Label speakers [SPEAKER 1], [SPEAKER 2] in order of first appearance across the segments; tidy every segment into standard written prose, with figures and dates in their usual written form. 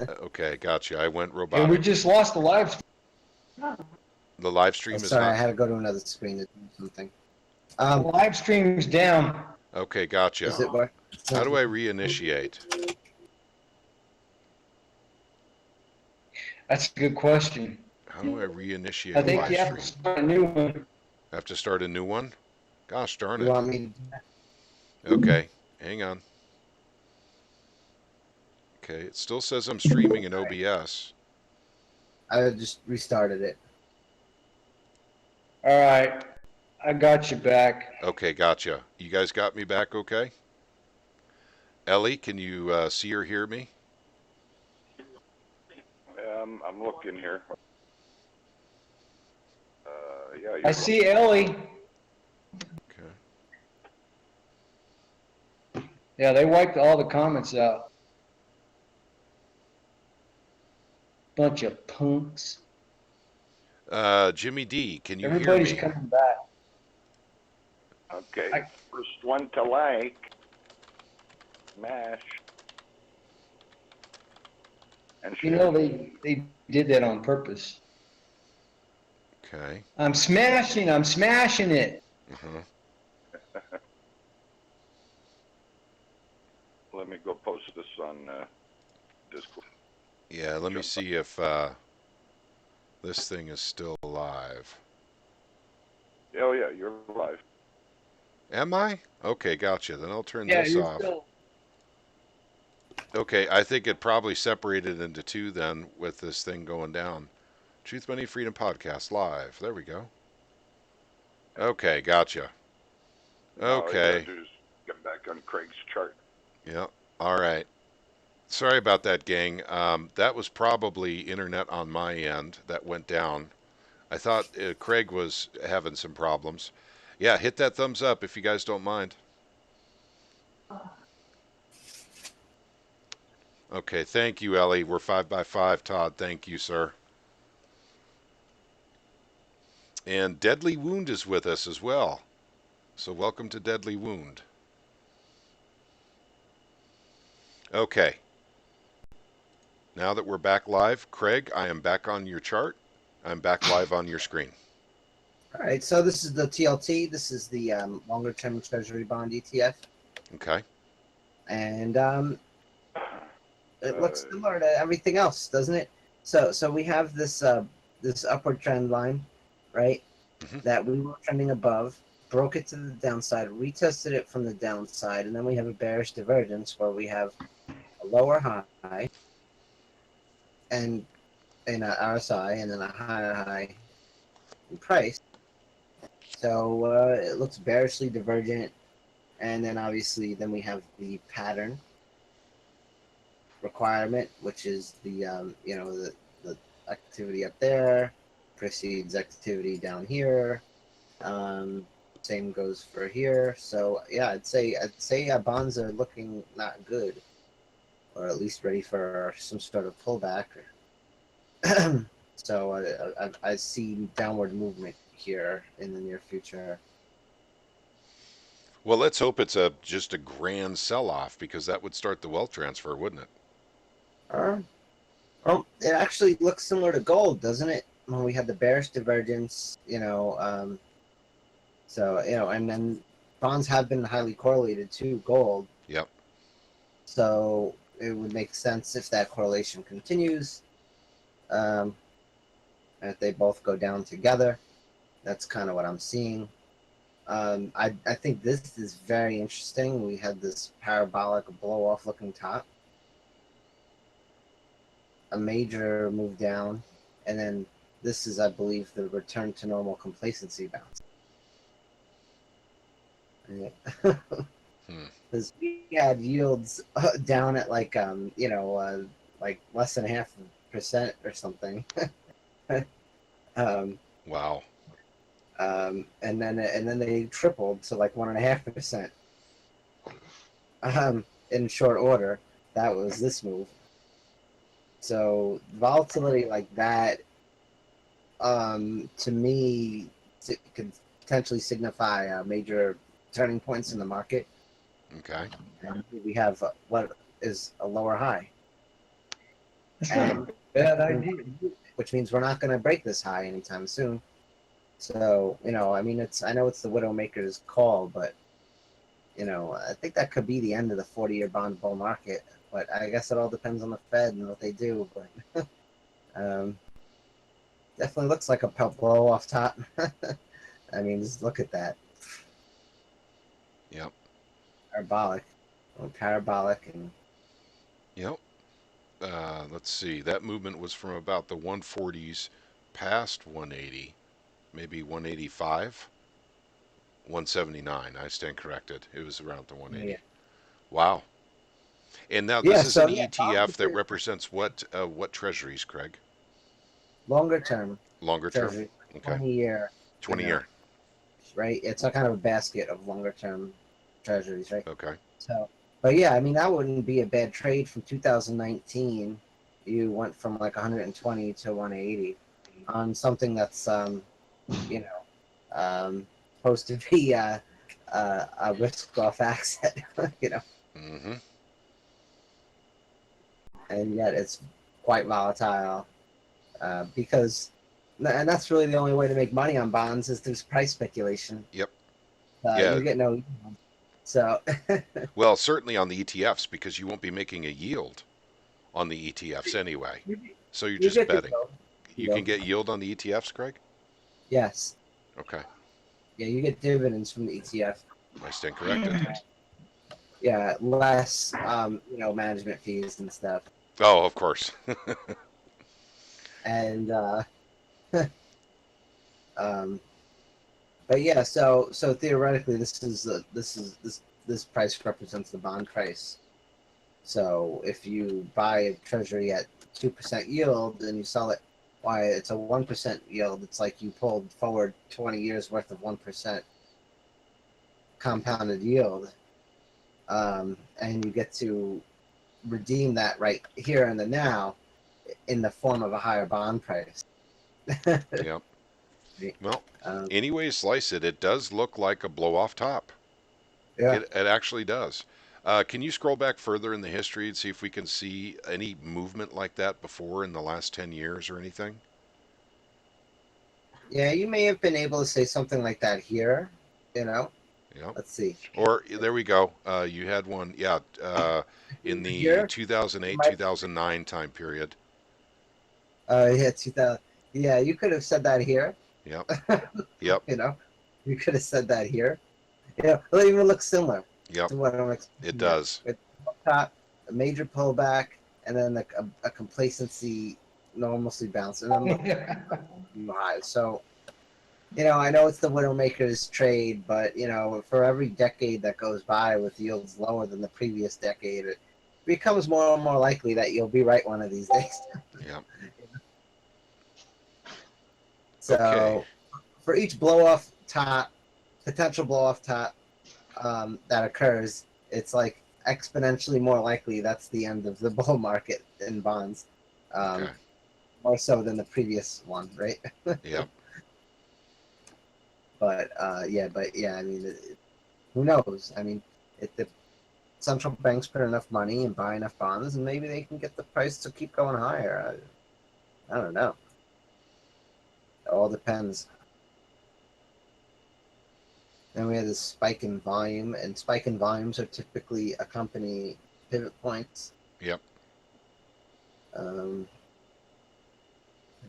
[SPEAKER 1] Okay, gotcha. I went
[SPEAKER 2] And we
[SPEAKER 1] robotic.
[SPEAKER 2] just lost the live.
[SPEAKER 1] The live
[SPEAKER 3] Oh,
[SPEAKER 1] stream is
[SPEAKER 3] sorry, I
[SPEAKER 1] not.
[SPEAKER 3] had to go to another screen to do something.
[SPEAKER 2] The live stream's down.
[SPEAKER 1] Okay,
[SPEAKER 3] Is
[SPEAKER 1] gotcha.
[SPEAKER 3] it what?
[SPEAKER 1] How do I reinitiate?
[SPEAKER 2] That's a good question.
[SPEAKER 1] How do I
[SPEAKER 2] I
[SPEAKER 1] reinitiate a
[SPEAKER 2] think
[SPEAKER 1] live
[SPEAKER 2] you have to
[SPEAKER 1] stream?
[SPEAKER 2] start a new one.
[SPEAKER 1] I have to start a new one? Gosh darn
[SPEAKER 3] You
[SPEAKER 1] it.
[SPEAKER 3] want me
[SPEAKER 1] Okay, hang on. Okay, it still says I'm streaming in OBS.
[SPEAKER 3] I just restarted it.
[SPEAKER 2] All right, I got you back.
[SPEAKER 1] Okay, gotcha. You guys got me back okay? Ellie, can you see or hear me?
[SPEAKER 4] I'm looking here. Yeah,
[SPEAKER 2] I
[SPEAKER 4] you're
[SPEAKER 2] see Ellie.
[SPEAKER 1] Okay.
[SPEAKER 2] Yeah, they wiped all the comments out. Bunch of punks.
[SPEAKER 1] Jimmy D, can you hear
[SPEAKER 2] Everybody's
[SPEAKER 1] me?
[SPEAKER 2] coming back.
[SPEAKER 4] okay.
[SPEAKER 2] I,
[SPEAKER 4] First one to like, smash, and
[SPEAKER 2] you
[SPEAKER 4] share.
[SPEAKER 2] know, they did that on purpose.
[SPEAKER 1] Okay.
[SPEAKER 2] I'm smashing it.
[SPEAKER 1] Uh-huh.
[SPEAKER 4] Let me go post this on Discord.
[SPEAKER 1] Yeah, let me
[SPEAKER 4] Jump.
[SPEAKER 1] see if this thing is still alive.
[SPEAKER 4] Oh yeah, you're live.
[SPEAKER 1] Am I? Okay, gotcha. Then I'll turn
[SPEAKER 2] Yeah,
[SPEAKER 1] this
[SPEAKER 2] you're
[SPEAKER 1] off.
[SPEAKER 2] still.
[SPEAKER 1] Okay, I think it probably separated into two then with this thing going down. Truth, Money, Freedom Podcast live. There we go. Okay, gotcha.
[SPEAKER 4] Now all you gotta
[SPEAKER 1] Okay.
[SPEAKER 4] do is get back on Craig's chart.
[SPEAKER 1] Yeah. All right. Sorry about that, gang. That was probably internet on my end that went down. I thought Craig was having some problems. Yeah, hit that thumbs up if you guys don't mind. Okay, thank you, Ellie. We're 5x5. Todd, thank you, sir. And Deadly Wound is with us as well. So welcome to Deadly Wound. Okay. Now that we're back live, Craig, I am back on your chart. I'm back live on your screen.
[SPEAKER 3] All right, so this is the TLT. This is the longer term Treasury bond ETF,
[SPEAKER 1] Okay.
[SPEAKER 3] and it looks similar to everything else, doesn't it? So we have this upward trend line, right?
[SPEAKER 1] Mm-hmm.
[SPEAKER 3] That we were trending above, broke it to the downside, retested it from the downside, and then we have a bearish divergence where we have a lower high and in a RSI, and then a higher high in price. So it looks bearishly divergent, and then obviously then we have the pattern requirement, which is the the activity up there precedes activity down here. Um, Same goes for here. So yeah, I'd say bonds are looking not good, or at least ready for some sort of pullback. So I see downward movement here in the near future.
[SPEAKER 1] Well, let's hope it's just a grand sell-off because that would start the wealth transfer, wouldn't it?
[SPEAKER 3] Uh, well, it actually looks similar to gold, doesn't it? When we had the bearish divergence, and then bonds have been highly correlated to gold.
[SPEAKER 1] Yep.
[SPEAKER 3] So it would make sense if that correlation continues, um, and if they both go down together. That's kind of what I'm seeing. I think this is very interesting. We had this parabolic blow off looking top, a major move down, and then this is, I believe, the return to normal complacency bounce.
[SPEAKER 1] Hmm.
[SPEAKER 3] Because we had yields down at like like less than 0.5% or something. um,
[SPEAKER 1] Wow.
[SPEAKER 3] and then they tripled to like 1.5%. In short order. That was this move. So volatility like that, to me, could potentially signify major turning points in the market.
[SPEAKER 1] Okay.
[SPEAKER 3] And we have what is a lower high. and
[SPEAKER 2] Bad idea.
[SPEAKER 3] which means we're not going to break this high anytime soon. So, I mean, I know it's the Widowmaker's call, but, I think that could be the end of the 40-year bond bull market. But I guess it all depends on the Fed and what they do. But definitely looks like a blow off top. I mean, just look at that.
[SPEAKER 1] Yep.
[SPEAKER 3] Parabolic, and
[SPEAKER 1] Yep. Let's see. That movement was from about the 140s past 180, maybe 185, 179. I stand corrected. It was around the 180.
[SPEAKER 3] yeah,
[SPEAKER 1] Wow. And now
[SPEAKER 3] yeah.
[SPEAKER 1] this is
[SPEAKER 3] So
[SPEAKER 1] an
[SPEAKER 3] yeah, bonds
[SPEAKER 1] ETF that represents what treasuries, Craig?
[SPEAKER 3] longer term
[SPEAKER 1] Longer term?
[SPEAKER 3] treasury,
[SPEAKER 1] Okay.
[SPEAKER 3] 20-year,
[SPEAKER 1] 20 year.
[SPEAKER 3] right? It's a kind of a basket of longer term treasuries, right?
[SPEAKER 1] Okay.
[SPEAKER 3] So, but yeah, I mean, that wouldn't be a bad trade from 2019. You went from like 120 to 180 on something that's, you know, supposed to be a risk off asset,
[SPEAKER 1] Mm-hmm.
[SPEAKER 3] and yet it's quite volatile because, and that's really the only way to make money on bonds is through price speculation.
[SPEAKER 1] Yep.
[SPEAKER 3] You
[SPEAKER 1] Yeah.
[SPEAKER 3] get no, so
[SPEAKER 1] Well, certainly on the ETFs because you won't be making a yield on the ETFs anyway. So you're
[SPEAKER 3] you
[SPEAKER 1] just
[SPEAKER 3] get the
[SPEAKER 1] betting. You can
[SPEAKER 3] yield.
[SPEAKER 1] get yield on the ETFs, Craig?
[SPEAKER 3] Yes,
[SPEAKER 1] Okay.
[SPEAKER 3] yeah, you get dividends from the ETF.
[SPEAKER 1] I stand corrected.
[SPEAKER 3] Yeah, less management fees and stuff,
[SPEAKER 1] Oh, of course.
[SPEAKER 3] and um, but yeah, so theoretically, this price represents the bond price. So if you buy a treasury at 2% yield and you sell it, why it's a 1% yield. It's like you pulled forward 20 years worth of 1% compounded yield, and you get to redeem that right here and the now in the form of a higher bond price.
[SPEAKER 1] Yep. Well,
[SPEAKER 3] um,
[SPEAKER 1] any way you slice it, it does look like a blow off top.
[SPEAKER 3] yeah,
[SPEAKER 1] It actually does. Can you scroll back further in the history and see if we can see any movement like that before in the last 10 years or anything?
[SPEAKER 3] yeah, you may have been able to say something like that here.
[SPEAKER 1] Yep.
[SPEAKER 3] Let's see.
[SPEAKER 1] Or there we go. You had one, yeah, in the
[SPEAKER 3] Here,
[SPEAKER 1] 2008
[SPEAKER 3] might,
[SPEAKER 1] 2009 time period.
[SPEAKER 3] yeah, 2000. Yeah, you could have said that here.
[SPEAKER 1] Yep. Yep.
[SPEAKER 3] You could have said that here. It even looks similar
[SPEAKER 1] Yep.
[SPEAKER 3] to what I'm
[SPEAKER 1] It
[SPEAKER 3] expecting here.
[SPEAKER 1] does.
[SPEAKER 3] With top, a major pullback, and then a complacency, normalcy bounce, and then high. So, I know it's the Widowmaker's trade, but for every decade that goes by with yields lower than the previous decade, it becomes more and more likely that you'll be right one of these days.
[SPEAKER 1] Yep.
[SPEAKER 3] So,
[SPEAKER 1] Okay.
[SPEAKER 3] for each potential blow off top that occurs, it's like exponentially more likely that's the end of the bull market in bonds,
[SPEAKER 1] Okay.
[SPEAKER 3] more so than the previous one, right?
[SPEAKER 1] Yep.
[SPEAKER 3] But I mean, who knows? I mean, if the central banks put enough money and buy enough bonds, and maybe they can get the price to keep going higher. I don't know. It all depends. Then we had this spike in volume, and spike in volumes are typically accompany pivot points.
[SPEAKER 1] Yep.
[SPEAKER 3] It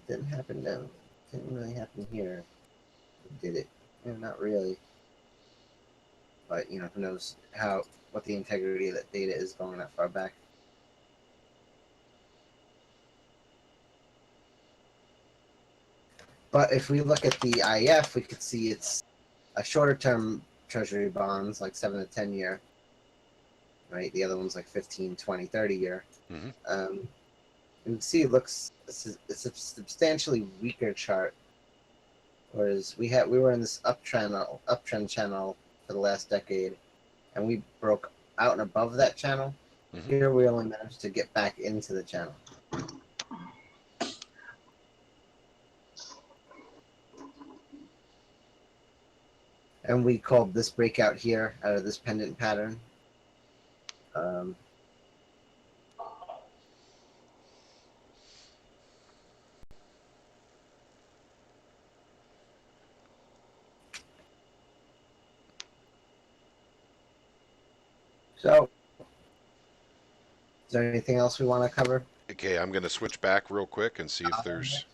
[SPEAKER 3] didn't happen down. Didn't really happen here. Did it? Not really. But who knows what the integrity of that data is going that far back. But if we look at the IF, we could see it's a shorter term treasury bonds, like 7 to 10 year, right? The other one's like 15, 20, 30 year.
[SPEAKER 1] Mm-hmm.
[SPEAKER 3] You can see it's a substantially weaker chart. Whereas we were in this uptrend channel for the last decade, and we broke out and above that channel.
[SPEAKER 1] Mm-hmm.
[SPEAKER 3] Here we only managed to get back into the channel. And we called this breakout here out of this pendant pattern. So, is there anything else we want to cover?
[SPEAKER 1] Okay, I'm going to switch back real quick and see if there's.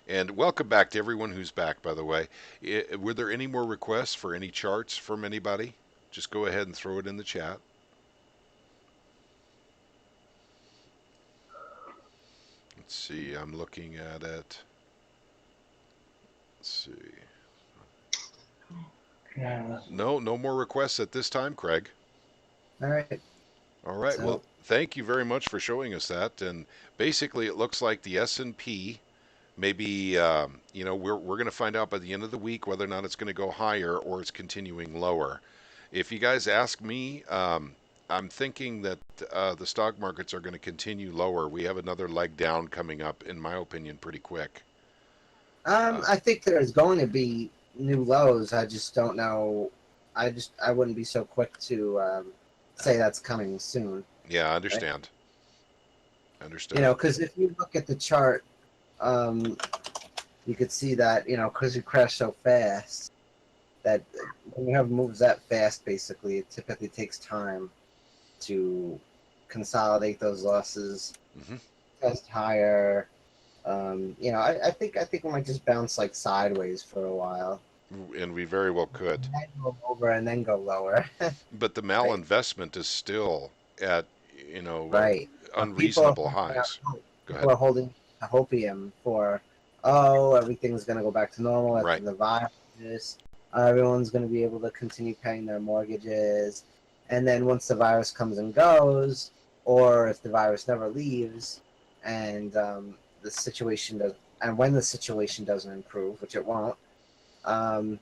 [SPEAKER 1] And welcome back to everyone who's back, by the way. Were there any more requests for any charts from anybody? Just go ahead and throw it in the chat. Let's see, I'm looking at it. Let's see.
[SPEAKER 2] Yeah.
[SPEAKER 1] No more requests at this time, Craig.
[SPEAKER 3] All right.
[SPEAKER 1] All right.
[SPEAKER 3] So,
[SPEAKER 1] Well, thank you very much for showing us that. And basically, it looks like the S&P maybe we're going to find out by the end of the week whether or not it's going to go higher or it's continuing lower. If you guys ask me, I'm thinking that the stock markets are going to continue lower. We have another leg down coming up, in my opinion, pretty quick.
[SPEAKER 3] I think there's going to be new lows. I just don't know. I wouldn't be so quick to say that's coming soon.
[SPEAKER 1] Yeah, I understand. I
[SPEAKER 3] You
[SPEAKER 1] understand.
[SPEAKER 3] know, because if you look at the chart, you could see that because it crashed so fast, that when you have moves that fast, basically, it typically takes time to consolidate those losses,
[SPEAKER 1] Hmm.
[SPEAKER 3] test higher. I think we might just bounce like sideways for a while,
[SPEAKER 1] And we very well could.
[SPEAKER 3] and then go over and then go lower.
[SPEAKER 1] But the
[SPEAKER 3] Right.
[SPEAKER 1] malinvestment is still at,
[SPEAKER 3] Right. But
[SPEAKER 1] unreasonable highs. Go
[SPEAKER 3] people
[SPEAKER 1] ahead.
[SPEAKER 3] are holding a hopium for, oh, everything's going to go back to normal after
[SPEAKER 1] Right.
[SPEAKER 3] the virus. Everyone's going to be able to continue paying their mortgages. And then once the virus comes and goes, or if the virus never leaves, and the situation does, and when the situation doesn't improve, which it won't, um,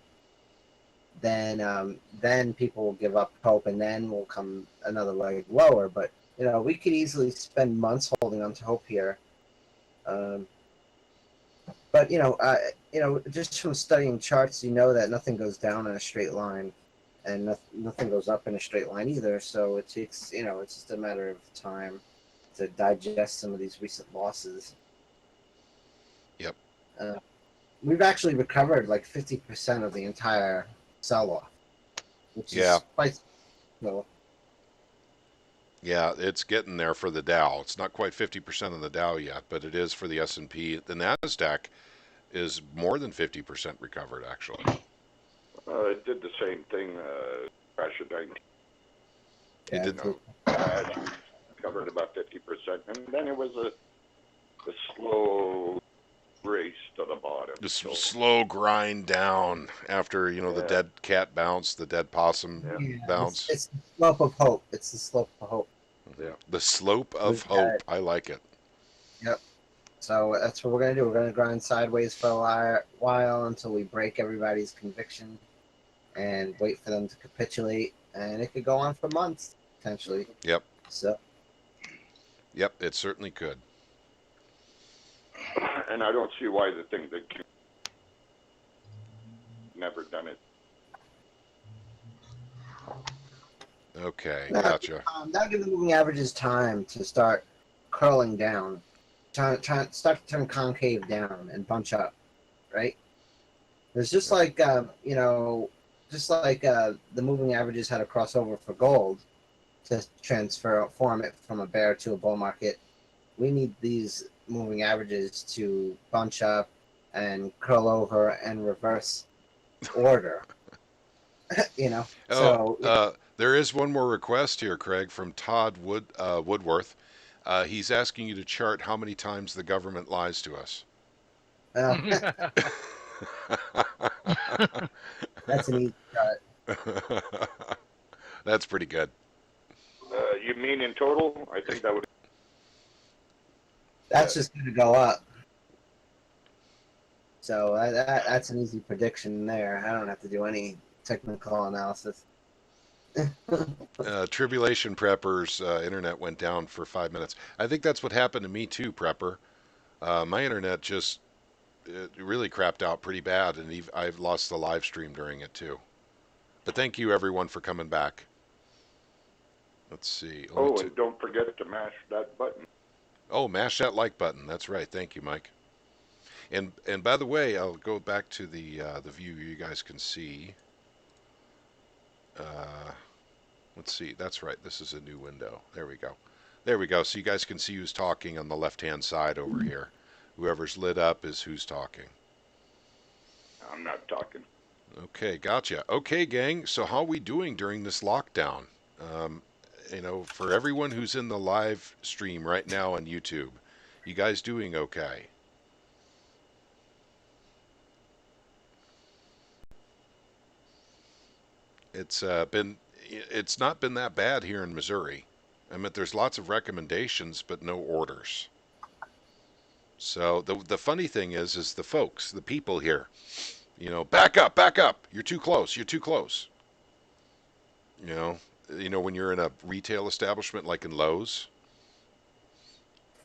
[SPEAKER 3] then people will give up hope, and then will come another leg lower. But we could easily spend months holding on to hope here. Um, but just from studying charts, you know that nothing goes down in a straight line, and nothing goes up in a straight line either. So it takes, it's just a matter of time to digest some of these recent losses.
[SPEAKER 1] Yep.
[SPEAKER 3] Uh, we've actually recovered like 50% of the entire sell-off, which
[SPEAKER 1] Yeah.
[SPEAKER 3] is quite well.
[SPEAKER 1] Yeah, it's getting there for the Dow. It's not quite 50% of the Dow yet, but it is for the S&P. The Nasdaq is more than 50% recovered, actually.
[SPEAKER 4] It did the same thing, crash of 19.
[SPEAKER 1] It
[SPEAKER 3] Yeah,
[SPEAKER 1] did.
[SPEAKER 4] Covered about 50%, and then it was a slow race to the bottom.
[SPEAKER 1] Just
[SPEAKER 4] So,
[SPEAKER 1] slow grind down after, the
[SPEAKER 4] yeah,
[SPEAKER 1] dead cat bounce, the dead possum
[SPEAKER 4] yeah,
[SPEAKER 3] yeah,
[SPEAKER 1] bounce.
[SPEAKER 3] it's the slope of hope. It's the slope of hope.
[SPEAKER 4] yeah.
[SPEAKER 1] The slope of
[SPEAKER 3] We've got,
[SPEAKER 1] hope. I like it.
[SPEAKER 3] yep. So that's what we're gonna do. We're gonna grind sideways for a while until we break everybody's conviction, and wait for them to capitulate. And it could go on for months potentially.
[SPEAKER 1] Yep.
[SPEAKER 3] So
[SPEAKER 1] Yep, it certainly could.
[SPEAKER 4] And I don't see why the thing that never done it.
[SPEAKER 1] Okay,
[SPEAKER 3] now,
[SPEAKER 1] gotcha.
[SPEAKER 3] now give the moving averages time to start curling down, start to turn concave down and bunch up, right? It's just like the moving averages had a crossover for gold to form it from a bear to a bull market. We need these moving averages to bunch up and curl over and reverse order.
[SPEAKER 1] Oh,
[SPEAKER 3] So
[SPEAKER 1] there is one more request here, Craig, from Todd Woodworth. He's asking you to chart how many times the government lies to us.
[SPEAKER 3] uh, that's an easy cut.
[SPEAKER 1] That's pretty good.
[SPEAKER 4] You mean in total? I think that would.
[SPEAKER 3] That's just going to go up. So that's an easy prediction there. I don't have to do any technical analysis.
[SPEAKER 1] Tribulation Prepper's internet went down for 5 minutes. I think that's what happened to me too, Prepper. My internet just it really crapped out pretty bad, and I've lost the live stream during it too. But thank you everyone for coming back. Let's see.
[SPEAKER 4] Oh, and don't forget to mash that button.
[SPEAKER 1] Oh, mash that like button. That's right. Thank you, Mike. And by the way, I'll go back to the view you guys can see. Let's see. That's right. This is a new window. There we go. There we go. So you guys can see who's talking on the left-hand side over here. Whoever's lit up is who's talking.
[SPEAKER 4] I'm not talking.
[SPEAKER 1] Okay, gotcha. Okay, gang. So how are we doing during this lockdown? Um, for everyone who's in the live stream right now on YouTube, you guys doing okay? It's not been that bad here in Missouri. I mean, there's lots of recommendations, but no orders. So the funny thing is the folks, the people here, back up. You're too close. You're too close. You know, when you're in a retail establishment like in Lowe's.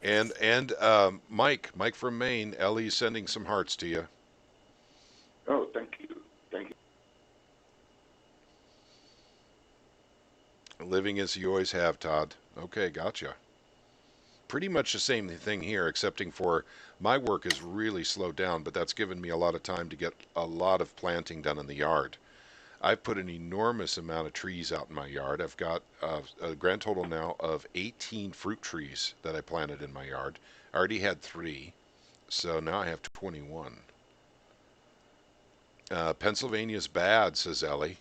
[SPEAKER 1] And Mike from Maine, Ellie's sending some hearts to you.
[SPEAKER 4] Oh, thank you. Thank you.
[SPEAKER 1] Living as you always have, Todd. Okay, gotcha. Pretty much the same thing here, excepting for my work is really slowed down, but that's given me a lot of time to get a lot of planting done in the yard. I've put an enormous amount of trees out in my yard. I've got a grand total now of 18 fruit trees that I planted in my yard. I already had 3, so now I have 21. Pennsylvania's bad, says Ellie.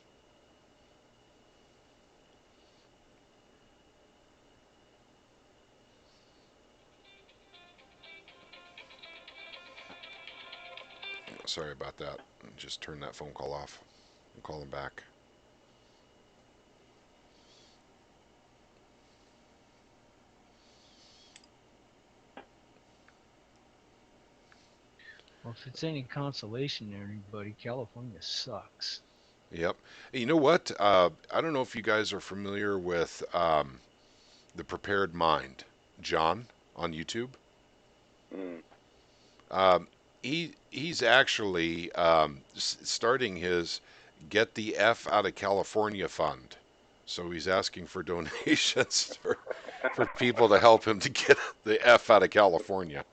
[SPEAKER 1] Sorry about that. Just turn that phone call off. I'm calling back.
[SPEAKER 5] Well, if it's any consolation to anybody, California sucks.
[SPEAKER 1] Yep. You know what? I don't know if you guys are familiar with The Prepared Mind, John, on YouTube.
[SPEAKER 4] Mm.
[SPEAKER 1] Um, he's actually starting his Get the F Out of California fund. So he's asking for donations for people to help him to get the F out of California.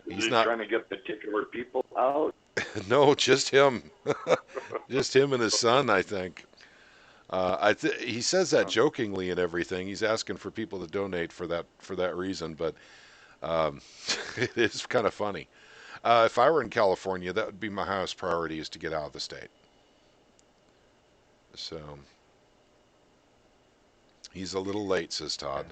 [SPEAKER 4] He's
[SPEAKER 1] He's not.
[SPEAKER 4] trying to get particular people out.
[SPEAKER 1] No, just him. Just him and his son, I think. He says that jokingly and everything. He's asking for people to donate for that reason, but um, it is kind of funny. If I were in California, that would be my highest priority is to get out of the state. So he's a little late, says Todd.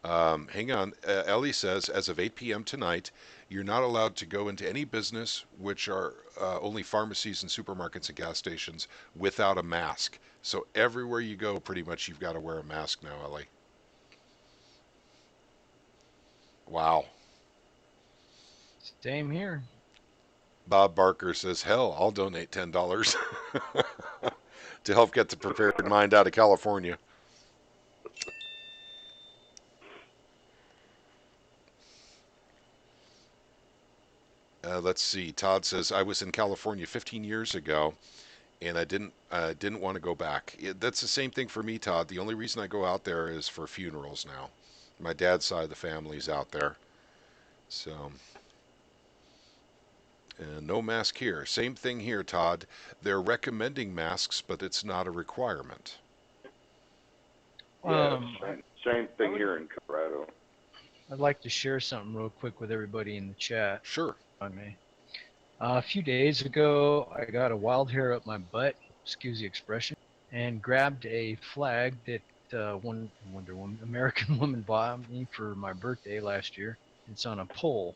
[SPEAKER 1] Hang on. Ellie says, as of 8 p.m. tonight, you're not allowed to go into any business, which are only pharmacies and supermarkets and gas stations, without a mask. So everywhere you go, pretty much, you've got to wear a mask now, Ellie. Wow.
[SPEAKER 5] Same here.
[SPEAKER 1] Bob Barker says, hell, I'll donate $10 to help get the Prepared Mind out of California. Let's see. Todd says, I was in California 15 years ago, and I didn't want to go back. That's the same thing for me, Todd. The only reason I go out there is for funerals now. My dad's side of the family's out there. So, no mask here. Same thing here, Todd. They're recommending masks, but it's not a requirement.
[SPEAKER 4] Yeah, same thing
[SPEAKER 5] would-
[SPEAKER 4] here in Colorado.
[SPEAKER 5] I'd like to share something real quick with everybody in the chat,
[SPEAKER 1] Sure.
[SPEAKER 5] if I may. A few days ago, I got a wild hair up my butt, excuse the expression, and grabbed a flag that one Wonder Woman, American woman bought me for my birthday last year. It's on a pole.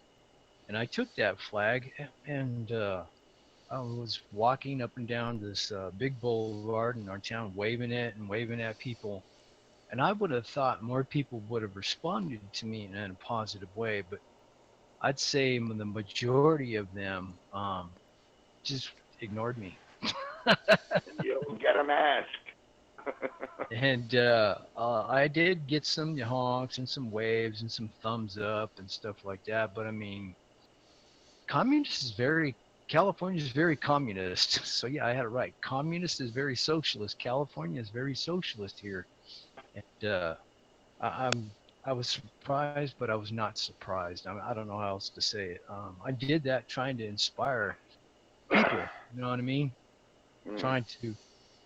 [SPEAKER 5] And I took that flag and I was walking up and down this big boulevard in our town, waving it and waving at people. And I would have thought more people would have responded to me in a positive way, but I'd say the majority of them just ignored me.
[SPEAKER 4] You get a mask.
[SPEAKER 5] And I did get some honks and some waves and some thumbs up and stuff like that. But I mean, California is very communist. So yeah, I had it right. Communist is very socialist. California is very socialist here. And I was surprised, but I was not surprised. I don't know how else to say it. I did that trying to inspire people. You know what I mean?
[SPEAKER 4] Mm.
[SPEAKER 5] Trying to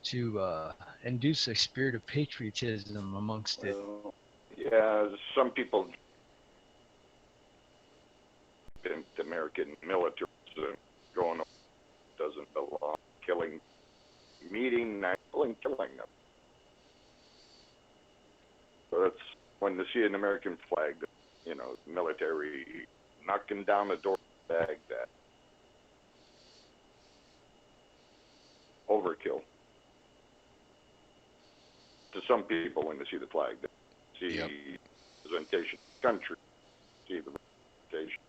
[SPEAKER 5] to induce a spirit of patriotism amongst it.
[SPEAKER 4] Well, yeah, some people think the American military is going doesn't belong, killing, meeting, not killing them. So that's when they see an American flag, military knocking down the door of Baghdad. Overkill. To some people, when they see the flag, they see
[SPEAKER 1] Yep.
[SPEAKER 4] representation of the country, see the representation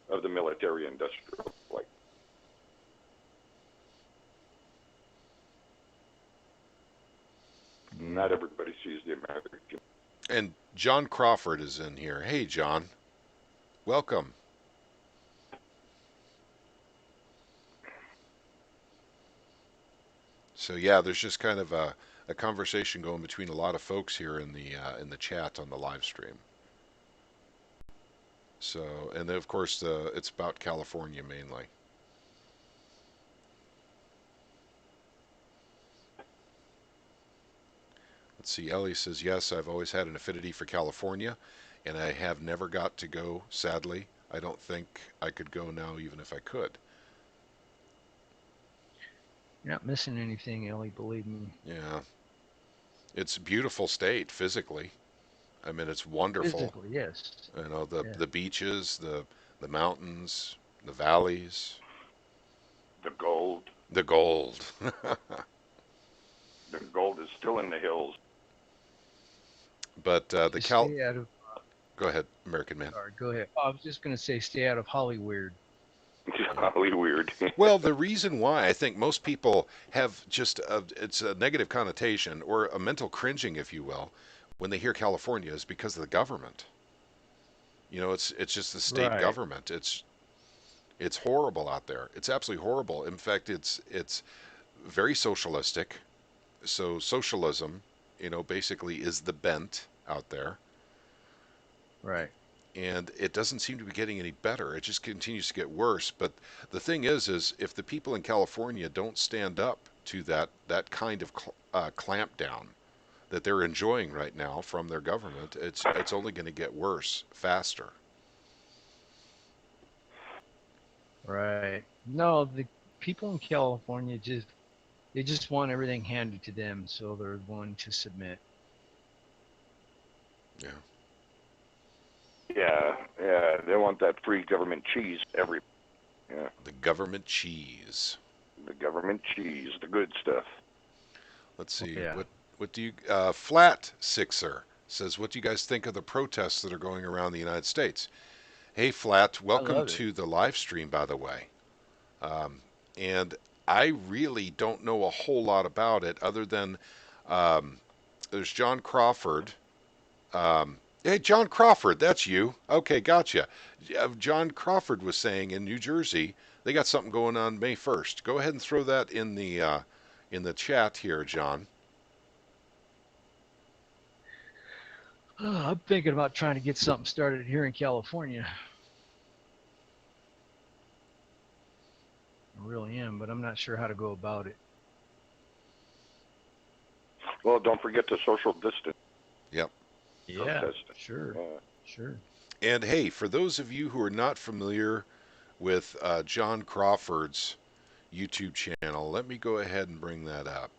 [SPEAKER 4] of the military industrial flag. Not everybody sees the American.
[SPEAKER 1] And John Crawford is in here. Hey, John. Welcome. So yeah, there's just kind of a conversation going between a lot of folks here in the chat on the live stream. So, and then of course it's about California mainly. Let's see. Ellie says yes. I've always had an affinity for California, and I have never got to go. Sadly, I don't think I could go now, even if I could.
[SPEAKER 5] You're not missing anything, Ellie, believe me.
[SPEAKER 1] Yeah, it's a beautiful state physically. I mean, it's wonderful.
[SPEAKER 5] Physically, yes.
[SPEAKER 1] You know, the
[SPEAKER 5] Yeah.
[SPEAKER 1] the beaches, the mountains, the valleys,
[SPEAKER 4] The gold.
[SPEAKER 1] the gold.
[SPEAKER 4] The gold is still in the hills.
[SPEAKER 1] But the
[SPEAKER 5] Just
[SPEAKER 1] Cal.
[SPEAKER 5] stay out of.
[SPEAKER 1] Go ahead, American man.
[SPEAKER 5] Sorry, go ahead. I was just gonna say, stay out of Hollywood.
[SPEAKER 4] Holly weird.
[SPEAKER 1] Well, the reason why I think most people have just it's a negative connotation or a mental cringing, if you will, when they hear California is because of the government. You know, it's just the state
[SPEAKER 5] Right.
[SPEAKER 1] government. It's horrible out there. It's absolutely horrible. In fact, it's very socialistic. So socialism, you know, basically is the bent out there,
[SPEAKER 5] Right.
[SPEAKER 1] and it doesn't seem to be getting any better. It just continues to get worse. But the thing is if the people in California don't stand up to that kind of clampdown that they're enjoying right now from their government, it's only going to get worse faster.
[SPEAKER 5] Right. No, the people in California they just want everything handed to them, so they're willing to submit.
[SPEAKER 1] Yeah.
[SPEAKER 4] Yeah. They want that free government cheese.
[SPEAKER 1] The government cheese.
[SPEAKER 4] The government cheese, the good stuff.
[SPEAKER 1] Let's see.
[SPEAKER 5] Yeah.
[SPEAKER 1] What do you Flat Sixer says, what do you guys think of the protests that are going around the United States? Hey, Flat, welcome
[SPEAKER 5] love it.
[SPEAKER 1] to the live stream, by the way. And I really don't know a whole lot about it other than there's John Crawford. Hey, John Crawford, that's you. Okay, gotcha. John Crawford was saying in New Jersey they got something going on May 1st. Go ahead and throw that in the chat here, John.
[SPEAKER 5] I'm thinking about trying to get something started here in California. I really am, but I'm not sure how to go about it.
[SPEAKER 4] Well, don't forget to social distance.
[SPEAKER 5] Yeah,
[SPEAKER 4] Protesting.
[SPEAKER 5] sure, sure.
[SPEAKER 1] And hey, for those of you who are not familiar with John Crawford's YouTube channel, let me go ahead and bring that up.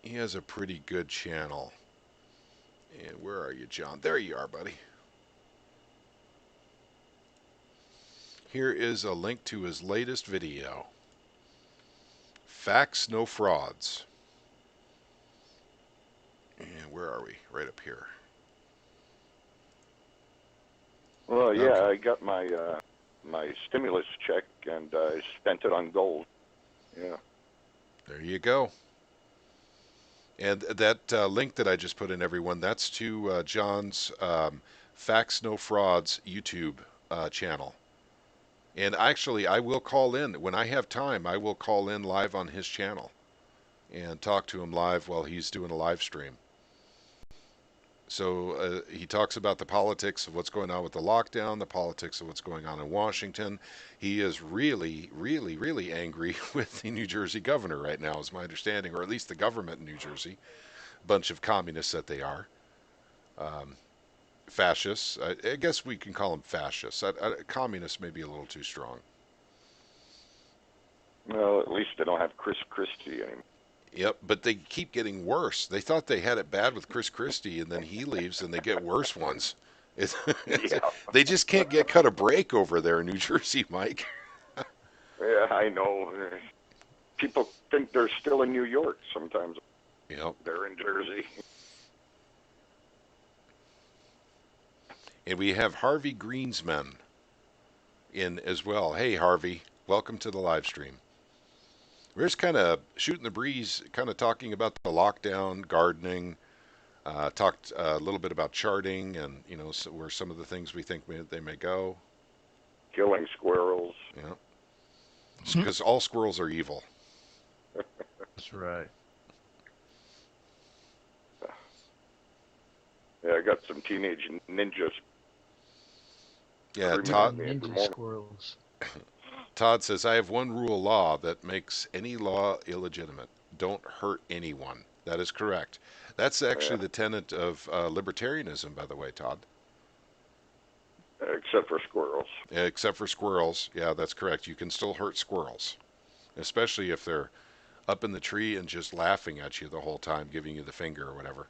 [SPEAKER 1] He has a pretty good channel. And where are you, John? There you are, buddy. Here is a link to his latest video. Facts, no frauds. And where are we? Right up here.
[SPEAKER 4] Well, yeah,
[SPEAKER 1] Okay.
[SPEAKER 4] I got my stimulus check and I spent it on gold. Yeah.
[SPEAKER 1] There you go. And that link that I just put in, everyone, that's to John's Facts No Frauds YouTube channel. And actually, I will call in. When I have time, I will call in live on his channel and talk to him live while he's doing a live stream. So he talks about the politics of what's going on with the lockdown, the politics of what's going on in Washington. He is really, really, really angry with the New Jersey governor right now, is my understanding, or at least the government in New Jersey. Bunch of communists that they are. Um, Fascists. I guess we can call them fascists. Communists may be a little too strong.
[SPEAKER 4] Well, at least they don't have Chris Christie anymore.
[SPEAKER 1] Yep, but they keep getting worse. They thought they had it bad with Chris Christie, and then he leaves, and they get worse ones.
[SPEAKER 4] Yeah,
[SPEAKER 1] They just can't get cut a break over there in New Jersey, Mike.
[SPEAKER 4] yeah, I know. People think they're still in New York. Sometimes
[SPEAKER 1] Yep.
[SPEAKER 4] they're in Jersey.
[SPEAKER 1] And we have Harvey Greensman in as well. Hey, Harvey, welcome to the live stream. We're just kind of shooting the breeze, kind of talking about the lockdown, gardening, talked a little bit about charting, and so where some of the things we think they may go.
[SPEAKER 4] Killing squirrels.
[SPEAKER 1] Yeah, because all squirrels are evil.
[SPEAKER 5] That's right.
[SPEAKER 4] Yeah, I got some teenage ninjas.
[SPEAKER 1] Yeah,
[SPEAKER 4] Screaming
[SPEAKER 1] Todd.
[SPEAKER 4] at me every
[SPEAKER 5] Ninja
[SPEAKER 4] morning.
[SPEAKER 5] squirrels.
[SPEAKER 1] Todd says, I have one rule of law that makes any law illegitimate. Don't hurt anyone. That is correct. That's actually
[SPEAKER 4] Yeah.
[SPEAKER 1] the tenet of libertarianism, by the way, Todd.
[SPEAKER 4] Except for squirrels.
[SPEAKER 1] Except for squirrels. Yeah, that's correct. You can still hurt squirrels, especially if they're up in the tree and just laughing at you the whole time, giving you the finger or whatever.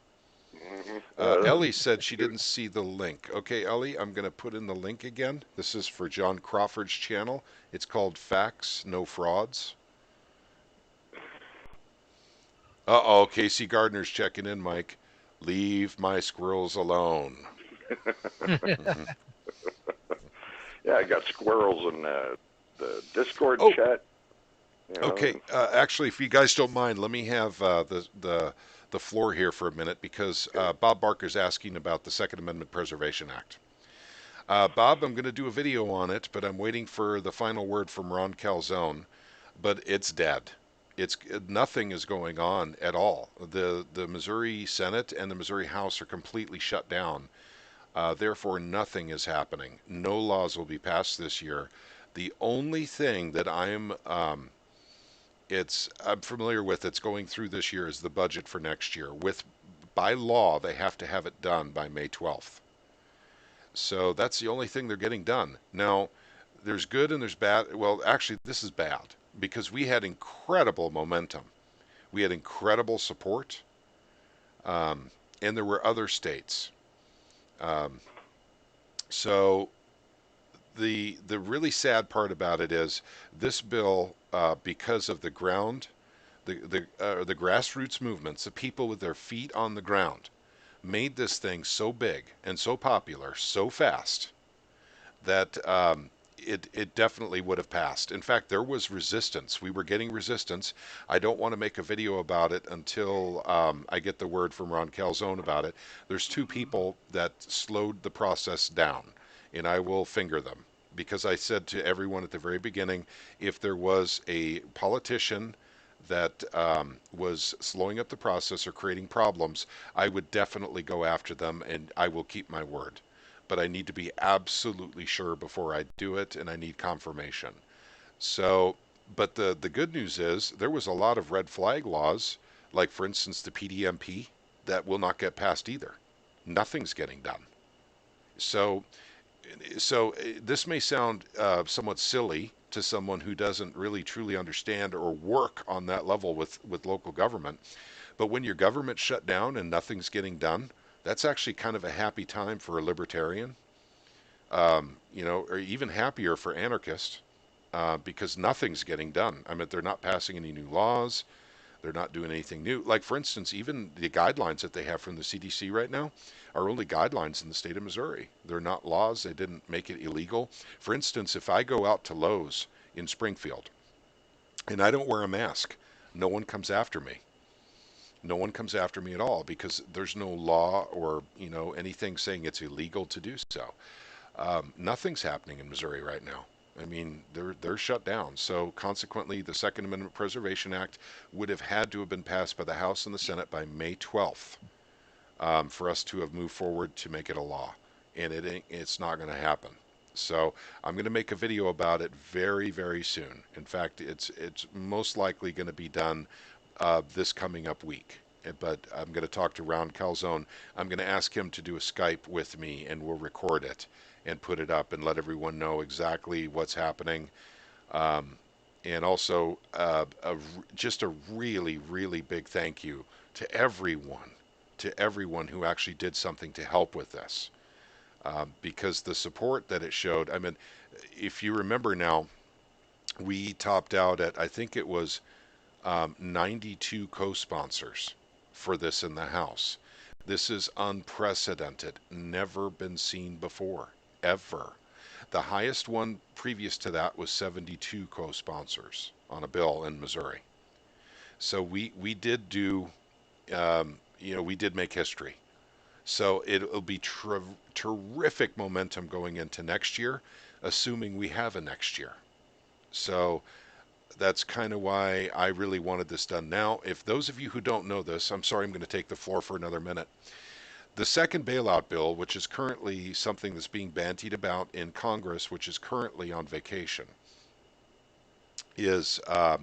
[SPEAKER 4] Mm-hmm.
[SPEAKER 1] Ellie said she didn't see the link. Okay, Ellie, I'm going to put in the link again. This is for John Crawford's channel. It's called Facts, No Frauds. Uh-oh, Casey Gardner's checking in, Mike. Leave my squirrels alone. Mhm.
[SPEAKER 4] Yeah, I got squirrels in the Discord
[SPEAKER 1] Oh.
[SPEAKER 4] chat.
[SPEAKER 1] Okay, actually, if you guys don't mind, let me have the floor here for a minute because Bob Barker's asking about the Second Amendment Preservation Act. Bob, I'm going to do a video on it, but I'm waiting for the final word from Ron Calzone. But it's dead. It's nothing is going on at all. The Missouri Senate and the Missouri House are completely shut down. Therefore, nothing is happening. No laws will be passed this year. The only thing that I'm familiar with that's going through this year is the budget for next year. By law, they have to have it done by May 12th. So that's the only thing they're getting done. Now, there's good and there's bad. Well, actually, this is bad because we had incredible momentum. We had incredible support, and there were other states. Um, so the really sad part about it is this bill, because of the ground, the grassroots movements, the people with their feet on the ground, made this thing so big and so popular so fast that it definitely would have passed. In fact, there was resistance. We were getting resistance. I don't want to make a video about it until I get the word from Ron Calzone about it. There's two people that slowed the process down, and I will finger them because I said to everyone at the very beginning, if there was a politician that was slowing up the process or creating problems, I would definitely go after them, and I will keep my word. But I need to be absolutely sure before I do it, and I need confirmation. So, but the good news is there was a lot of red flag laws, like for instance the PDMP, that will not get passed either. Nothing's getting done. So, this may sound somewhat silly to someone who doesn't really truly understand or work on that level with local government, but when your government's shut down and nothing's getting done, that's actually kind of a happy time for a libertarian, or even happier for anarchists, because nothing's getting done. I mean, they're not passing any new laws. They're not doing anything new. Like, for instance, even the guidelines that they have from the CDC right now are only guidelines in the state of Missouri. They're not laws. They didn't make it illegal. For instance, if I go out to Lowe's in Springfield and I don't wear a mask, no one comes after me. No one comes after me at all because there's no law or anything saying it's illegal to do so. Nothing's happening in Missouri right now. I mean, they're shut down. So consequently, the Second Amendment Preservation Act would have had to have been passed by the House and the Senate by May 12th. for us to have moved forward to make it a law, and it's not going to happen. So I'm going to make a video about it very, very soon. In fact, it's most likely going to be done this coming up week. But I'm going to talk to Ron Calzone. I'm going to ask him to do a Skype with me, and we'll record it and put it up and let everyone know exactly what's happening. Um, and also, just a really, really big thank you to everyone who actually did something to help with this. Because the support that it showed, I mean, if you remember now, we topped out at, I think it was 92 co-sponsors for this in the House. This is unprecedented, never been seen before, ever. The highest one previous to that was 72 co-sponsors on a bill in Missouri. So we did do, we did make history. So it'll be terrific momentum going into next year, assuming we have a next year. So that's kind of why I really wanted this done now. If those of you who don't know this, I'm sorry, I'm going to take the floor for another minute. The second bailout bill, which is currently something that's being bandied about in Congress, which is currently on vacation, is I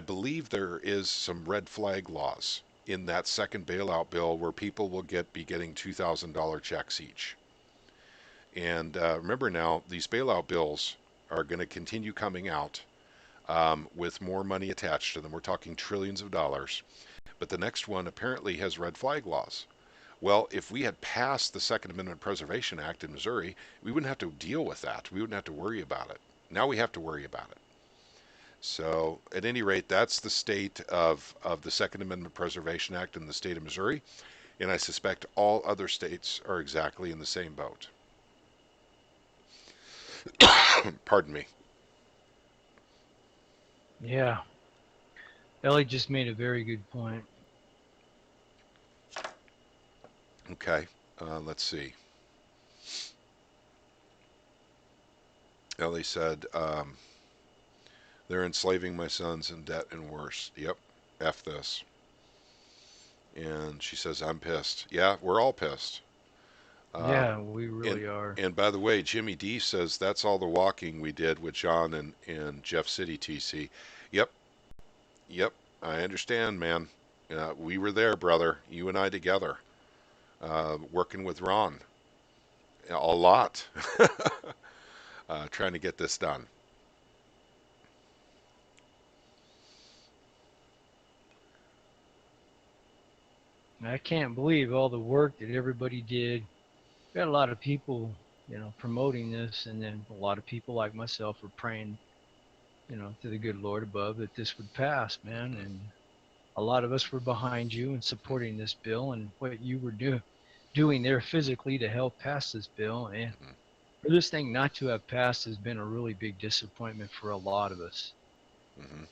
[SPEAKER 1] believe there is some red flag laws in that second bailout bill where people will be getting $2,000 checks each. And remember now, these bailout bills are going to continue coming out with more money attached to them. We're talking trillions of dollars. But the next one apparently has red flag laws. Well, if we had passed the Second Amendment Preservation Act in Missouri, we wouldn't have to deal with that. We wouldn't have to worry about it. Now we have to worry about it. So, at any rate, that's the state of the Second Amendment Preservation Act in the state of Missouri. And I suspect all other states are exactly in the same boat. Pardon me.
[SPEAKER 5] Yeah. Ellie just made a very good point.
[SPEAKER 1] Okay, let's see. Ellie said, they're enslaving my sons in debt and worse. Yep, F this. And she says, I'm pissed. Yeah, we're all pissed.
[SPEAKER 5] Yeah, we
[SPEAKER 1] And,
[SPEAKER 5] really are.
[SPEAKER 1] and by the way, Jimmy D says that's all the walking we did with John and Jeff City TC. Yep, yep, I understand, man. We were there, brother. You and I together, working with Ron a lot, trying to get this done.
[SPEAKER 5] I can't believe all the work that everybody did. We got a lot of people, promoting this, and then a lot of people like myself were praying, to the good Lord above that this would pass, man. And a lot of us were behind you and supporting this bill and what you were doing there physically to help pass this bill. And for this thing not to have passed has been a really big disappointment for a lot of us.
[SPEAKER 1] Mm-hmm.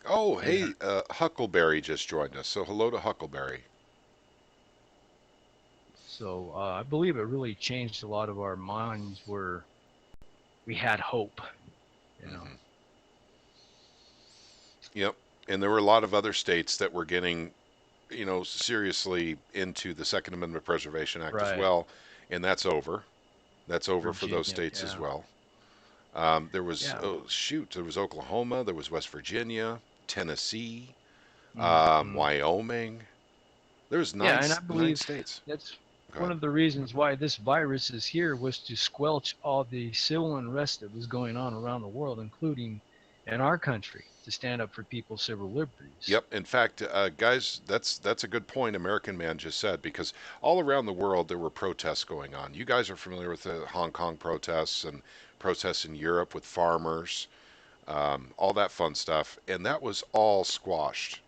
[SPEAKER 1] Oh, hey, Huckleberry just joined us. So hello to Huckleberry.
[SPEAKER 5] So I believe it really changed a lot of our minds where we had hope,
[SPEAKER 1] Mm-hmm. Yep. And there were a lot of other states that were getting, seriously into the Second Amendment Preservation Act as
[SPEAKER 5] Right.
[SPEAKER 1] well. And that's over. That's over for those
[SPEAKER 5] Virginia,
[SPEAKER 1] states as
[SPEAKER 5] yeah.
[SPEAKER 1] well. There was,
[SPEAKER 5] Yeah.
[SPEAKER 1] there was Oklahoma, there was West Virginia, Tennessee,
[SPEAKER 5] Mhm.
[SPEAKER 1] Wyoming. There was
[SPEAKER 5] Yeah, and I
[SPEAKER 1] nine
[SPEAKER 5] believe
[SPEAKER 1] states.
[SPEAKER 5] that's
[SPEAKER 1] Go
[SPEAKER 5] one
[SPEAKER 1] ahead.
[SPEAKER 5] of the reasons why this virus is here was to squelch all the civil unrest that was going on around the world, including in our country, to stand up for people's civil liberties.
[SPEAKER 1] Yep. In fact, guys, that's a good point American Man just said, because all around the world there were protests going on. You guys are familiar with the Hong Kong protests and protests in Europe with farmers, all that fun stuff, and that was all squashed,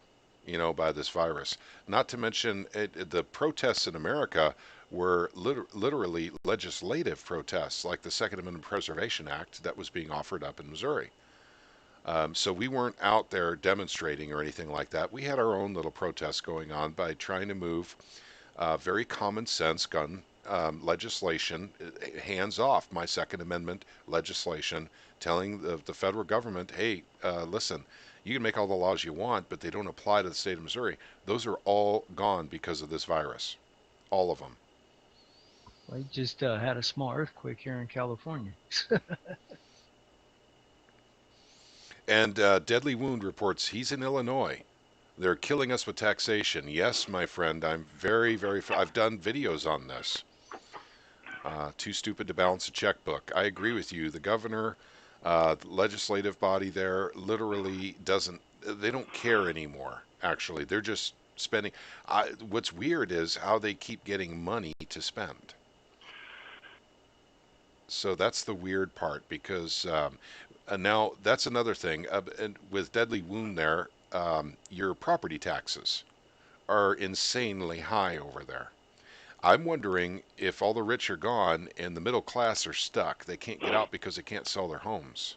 [SPEAKER 1] by this virus. Not to mention the protests in America were literally legislative protests, like the Second Amendment Preservation Act that was being offered up in Missouri. So we weren't out there demonstrating or anything like that. We had our own little protests going on by trying to move very common sense gun legislation, hands off my Second Amendment legislation, telling the federal government, hey, listen, You can make all the laws you want, but they don't apply to the state of Missouri. Those are all gone because of this virus. All of them.
[SPEAKER 5] We just had a small earthquake here in California.
[SPEAKER 1] And Deadly Wound reports he's in Illinois. They're killing us with taxation. Yes, my friend, I'm very, very. I've done videos on this. Too stupid to balance a checkbook. I agree with you. The governor, the legislative body there, literally doesn't. They don't care anymore. Actually, they're just spending. What's weird is how they keep getting money to spend. So that's the weird part because and now that's another thing. And with Deadly Wound there, your property taxes are insanely high over there. I'm wondering if all the rich are gone and the middle class are stuck. They can't get out because they can't sell their homes.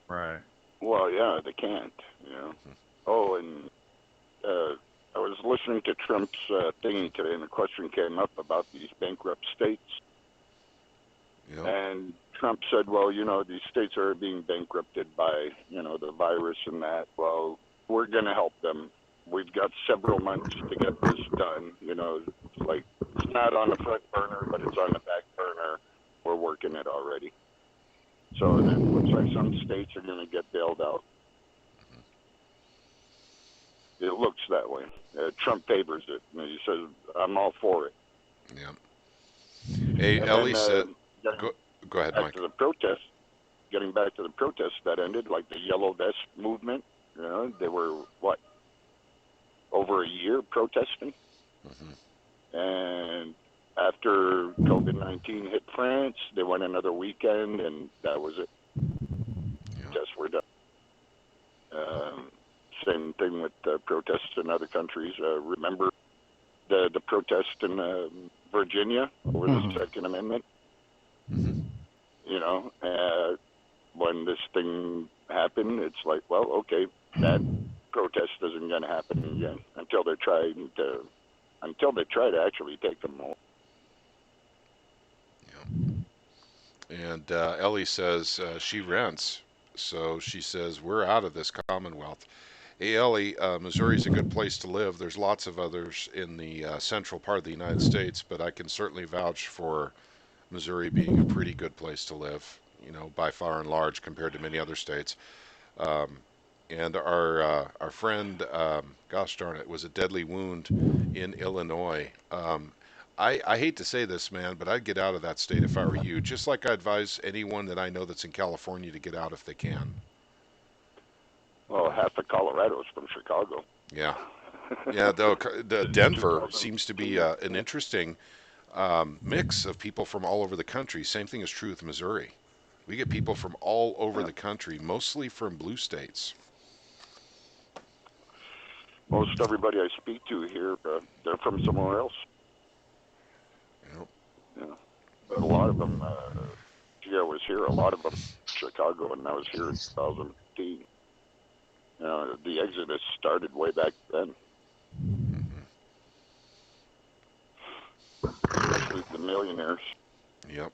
[SPEAKER 5] Right.
[SPEAKER 4] Well, yeah, they can't. You know. Oh, and I was listening to Trump's thingy today, and the question came up about these bankrupt states.
[SPEAKER 1] You know?
[SPEAKER 4] And Trump said, well, you know, these states are being bankrupted by, you know, the virus and that. Well, we're going to help them. We've got several months to get this done. You know, it's like it's not on the front burner, but it's on the back burner. We're working it already. So it looks like some states are going to get bailed out. It looks that way. Trump favors it. And he says, I'm all for it.
[SPEAKER 1] Yeah. Hey,
[SPEAKER 4] And
[SPEAKER 1] Ellie
[SPEAKER 4] then,
[SPEAKER 1] said, go ahead,
[SPEAKER 4] back
[SPEAKER 1] Mike.
[SPEAKER 4] to the protest, getting back to the protests that ended, like the Yellow Vest movement, you know, they were, what, over a year protesting?
[SPEAKER 1] Mm-hmm.
[SPEAKER 4] And after COVID-19 hit France, they went another weekend, and that was it.
[SPEAKER 1] Yeah.
[SPEAKER 4] Protests were done. Same thing with protests in other countries. Remember the protest in Virginia over the Second Amendment?
[SPEAKER 1] Mm-hmm.
[SPEAKER 4] You know, when this thing happened, it's like, well, okay, that protest isn't going to happen again until they try to actually take them all.
[SPEAKER 1] Yeah. And Ellie says she rents, so she says we're out of this Commonwealth. Hey, Ellie, Missouri's a good place to live. There's lots of others in the central part of the United States, but I can certainly vouch for Missouri being a pretty good place to live, you know, by far and large compared to many other states. Um, and our friend, gosh darn it, was a Deadly Wound in Illinois. I hate to say this, man, but I'd get out of that state if I were you. Just like I advise anyone that I know that's in California to get out if they can.
[SPEAKER 4] Well, half of Colorado is from Chicago.
[SPEAKER 1] Yeah, yeah. Though Denver
[SPEAKER 4] 2000.
[SPEAKER 1] seems to be an interesting mix of people from all over the country. Same thing is true with Missouri. We get people from all over the country, mostly from blue states.
[SPEAKER 4] Most everybody I speak to here, they're from somewhere else.
[SPEAKER 1] Yep.
[SPEAKER 4] Yeah. But a lot of them, I was here, a lot of them Chicago, and I was here in 2015. You know, the exodus started way back then. Especially the millionaires.
[SPEAKER 1] Yep.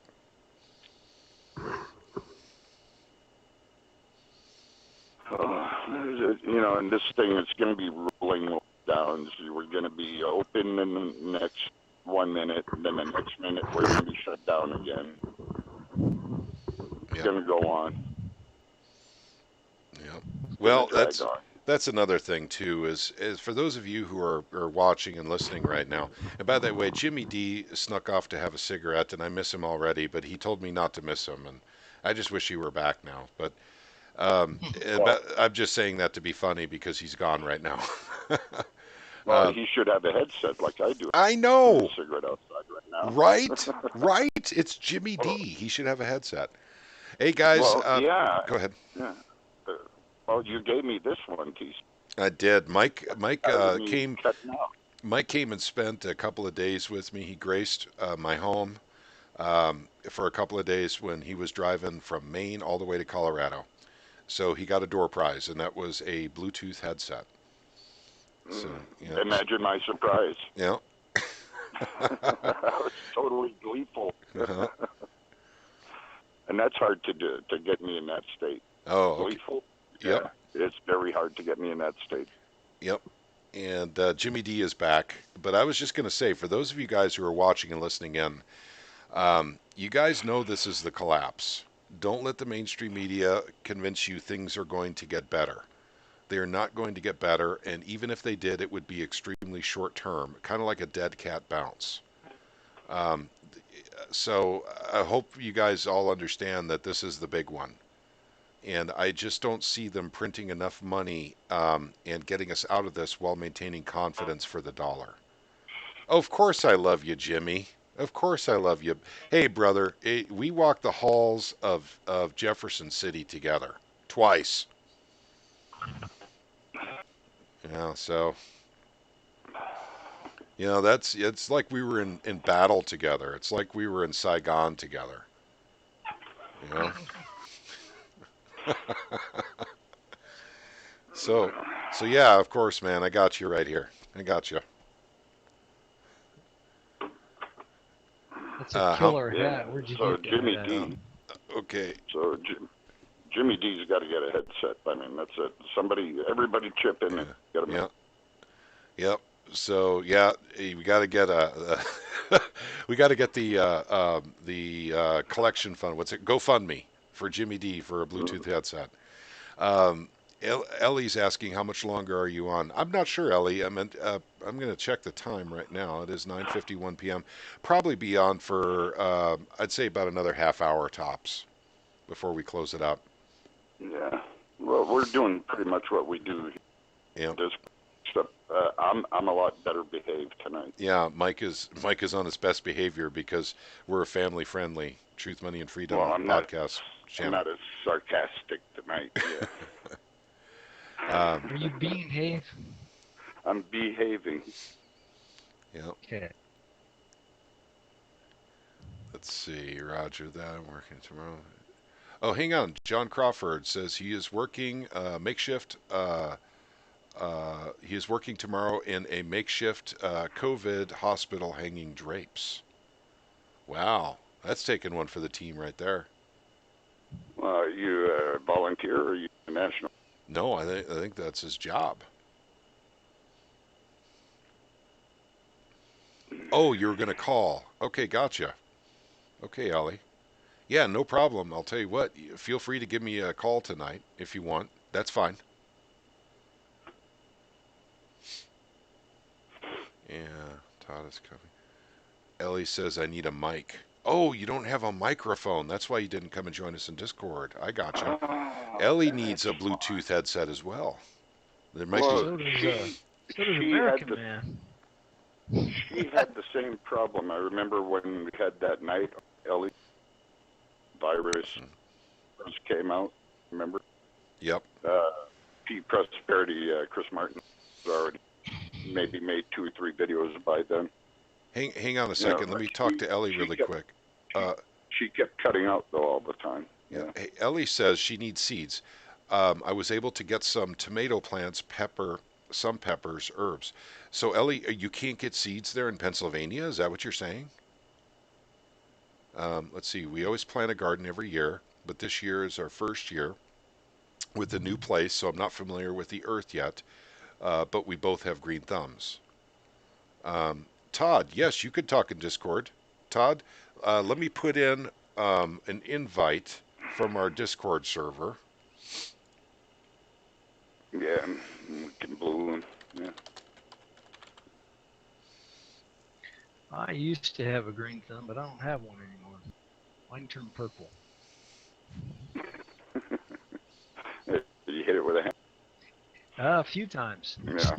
[SPEAKER 4] You know, and this thing is going to be rolling down. We're going to be open in the next 1 minute, and then the next minute we're going to be shut down again. It's
[SPEAKER 1] Yep.
[SPEAKER 4] going to go on.
[SPEAKER 1] Yep.
[SPEAKER 4] It's
[SPEAKER 1] Well,
[SPEAKER 4] gonna drag on.
[SPEAKER 1] that's another thing too. Is for those of you who are watching and listening right now. And by the way, Jimmy D snuck off to have a cigarette, and I miss him already. But he told me not to miss him, and I just wish he were back now. But I'm just saying that to be funny because he's gone right now.
[SPEAKER 4] Well, he should have a headset like I do.
[SPEAKER 1] I
[SPEAKER 4] With
[SPEAKER 1] know.
[SPEAKER 4] a cigarette outside right now.
[SPEAKER 1] Right, right. It's Jimmy D. He should have a headset. Hey guys,
[SPEAKER 4] Well, yeah.
[SPEAKER 1] go ahead.
[SPEAKER 4] Yeah. Well, you gave me this one, Keith.
[SPEAKER 1] I did. Mike
[SPEAKER 4] Me
[SPEAKER 1] came.
[SPEAKER 4] cutting out.
[SPEAKER 1] Mike came and spent a couple of days with me. He graced my home for a couple of days when he was driving from Maine all the way to Colorado. So he got a door prize, and that was a Bluetooth headset. So yeah,
[SPEAKER 4] Imagine my surprise.
[SPEAKER 1] yeah.
[SPEAKER 4] I was totally gleeful.
[SPEAKER 1] Uh-huh.
[SPEAKER 4] And that's hard to do, to get me in that state.
[SPEAKER 1] Oh, okay.
[SPEAKER 4] Gleeful?
[SPEAKER 1] Yep.
[SPEAKER 4] It's very hard to get me in that state.
[SPEAKER 1] Yep. And Jimmy D is back. But I was just going to say, for those of you guys who are watching and listening in, you guys know this is the collapse. Don't let the mainstream media convince you things are going to get better. They are not going to get better, and even if they did, it would be extremely short term, kind of like a dead cat bounce. Um, so I hope you guys all understand that this is the big one. And I just don't see them printing enough money and getting us out of this while maintaining confidence for the dollar. Of course I love you, Jimmy. Of course I love you. Hey, brother, we walked the halls of Jefferson City together twice. Yeah, so it's like we were in battle together. It's like we were in Saigon together. You know? So yeah, of course, man, I got you right here. I got you.
[SPEAKER 5] That's a killer
[SPEAKER 4] Yeah.
[SPEAKER 5] hat. Where'd you
[SPEAKER 4] So
[SPEAKER 5] get
[SPEAKER 4] Jimmy
[SPEAKER 5] that?
[SPEAKER 4] D.
[SPEAKER 1] Okay.
[SPEAKER 4] So Jimmy D's got to get a headset. I mean, that's it. Everybody chip in and get him.
[SPEAKER 1] Yeah. Yep. So yeah, we got to get we got to get the collection fund. What's it? GoFundMe for Jimmy D for a Bluetooth headset. Ellie's asking how much longer are you on? I'm not sure, Ellie. I'm going to check the time right now. It is 9:51 p.m. Probably be on for I'd say about another half hour tops before we close it up.
[SPEAKER 4] Yeah. Well, we're doing pretty much what we do.
[SPEAKER 1] Yeah.
[SPEAKER 4] Except I'm a lot better behaved tonight.
[SPEAKER 1] Yeah, Mike is on his best behavior because we're a family-friendly Truth, Money, and Freedom podcast channel.
[SPEAKER 4] I'm not as sarcastic tonight. Yeah.
[SPEAKER 5] Are you behave?
[SPEAKER 4] I'm behaving.
[SPEAKER 1] Yeah.
[SPEAKER 5] Okay.
[SPEAKER 1] Let's see. Roger that. I'm working tomorrow. Oh, hang on. John Crawford says he is working makeshift. He is working tomorrow in a makeshift COVID hospital hanging drapes. Wow, that's taking one for the team right there.
[SPEAKER 4] Are you a volunteer or are you a national?
[SPEAKER 1] No, I think that's his job. Oh, you're going to call. Okay, gotcha. Okay, Ollie. Yeah, no problem. I'll tell you what, feel free to give me a call tonight if you want. That's fine. Yeah, Todd is coming. Ellie says I need a mic. Oh, you don't have a microphone. That's why you didn't come and join us in Discord. I gotcha. Ellie needs a Bluetooth headset as well. There might
[SPEAKER 5] So
[SPEAKER 1] be.
[SPEAKER 5] does American Man.
[SPEAKER 4] She had the same problem. I remember when we had that night, Ellie virus first came out. Remember?
[SPEAKER 1] Yep.
[SPEAKER 4] P Prosperity, Chris Martin was already maybe made 2 or 3 videos by then.
[SPEAKER 1] Hang on a second.
[SPEAKER 4] Yeah,
[SPEAKER 1] Let me talk to Ellie really quick.
[SPEAKER 4] She kept cutting out though all the time.
[SPEAKER 1] Yeah. Hey, Ellie says she needs seeds. I was able to get some tomato plants, some peppers, herbs. So Ellie, you can't get seeds there in Pennsylvania? Is that what you're saying? Let's see. We always plant a garden every year, but this year is our first year with the new place, so I'm not familiar with the earth yet. But we both have green thumbs. Todd, yes, you could talk in Discord. Todd, let me put in an invite from our Discord server.
[SPEAKER 4] Yeah, we can blue. Yeah.
[SPEAKER 5] I used to have a green thumb, but I don't have one anymore. Mine turned purple.
[SPEAKER 4] You hit it with a hand.
[SPEAKER 5] A few times.
[SPEAKER 4] Yeah,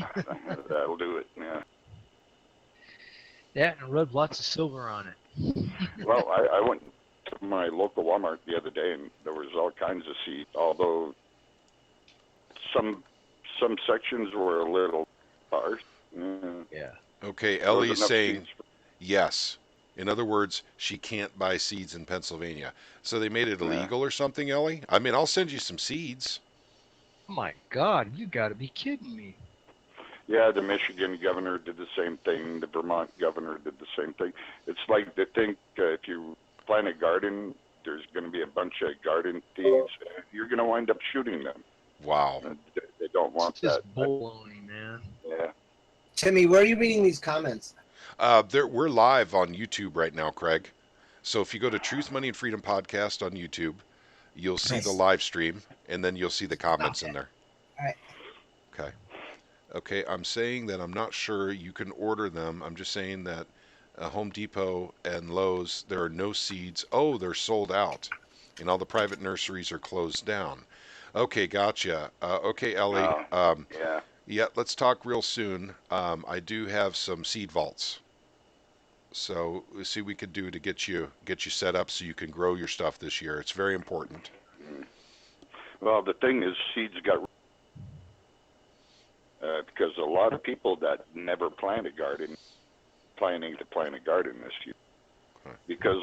[SPEAKER 4] that'll do it. Yeah.
[SPEAKER 5] Yeah, and rubbed lots of silver on it.
[SPEAKER 4] Well, I went to my local Walmart the other day, and there was all kinds of seeds. Although some sections were a little sparse.
[SPEAKER 5] Yeah.
[SPEAKER 1] Okay, Ellie is saying yes. In other words, she can't buy seeds in Pennsylvania. So they made it illegal or something, Ellie? I mean, I'll send you some seeds.
[SPEAKER 5] Oh my God, you got to be kidding me.
[SPEAKER 4] Yeah, the Michigan governor did the same thing. The Vermont governor did the same thing. It's like they think if you plant a garden, there's going to be a bunch of garden thieves. You're going to wind up shooting them.
[SPEAKER 1] Wow.
[SPEAKER 4] They don't want
[SPEAKER 5] It's just
[SPEAKER 4] that.
[SPEAKER 5] baloney, man.
[SPEAKER 4] Yeah.
[SPEAKER 3] Timmy, where are you reading these comments?
[SPEAKER 1] We're live on YouTube right now, Craig. So if you go to Truth, Money, and Freedom podcast on YouTube, you'll see the
[SPEAKER 3] Nice.
[SPEAKER 1] live stream, and then you'll see the comments in
[SPEAKER 3] Okay.
[SPEAKER 1] there.
[SPEAKER 3] All right.
[SPEAKER 1] Okay. Okay, I'm saying that I'm not sure you can order them. I'm just saying that Home Depot and Lowe's, there are no seeds. Oh, they're sold out, and all the private nurseries are closed down. Okay, gotcha. Okay, Ellie.
[SPEAKER 4] Oh, yeah.
[SPEAKER 1] Yeah, let's talk real soon. I do have some seed vaults, so we'll see what we could do to get you set up so you can grow your stuff this year. It's very important.
[SPEAKER 4] Well, the thing is, seeds got because a lot of people that never plant a garden planning to plant a garden this year
[SPEAKER 1] Huh.
[SPEAKER 4] because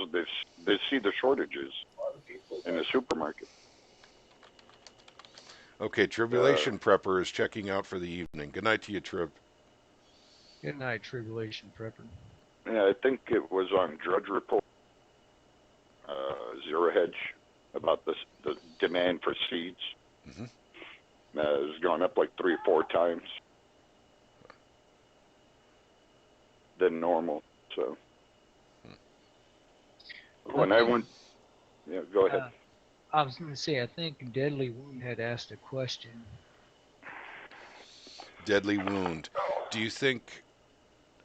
[SPEAKER 4] they see the shortages in the supermarket.
[SPEAKER 1] Okay, Tribulation Prepper is checking out for the evening. Good night to you, Trib.
[SPEAKER 5] Good night, Tribulation Prepper.
[SPEAKER 4] Yeah, I think it was on Drudge Report, Zero Hedge, about the demand for seeds.
[SPEAKER 1] Mhm.
[SPEAKER 4] It's gone up like 3 or 4 times than normal. So when I went, yeah, go ahead.
[SPEAKER 5] I was going to say, I think Deadly Wound had asked a question.
[SPEAKER 1] Deadly Wound. Do you think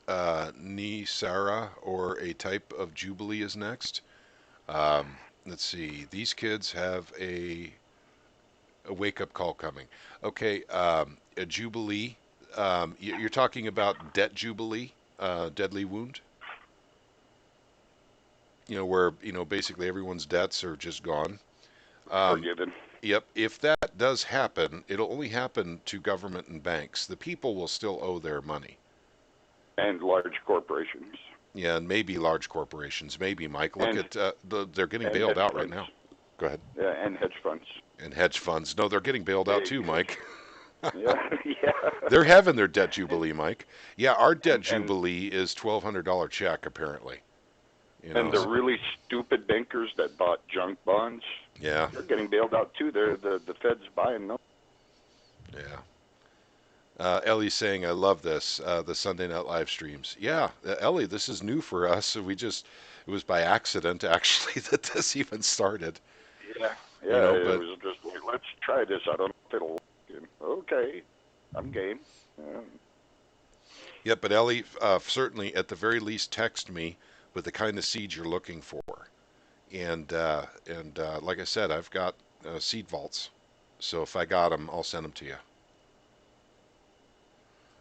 [SPEAKER 1] Sarah or a type of Jubilee is next? Let's see. These kids have a wake-up call coming. Okay, a Jubilee. You're talking about Debt Jubilee, Deadly Wound? Where, basically everyone's debts are just gone.
[SPEAKER 4] Forgiven.
[SPEAKER 1] Yep. If that does happen, it'll only happen to government and banks. The people will still owe their money.
[SPEAKER 4] And large corporations.
[SPEAKER 1] Yeah, and maybe large corporations. Maybe, Mike. Look
[SPEAKER 4] And-
[SPEAKER 1] at they're getting
[SPEAKER 4] and
[SPEAKER 1] bailed
[SPEAKER 4] hedge
[SPEAKER 1] out right
[SPEAKER 4] funds.
[SPEAKER 1] now. Go ahead.
[SPEAKER 4] Yeah, and hedge funds.
[SPEAKER 1] And hedge funds. No, they're getting bailed out
[SPEAKER 4] Big
[SPEAKER 1] too,
[SPEAKER 4] hedge
[SPEAKER 1] Mike.
[SPEAKER 4] Yeah, yeah.
[SPEAKER 1] They're having their debt jubilee, Mike. Yeah, our debt
[SPEAKER 4] And-
[SPEAKER 1] jubilee is $1,200 check apparently.
[SPEAKER 4] And the really stupid bankers that bought junk bonds,
[SPEAKER 1] Yeah,
[SPEAKER 4] they're getting bailed out too. They're the Fed's buying them.
[SPEAKER 1] yeah. Ellie's saying, "I love this the Sunday Night Live streams." Yeah, Ellie, this is new for us. It was by accident actually that this even started.
[SPEAKER 4] Yeah,
[SPEAKER 1] You know, but-
[SPEAKER 4] it was just like, let's try this. I don't know if it'll work. And, okay, I'm game. Yeah.
[SPEAKER 1] Yeah, but Ellie, certainly at the very least, text me with the kind of seeds you're looking for, and like I said, I've got seed vaults, so if I got them, I'll send them to you.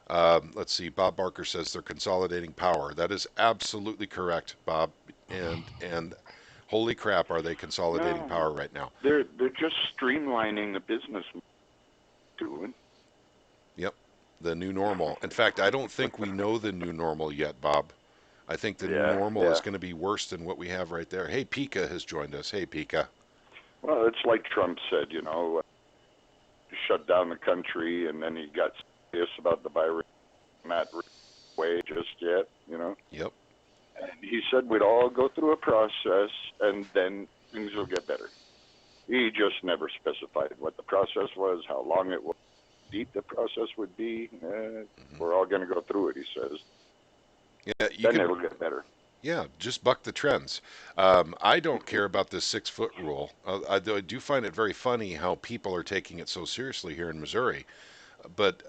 [SPEAKER 1] Let's see. Bob Barker says they're consolidating power. That is absolutely correct, Bob. And holy crap, are they consolidating
[SPEAKER 4] No.
[SPEAKER 1] power right now?
[SPEAKER 4] They're just streamlining the business doing.
[SPEAKER 1] The new normal. In fact, I don't think we know the new normal yet, Bob. I think the new
[SPEAKER 4] Yeah,
[SPEAKER 1] normal is
[SPEAKER 4] yeah.
[SPEAKER 1] going to be worse than what we have right there. Hey, Pika has joined us. Hey, Pika.
[SPEAKER 4] Well, it's like Trump said, shut down the country, and then he got serious about the virus not way just yet,
[SPEAKER 1] Yep.
[SPEAKER 4] And he said we'd all go through a process, and then things will get better. He just never specified what the process was, how long it was, how deep the process would be. We're all going to go through it, he says.
[SPEAKER 1] Yeah, you
[SPEAKER 4] Then
[SPEAKER 1] can.
[SPEAKER 4] it'll get better.
[SPEAKER 1] Yeah, just buck the trends. I don't care about this 6 foot rule. I do find it very funny how people are taking it so seriously here in Missouri. But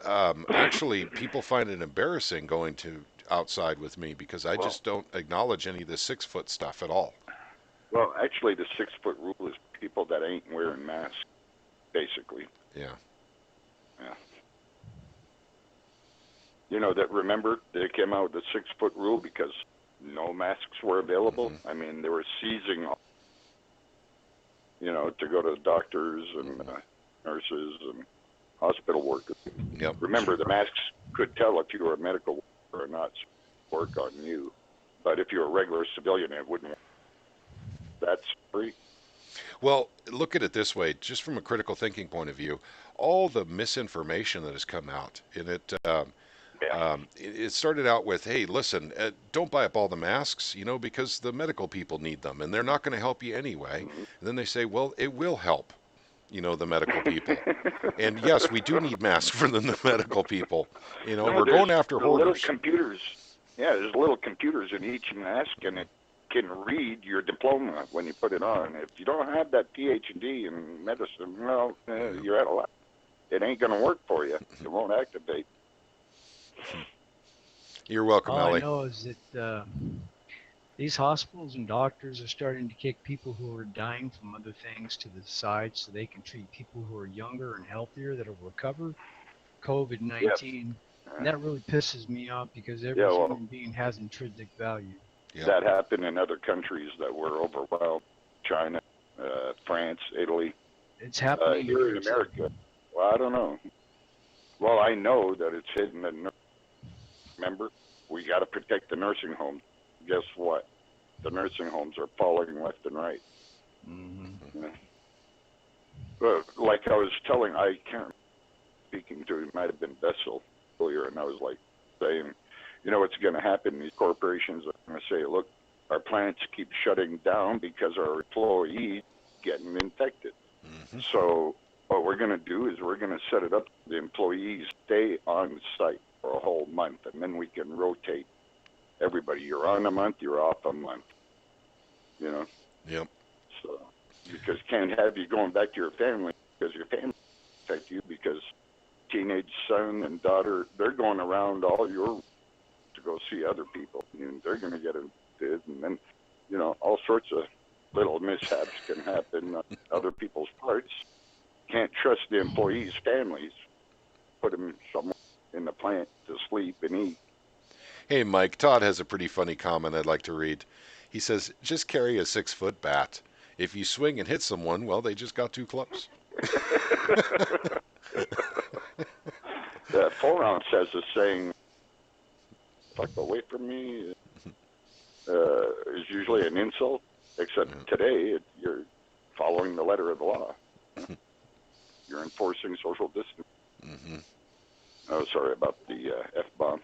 [SPEAKER 1] actually, people find it embarrassing going to outside with me because I just don't acknowledge any of this 6 foot stuff at all.
[SPEAKER 4] Well, actually, the 6 foot rule is people that ain't wearing masks, basically.
[SPEAKER 1] Yeah.
[SPEAKER 4] Remember, they came out with the 6 foot rule because no masks were available.
[SPEAKER 1] Mhm.
[SPEAKER 4] I mean, they were seizing, to go to the doctors and nurses and hospital workers.
[SPEAKER 1] Yep.
[SPEAKER 4] Remember, the masks could tell if you were a medical worker or not work on you. But if you're a regular civilian, it wouldn't work. That's free.
[SPEAKER 1] Well, look at it this way, just from a critical thinking point of view, all the misinformation that has come out, and it started out with, hey, listen, don't buy up all the masks, because the medical people need them, and they're not going to help you anyway. And then they say, well, it will help. the medical people. And yes, we do need masks for the medical people.
[SPEAKER 4] No,
[SPEAKER 1] We're
[SPEAKER 4] there's
[SPEAKER 1] going after
[SPEAKER 4] the little
[SPEAKER 1] hoarders.
[SPEAKER 4] computers. Yeah, there's little computers in each mask, and it can read your diploma when you put it on. If you don't have that PhD in medicine, well, you're out of luck. It ain't going to work for you. It won't activate.
[SPEAKER 1] You're welcome,
[SPEAKER 5] All I
[SPEAKER 1] Ellie.
[SPEAKER 5] know is that these hospitals and doctors are starting to kick people who are dying from other things to the side so they can treat people who are younger and healthier that'll recover COVID-19. And that really pisses me off because every
[SPEAKER 4] Yeah, well,
[SPEAKER 5] human being has intrinsic value.
[SPEAKER 1] Yep.
[SPEAKER 4] that happened in other countries that were overwhelmed. China, France, Italy.
[SPEAKER 5] It's happening
[SPEAKER 4] Here in
[SPEAKER 5] too.
[SPEAKER 4] America, well, I don't know. Well, I know that it's hidden. Remember, we got to protect the nursing homes. Guess what? The nursing homes are falling left and right.
[SPEAKER 5] Mm-hmm.
[SPEAKER 4] But like I was telling, I can't speaking to, it might have been Bessel earlier, and I was like saying, what's going to happen? These corporations are going to say, look, our plants keep shutting down because our employees getting infected.
[SPEAKER 1] Mm-hmm.
[SPEAKER 4] So what we're going to do is we're going to set it up. The employees stay on site for a whole month, and then we can rotate everybody. You're on a month, you're off a month.
[SPEAKER 1] Yep.
[SPEAKER 4] So because can't have you going back to your family because your family affect you because teenage son and daughter, they're going around all your to go see other people, and they're going to get infected, and then all sorts of little mishaps can happen on other people's parts. Can't trust the employees' families. Put them somewhere in the plant to sleep and eat.
[SPEAKER 1] Hey, Mike, Todd has a pretty funny comment I'd like to read. He says, just carry a 6-foot bat. If you swing and hit someone, well, they just got too close.
[SPEAKER 4] The 4-ounce has a saying, fuck away from me, is usually an insult, except today you're following the letter of the law. You're enforcing social distance.
[SPEAKER 1] Mm-hmm.
[SPEAKER 4] Oh, sorry about the F-bomb.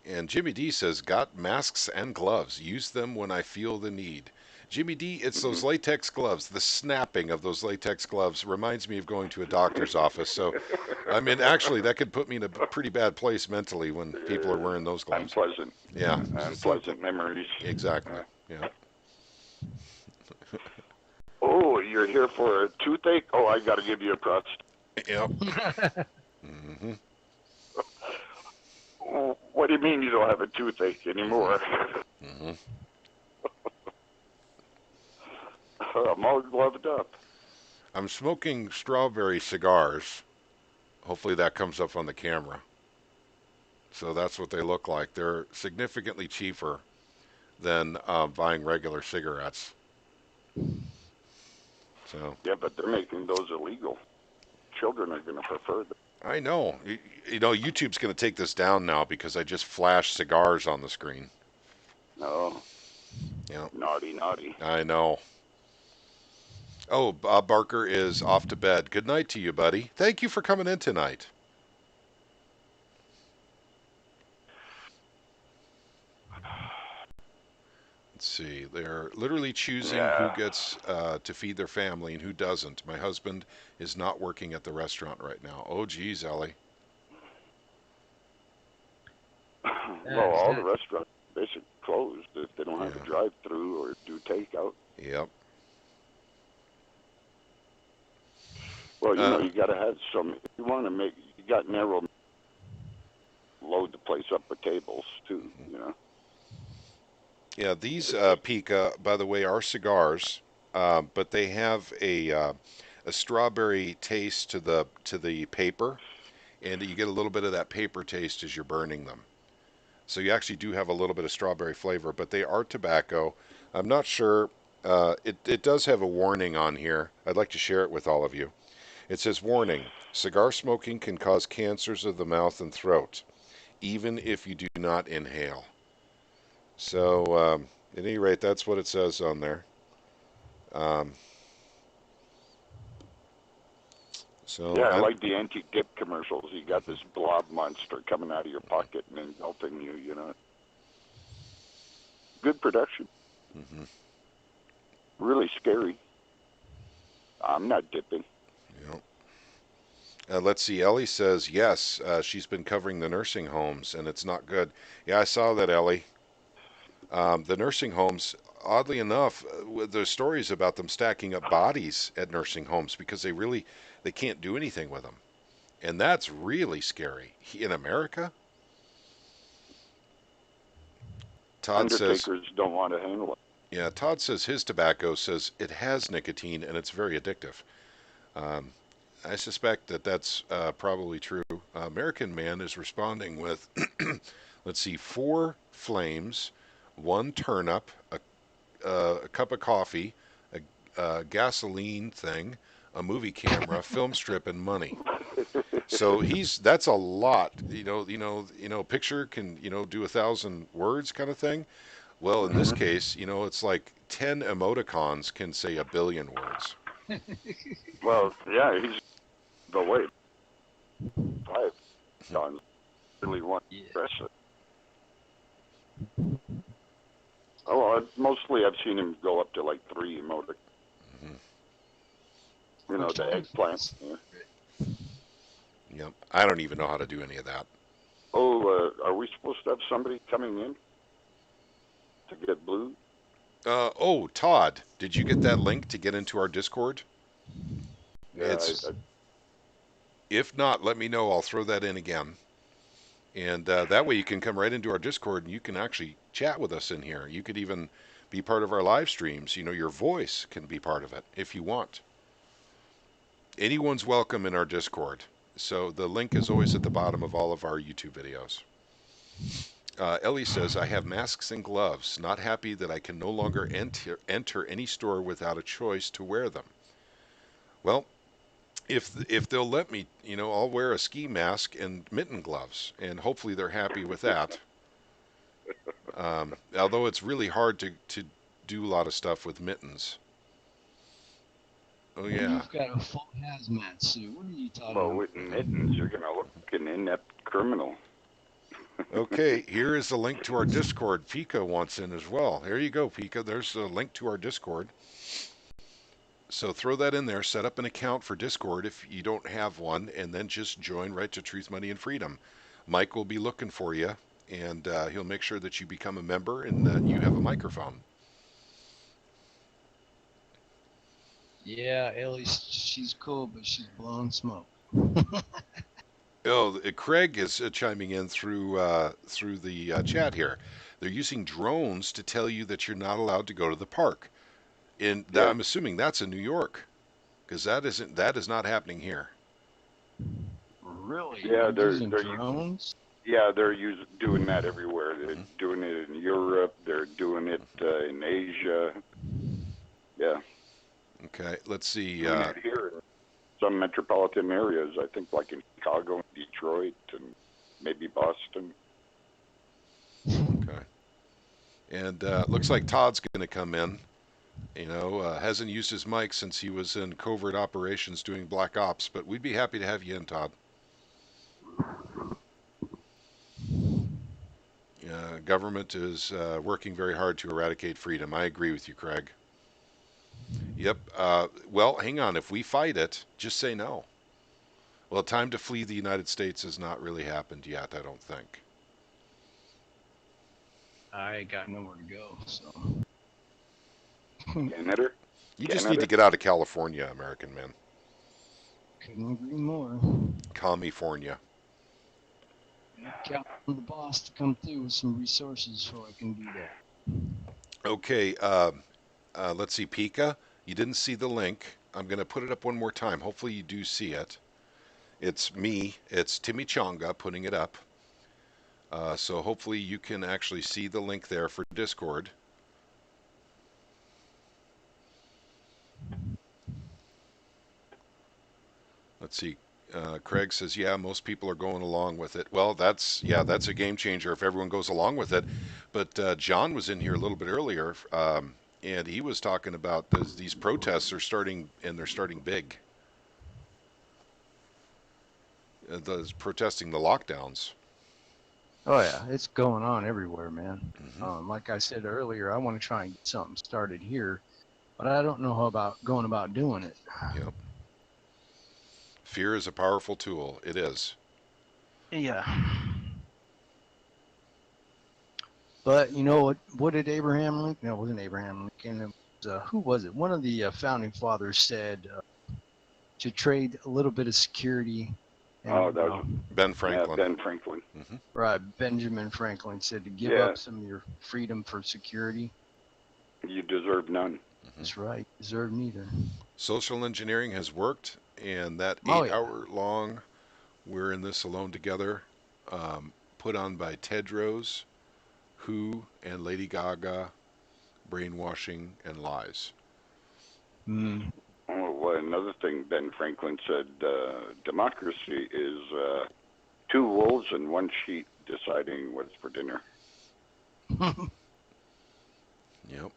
[SPEAKER 1] And Jimmy D says, got masks and gloves. Use them when I feel the need. Jimmy D, it's those latex gloves. The snapping of those latex gloves reminds me of going to a doctor's office. So, I mean, actually, that could put me in a pretty bad place mentally when people are wearing those gloves.
[SPEAKER 4] Unpleasant.
[SPEAKER 1] Yeah.
[SPEAKER 4] Unpleasant memories.
[SPEAKER 1] Exactly. Yeah.
[SPEAKER 4] Oh, you're here for a toothache? Oh, I got to give you a prostate.
[SPEAKER 1] Yep. Mm-hmm.
[SPEAKER 4] What do you mean you don't have a toothache anymore?
[SPEAKER 1] Mm-hmm.
[SPEAKER 4] I'm all gloved up.
[SPEAKER 1] I'm smoking strawberry cigars. Hopefully that comes up on the camera. So that's what they look like. They're significantly cheaper than buying regular cigarettes. So
[SPEAKER 4] Yeah, but they're making those illegal. Children are going to prefer them.
[SPEAKER 1] I know. YouTube's going to take this down now because I just flashed cigars on the screen.
[SPEAKER 4] No.
[SPEAKER 1] Yeah.
[SPEAKER 4] Naughty, naughty.
[SPEAKER 1] I know. Oh, Bob Barker is off to bed. Good night to you, buddy. Thank you for coming in tonight. Let's see. They're literally choosing who gets to feed their family and who doesn't. My husband is not working at the restaurant right now. Oh, geez, Ellie.
[SPEAKER 4] Well, all the restaurants basically closed if they don't have a drive-through or do takeout.
[SPEAKER 1] Yep.
[SPEAKER 4] Well, you got to have some. If you want to make, you got narrow. Load the place up with tables too.
[SPEAKER 1] Yeah, these Pica, by the way, are cigars, but they have a strawberry taste to the paper, and you get a little bit of that paper taste as you're burning them. So you actually do have a little bit of strawberry flavor, but they are tobacco. I'm not sure. It does have a warning on here. I'd like to share it with all of you. It says, warning, cigar smoking can cause cancers of the mouth and throat, even if you do not inhale. So, at any rate, that's what it says on there.
[SPEAKER 4] Yeah, I like the anti-dip commercials. You got this blob monster coming out of your pocket and engulfing you, Good production.
[SPEAKER 1] Mm-hmm.
[SPEAKER 4] Really scary. I'm not dipping.
[SPEAKER 1] You know. Let's see. Ellie says yes. She's been covering the nursing homes, and it's not good. Yeah, I saw that, Ellie. The nursing homes, oddly enough, there's stories about them stacking up bodies at nursing homes because they can't do anything with them, and that's really scary in America. Todd says,
[SPEAKER 4] Undertakers don't want to handle it.
[SPEAKER 1] yeah. Todd says his tobacco says it has nicotine and it's very addictive. Um, I suspect that that's probably true. American Man is responding with, let's see, 4 flames, 1 turnip, a cup of coffee, a gasoline thing, a movie camera, film strip, and money. So that's a lot. Picture can do 1,000 words kind of thing. Well, in this case, it's like 10 emoticons can say 1,000,000,000 words.
[SPEAKER 4] Well, yeah, he's the way 5 tons really want to
[SPEAKER 5] Yeah.
[SPEAKER 4] express it. Oh, well, mostly I've seen him go up to like 3 emoticons.
[SPEAKER 1] Mhm.
[SPEAKER 4] You know, the eggplant. Yeah.
[SPEAKER 1] Yep. I don't even know how to do any of that.
[SPEAKER 4] Oh, are we supposed to have somebody coming in to get blue?
[SPEAKER 1] Todd, did you get that link to get into our Discord?
[SPEAKER 4] Yeah,
[SPEAKER 1] If not, let me know. I'll throw that in again. And that way you can come right into our Discord and you can actually chat with us in here. You could even be part of our live streams. Your voice can be part of it if you want. Anyone's welcome in our Discord. So the link is always at the bottom of all of our YouTube videos. Ellie says, I have masks and gloves. Not happy that I can no longer enter any store without a choice to wear them. Well, if they'll let me, I'll wear a ski mask and mitten gloves, and hopefully they're happy with that. Although it's really hard to do a lot of stuff with mittens. Oh yeah.
[SPEAKER 5] You've got a full hazmat suit. What are you talking
[SPEAKER 4] well,
[SPEAKER 5] about?
[SPEAKER 4] with mittens, you're going to look like an inept criminal.
[SPEAKER 1] Okay, here is the link to our Discord. Pika wants in as well. There you go, Pika. There's the link to our Discord. So throw that in there. Set up an account for Discord if you don't have one, and then just join right to Truth, Money, and Freedom. Mike will be looking for you, and he'll make sure that you become a member and that you have a microphone.
[SPEAKER 5] Yeah, Ellie, she's cool, but she's blowing smoke.
[SPEAKER 1] Oh, Craig is chiming in through the chat here. They're using drones to tell you that you're not allowed to go to the park. And
[SPEAKER 4] Yeah.
[SPEAKER 1] I'm assuming that's in New York, because that is not happening here.
[SPEAKER 5] Really?
[SPEAKER 4] Yeah,
[SPEAKER 5] They're
[SPEAKER 4] they're
[SPEAKER 5] using drones?
[SPEAKER 4] Yeah, they're doing that everywhere. They're doing it in Europe. They're doing it in Asia. Yeah.
[SPEAKER 1] Okay, let's see.
[SPEAKER 4] Doing it here in some metropolitan areas. I think like in Chicago, Detroit, and maybe Boston.
[SPEAKER 1] Okay. And looks like Todd's going to come in. Hasn't used his mic since he was in covert operations doing Black Ops, but we'd be happy to have you in, Todd. Government is working very hard to eradicate freedom. I agree with you, Craig. Yep. Well, hang on. If we fight it, just say no. Well, time to flee the United States has not really happened yet, I don't think.
[SPEAKER 5] I got nowhere to go, so.
[SPEAKER 4] Canada?
[SPEAKER 1] You just need to get out of California, American man.
[SPEAKER 5] Couldn't agree more.
[SPEAKER 1] California.
[SPEAKER 5] Count on the boss to come through with some resources so I can do that.
[SPEAKER 1] Okay. Let's see, Pika. You didn't see the link. I'm going to put it up one more time. Hopefully you do see it. It's me. It's Timmy Chonga putting it up. So hopefully you can actually see the link there for Discord. Let's see. Craig says, yeah, most people are going along with it. Well, that's a game changer if everyone goes along with it. But John was in here a little bit earlier, and he was talking about these protests are starting, and they're starting big. Those protesting the lockdowns.
[SPEAKER 5] Oh yeah, it's going on everywhere, man.
[SPEAKER 1] Mm-hmm.
[SPEAKER 5] Like I said earlier, I want to try and get something started here, but I don't know how about going about doing it.
[SPEAKER 1] Yep. Fear is a powerful tool. It is.
[SPEAKER 5] Yeah. But you know what? What did Abraham Lincoln? No, it wasn't Abraham Lincoln. It was, who was it? One of the founding fathers said to trade a little bit of security. And,
[SPEAKER 4] Oh, that was
[SPEAKER 1] Ben Franklin.
[SPEAKER 4] Ben Franklin.
[SPEAKER 5] right. Benjamin Franklin said to give
[SPEAKER 4] Yeah.
[SPEAKER 5] up some of your freedom for security.
[SPEAKER 4] You deserve none.
[SPEAKER 5] That's right. Deserve neither.
[SPEAKER 1] Social engineering has worked, and that
[SPEAKER 5] Oh, yeah.
[SPEAKER 1] 8-hour long We're in This Alone Together, put on by Tedros, Who, and Lady Gaga, Brainwashing and Lies.
[SPEAKER 5] Mm.
[SPEAKER 4] Oh, well, another thing Ben Franklin said, democracy is two wolves and one sheep deciding what's for dinner.
[SPEAKER 1] Yep.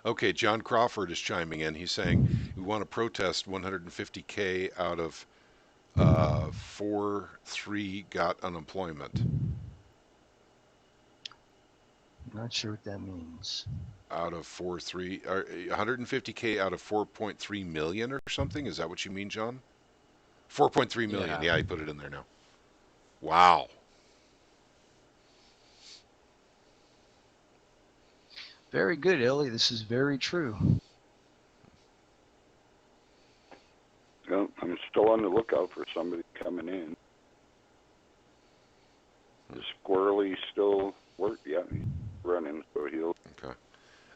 [SPEAKER 1] Okay, John Crawford is chiming in. He's saying we want to protest 150K out of 4.3 got unemployment.
[SPEAKER 5] Not sure what that means.
[SPEAKER 1] Out of 4.3, 150K out of 4.3 million or something? Is that what you mean, John? 4.3 million.
[SPEAKER 5] Yeah.
[SPEAKER 1] Yeah, he put it in there now. Wow.
[SPEAKER 5] Very good, Ellie. This is very true.
[SPEAKER 4] Well, I'm still on the lookout for somebody coming in. The squirrely still work? Yeah, he's running, so he'll.
[SPEAKER 1] Okay.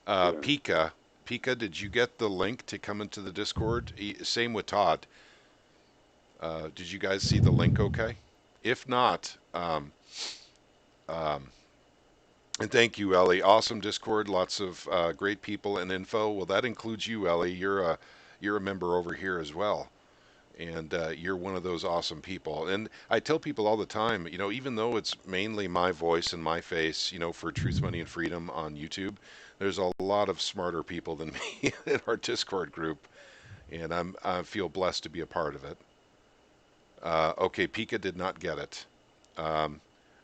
[SPEAKER 4] Yeah.
[SPEAKER 1] Pika, did you get the link to come into the Discord? Same with Todd. Did you guys see the link okay? If not, and thank you, Ellie. Awesome Discord, lots of great people and info. Well, that includes you, Ellie. You're a member over here as well, and you're one of those awesome people. And I tell people all the time, even though it's mainly my voice and my face, for Truth, Money, and Freedom on YouTube, there's a lot of smarter people than me in our Discord group, and I feel blessed to be a part of it. Okay, Pika did not get it.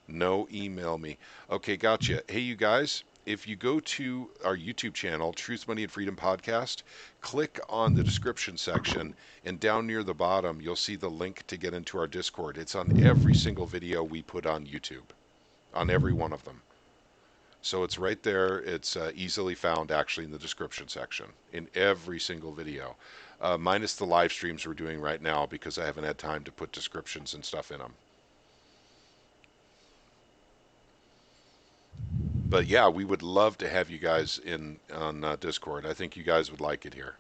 [SPEAKER 1] No, email me. Okay, gotcha. Hey, you guys, if you go to our YouTube channel, Truth, Money, and Freedom Podcast, click on the description section, and down near the bottom, you'll see the link to get into our Discord. It's on every single video we put on YouTube, on every one of them. So it's right there. It's easily found, actually, in the description section, in every single video, minus the live streams we're doing right now because I haven't had time to put descriptions and stuff in them. But yeah, we would love to have you guys on Discord. I think you guys would like it here.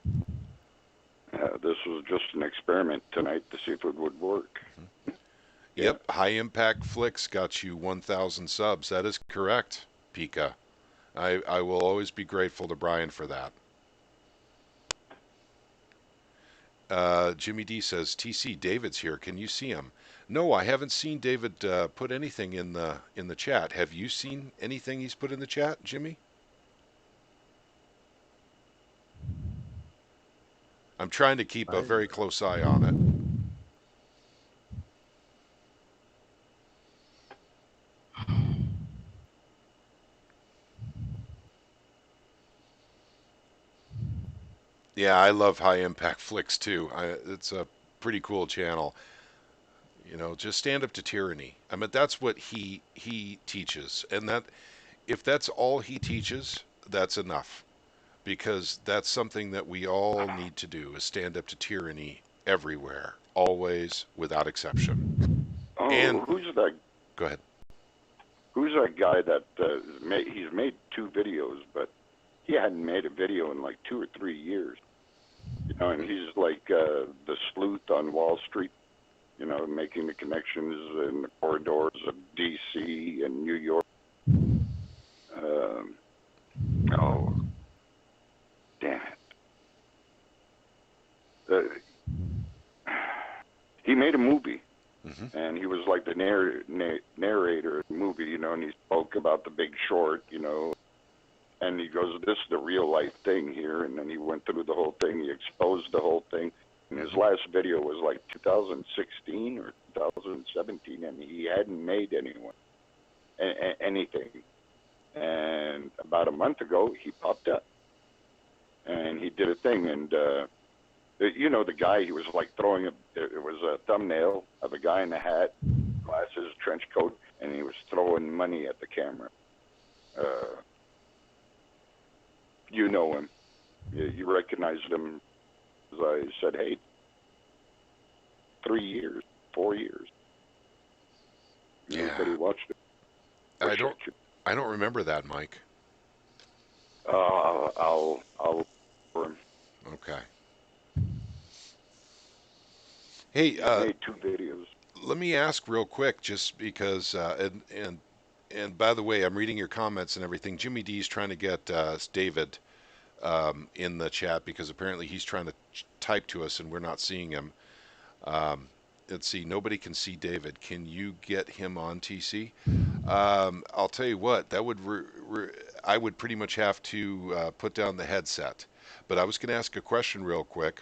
[SPEAKER 4] This was just an experiment tonight to see if it would work.
[SPEAKER 1] Yep, High Impact Flicks got you 1,000 subs. That is correct, Pika. I will always be grateful to Brian for that. Jimmy D says, TC, David's here. Can you see him? No, I haven't seen David put anything in the chat. Have you seen anything he's put in the chat, Jimmy? I'm trying to keep a very close eye on it. Yeah, I love High Impact Flicks too. It's a pretty cool channel. Just stand up to tyranny. I mean, that's what he teaches, and that if that's all he teaches, that's enough, because that's something that we all need to do: is stand up to tyranny everywhere, always, without exception.
[SPEAKER 4] Oh,
[SPEAKER 1] And-
[SPEAKER 4] who's that?
[SPEAKER 1] Go ahead.
[SPEAKER 4] Who's that guy that he's made 2 videos, but he hadn't made a video in like 2 or 3 years. And he's like the sleuth on Wall Street. Making the connections in the corridors of D.C. and New York. Oh, damn it. He made a movie, and he was like the narrator of the movie, and he spoke about The Big Short, and he goes, this is the real life thing here, and then he went through the whole thing, he exposed the whole thing. And his last video was like 2016 or 2017, and he hadn't made anything. And about a month ago, he popped up. and he did a thing, and you know, the guy, he was like throwing it was a thumbnail of a guy in a hat, glasses, trench coat, and he was throwing money at the camera. You know him. You recognized him. As I said, hey, 3 years, 4 years.
[SPEAKER 1] Yeah.
[SPEAKER 4] Everybody watched it.
[SPEAKER 1] I don't remember that, Mike.
[SPEAKER 4] I'll.
[SPEAKER 1] Okay. Hey,
[SPEAKER 4] He made 2 videos.
[SPEAKER 1] let me ask real quick, just because, and by the way, I'm reading your comments and everything. Jimmy D's trying to get David in the chat because apparently he's trying to type to us and we're not seeing him. Let's see, nobody can see David. Can you get him on TC? I'll tell you what, that would I would pretty much have to put down the headset. But I was going to ask a question real quick.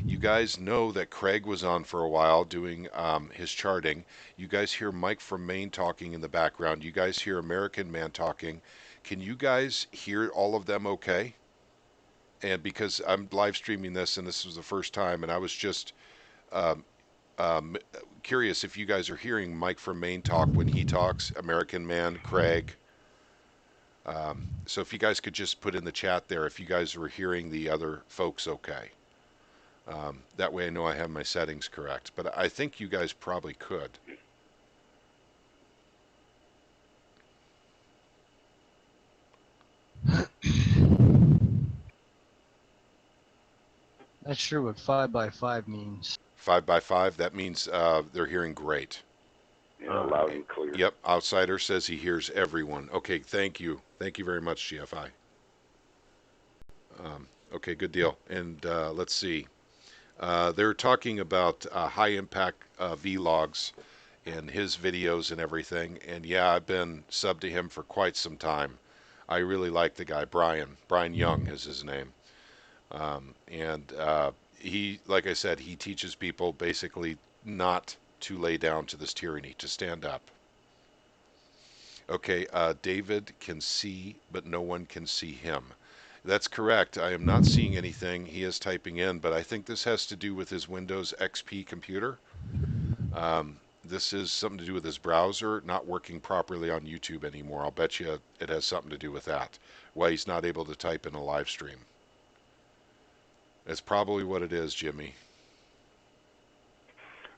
[SPEAKER 1] You guys know that Craig was on for a while doing his charting. You guys hear Mike from Maine talking in the background. You guys hear American Man talking. Can you guys hear all of them okay? And because I'm live streaming this and this was the first time, and I was just um, um, curious if you guys are hearing Mike from Maine talk when he talks, American Man, Craig. So if you guys could just put in the chat there if you guys were hearing the other folks okay. That way I know I have my settings correct. But I think you guys probably could.
[SPEAKER 5] Not sure what 5x5 means.
[SPEAKER 1] 5x5, that means they're hearing great.
[SPEAKER 4] Loud and clear.
[SPEAKER 1] Yep, Outsider says he hears everyone. Okay, thank you. Thank you very much, GFI. Okay, good deal. And let's see. They're talking about high impact vlogs and his videos and everything. And yeah, I've been subbed to him for quite some time. I really like the guy, Brian. Brian Young is his name. And he, like I said, he teaches people basically not to lay down to this tyranny, to stand up. Okay, David can see, but no one can see him. That's correct. I am not seeing anything. He is typing in, but I think this has to do with his Windows XP computer. This is something to do with his browser not working properly on YouTube anymore. I'll bet you it has something to do with that. Why he's not able to type in a live stream. That's probably what it is, Jimmy.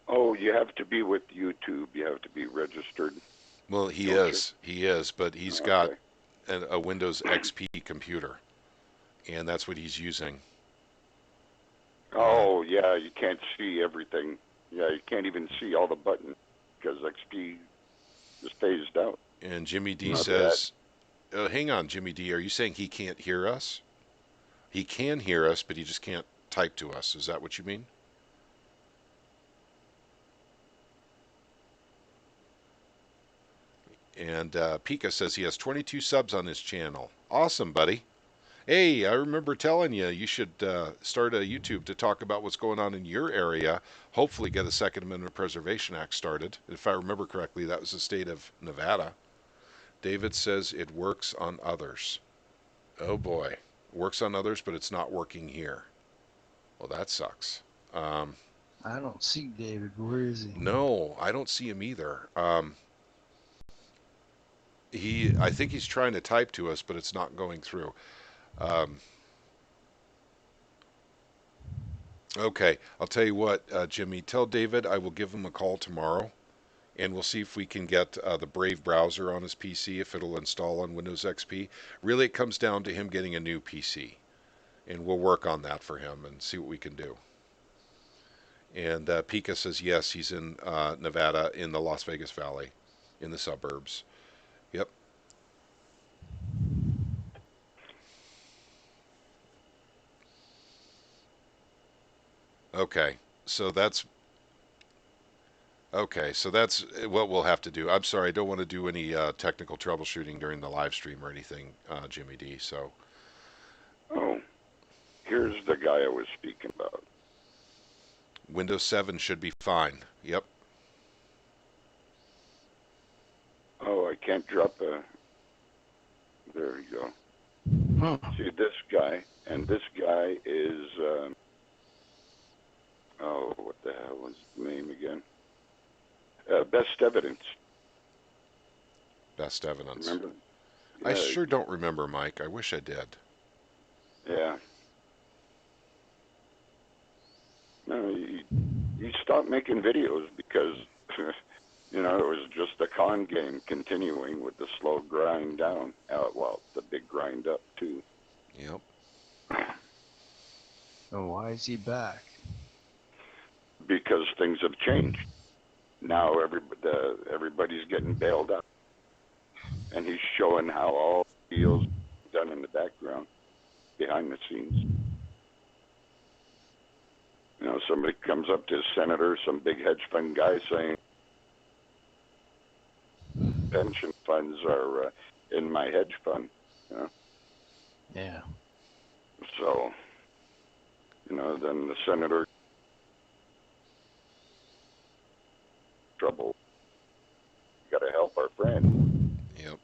[SPEAKER 4] Oh, you have to be with YouTube. You have to be registered.
[SPEAKER 1] Well, he
[SPEAKER 4] Don't
[SPEAKER 1] is. He is, but he's got a Windows XP computer, and that's what he's using.
[SPEAKER 4] Oh, yeah, you can't see everything. Yeah, you can't even see all the buttons because XP is phased out.
[SPEAKER 1] And Jimmy D
[SPEAKER 4] Not
[SPEAKER 1] says, hang on, Jimmy D, are you saying he can't hear us? He can hear us, but he just can't type to us. Is that what you mean? And Pika says he has 22 subs on his channel. Awesome, buddy. Hey, I remember telling you you should start a YouTube to talk about what's going on in your area. Hopefully get a Second Amendment Preservation Act started. If I remember correctly, that was the state of Nevada. David says it works on others. Oh boy. It works on others, but it's not working here. Well, that sucks.
[SPEAKER 5] I don't see David. Where is he?
[SPEAKER 1] No, I don't see him either. I think he's trying to type to us, but it's not going through. Okay, I'll tell you what, Jimmy, tell David I will give him a call tomorrow, and we'll see if we can get the Brave browser on his PC, if it'll install on Windows XP. Really, it comes down to him getting a new PC, and we'll work on that for him and see what we can do. And Pika says yes, he's in Nevada, in the Las Vegas Valley, in the suburbs. Yep. Okay, so that's what we'll have to do. I'm sorry, I don't want to do any technical troubleshooting during the live stream or anything, Jimmy D. So.
[SPEAKER 4] Oh, here's the guy I was speaking about.
[SPEAKER 1] Windows 7 should be fine. Yep.
[SPEAKER 4] Oh, I can't drop a. There you go.
[SPEAKER 5] Huh.
[SPEAKER 4] See this guy, and this guy is, oh, what the hell was his name again? Best Evidence.
[SPEAKER 1] Best evidence.
[SPEAKER 4] Remember?
[SPEAKER 1] I sure don't remember, Mike. I wish I did.
[SPEAKER 4] Yeah. No, he stopped making videos because, you know, it was just a con game continuing with the slow grind down. Well, the big grind up too.
[SPEAKER 1] Yep.
[SPEAKER 5] Oh, why is he back?
[SPEAKER 4] Because things have changed. Now everybody's getting bailed up, and he's showing how all the deals done in the background, behind the scenes. You know, somebody comes up to a senator, some big hedge fund guy saying, pension funds are in my hedge fund. You know?
[SPEAKER 5] Yeah.
[SPEAKER 4] So, you know, then the senator, trouble. Got to help our friend.
[SPEAKER 1] Yep.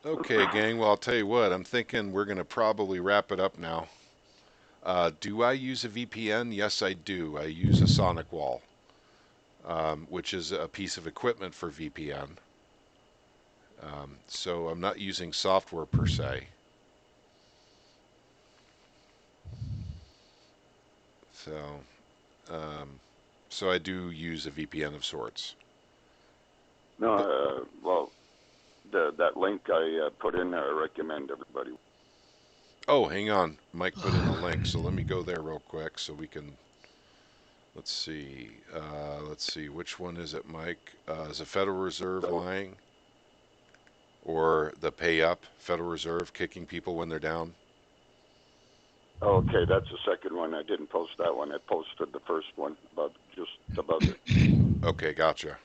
[SPEAKER 1] Okay, gang. Well, I'll tell you what. I'm thinking we're going to probably wrap it up now. Do I use a VPN? Yes, I do. I use a SonicWall, which is a piece of equipment for VPN. So I'm not using software per se. So, so I do use a VPN of sorts.
[SPEAKER 4] No, well, that link I put in there, I recommend everybody.
[SPEAKER 1] Oh, hang on. Mike put in a link, so let me go there real quick so we can. Let's see. Which one is it, Mike? Is it Federal Reserve lying? Or the pay up, Federal Reserve kicking people when they're down?
[SPEAKER 4] Okay, that's the second one. I didn't post that one. I posted the first one about it.
[SPEAKER 1] Okay, gotcha.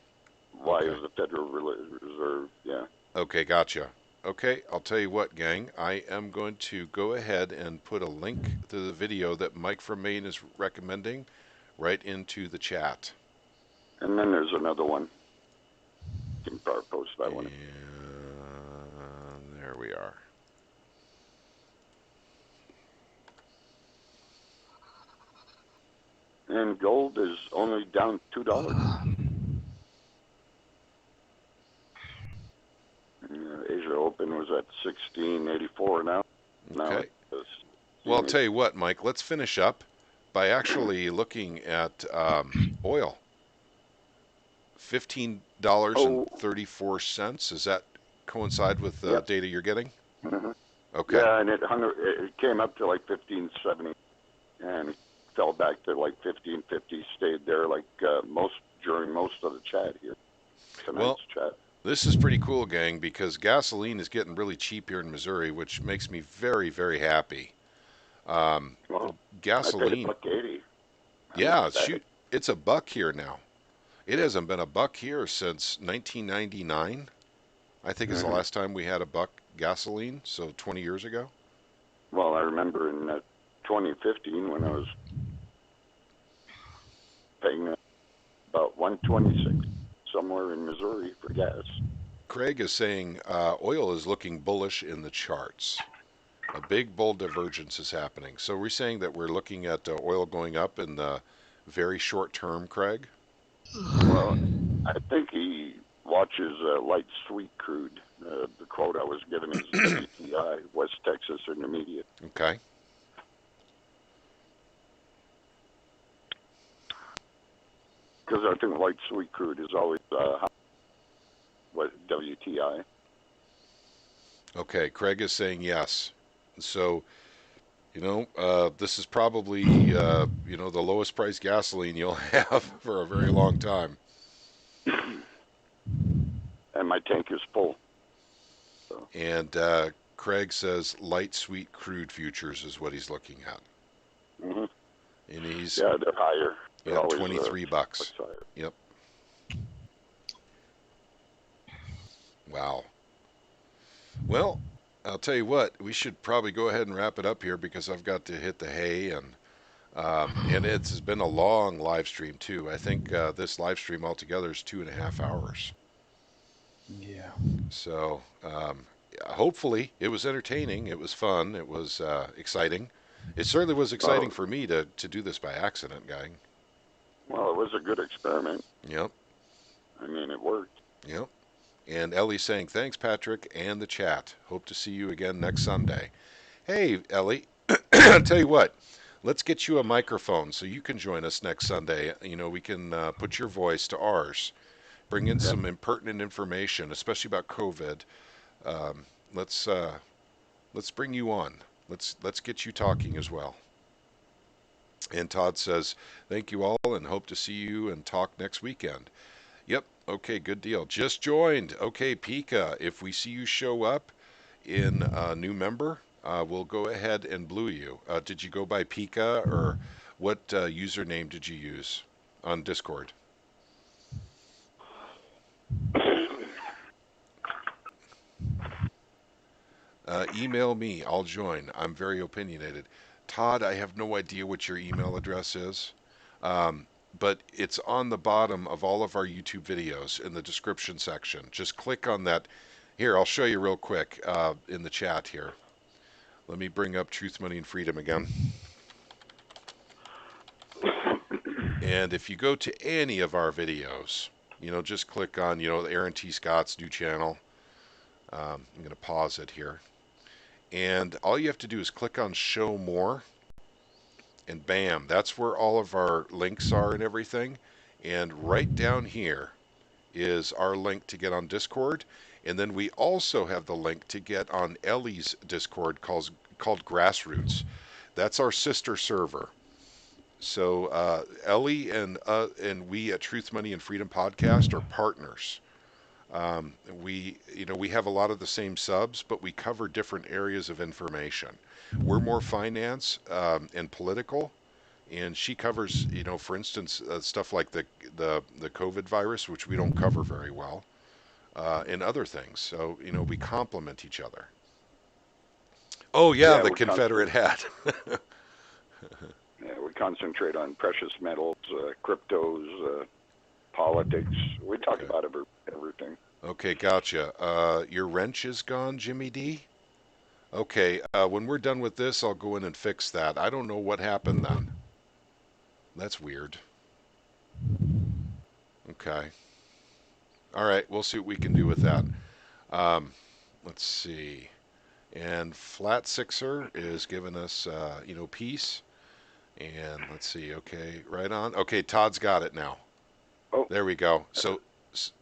[SPEAKER 4] Why
[SPEAKER 1] Okay.
[SPEAKER 4] is the Federal Reserve? Yeah.
[SPEAKER 1] Okay, gotcha. Okay, I'll tell you what, gang. I am going to go ahead and put a link to the video that Mike from Maine is recommending right into the chat.
[SPEAKER 4] And then there's another one. You can probably post that one.
[SPEAKER 1] And there we are.
[SPEAKER 4] And gold is only down $2. Asia Open was at 1684 now. Now
[SPEAKER 1] Okay.
[SPEAKER 4] it's
[SPEAKER 1] Well, I'll tell you what, Mike, let's finish up by actually looking at oil. $15.34. Does that coincide with the
[SPEAKER 4] Yep.
[SPEAKER 1] data you're getting?
[SPEAKER 4] Mhm.
[SPEAKER 1] Okay.
[SPEAKER 4] Yeah, and it came up to like 1570, and it fell back to like 1550. Stayed there like during most of the chat here. Tonight's
[SPEAKER 1] Well,
[SPEAKER 4] chat.
[SPEAKER 1] this is pretty cool, gang, because gasoline is getting really cheap here in Missouri, which makes me very, very happy.
[SPEAKER 4] Well, I paid
[SPEAKER 1] Gasoline,
[SPEAKER 4] $1.80.
[SPEAKER 1] yeah, shoot, it's $1 here now. It hasn't been $1 here since 1999. I think it's the last time we had $1 gasoline, so 20 years ago.
[SPEAKER 4] Well, I remember in 2015 when I was paying about 126 somewhere in Missouri for gas.
[SPEAKER 1] Craig is saying oil is looking bullish in the charts. A big bold divergence is happening. So we're saying that we're looking at oil going up in the very short term, Craig?
[SPEAKER 4] Well, I think he watches light sweet crude. The quote I was given is WTI, West Texas Intermediate.
[SPEAKER 1] Okay.
[SPEAKER 4] Because I think light sweet crude is always what WTI.
[SPEAKER 1] Okay. Craig is saying yes. So, this is probably, the lowest price gasoline you'll have for a very long time.
[SPEAKER 4] And my tank is full.
[SPEAKER 1] And Craig says light sweet crude futures is what he's looking at.
[SPEAKER 4] Mm-hmm.
[SPEAKER 1] And he's
[SPEAKER 4] Yeah, they're higher. They're
[SPEAKER 1] yeah,
[SPEAKER 4] always,
[SPEAKER 1] $23.
[SPEAKER 4] much higher.
[SPEAKER 1] Yep. Wow. Well, I'll tell you what, we should probably go ahead and wrap it up here because I've got to hit the hay, and it's been a long live stream too. I think this live stream altogether is 2.5 hours.
[SPEAKER 5] Yeah.
[SPEAKER 1] So hopefully it was entertaining. It was fun. It was exciting. It certainly was exciting
[SPEAKER 4] Well,
[SPEAKER 1] for me to do this by accident, guy.
[SPEAKER 4] well, it was a good experiment.
[SPEAKER 1] Yep,
[SPEAKER 4] I mean, it worked.
[SPEAKER 1] yep. And Ellie saying, thanks, Patrick, and the chat. Hope to see you again next Sunday. Hey, Ellie, I'll tell you what, let's get you a microphone so you can join us next Sunday. You know, we can put your voice to ours, bring in
[SPEAKER 4] Yeah.
[SPEAKER 1] some impertinent information, especially about COVID. Um, let's let's bring you on. Let's get you talking as well. And Todd says, thank you all and hope to see you and talk next weekend. Yep. Okay, good deal. Just joined. Okay, Pika, if we see you show up in a new member, we'll go ahead and blue you. Did you go by Pika or what username did you use on Discord? Email me. I'll join. I'm very opinionated. Todd, I have no idea what your email address is, but it's on the bottom of all of our YouTube videos in the description section. Just click on that. Here, I'll show you real quick in the chat here. Let me bring up Truth, Money, and Freedom again. And if you go to any of our videos, you know, just click on, you know, Aaron T. Scott's new channel. I'm going to pause it here. And all you have to do is click on Show More. And bam, that's where all of our links are and everything. And right down here is our link to get on Discord. And then we also have the link to get on Ellie's Discord called Grassroots. That's our sister server. So Ellie and we at Truth, Money, and Freedom podcast are partners. We have a lot of the same subs, but we cover different areas of information. We're more finance and political, and she covers, you know, for instance, stuff like the COVID virus, which we don't cover very well, and other things. So, you know, we complement each other. Oh yeah,
[SPEAKER 4] Yeah,
[SPEAKER 1] the
[SPEAKER 4] we're
[SPEAKER 1] Confederate hat.
[SPEAKER 4] Yeah, we concentrate on precious metals, cryptos, politics. We talk
[SPEAKER 1] Okay.
[SPEAKER 4] about everything.
[SPEAKER 1] Okay, gotcha. Your wrench is gone, Jimmy D? Okay, when we're done with this, I'll go in and fix that. I don't know what happened then. That's weird. Okay. All right, we'll see what we can do with that. Let's see. And Flat Sixer is giving us, peace. And let's see. Okay, right on. Okay, Todd's got it now.
[SPEAKER 4] Oh.
[SPEAKER 1] There we go. So,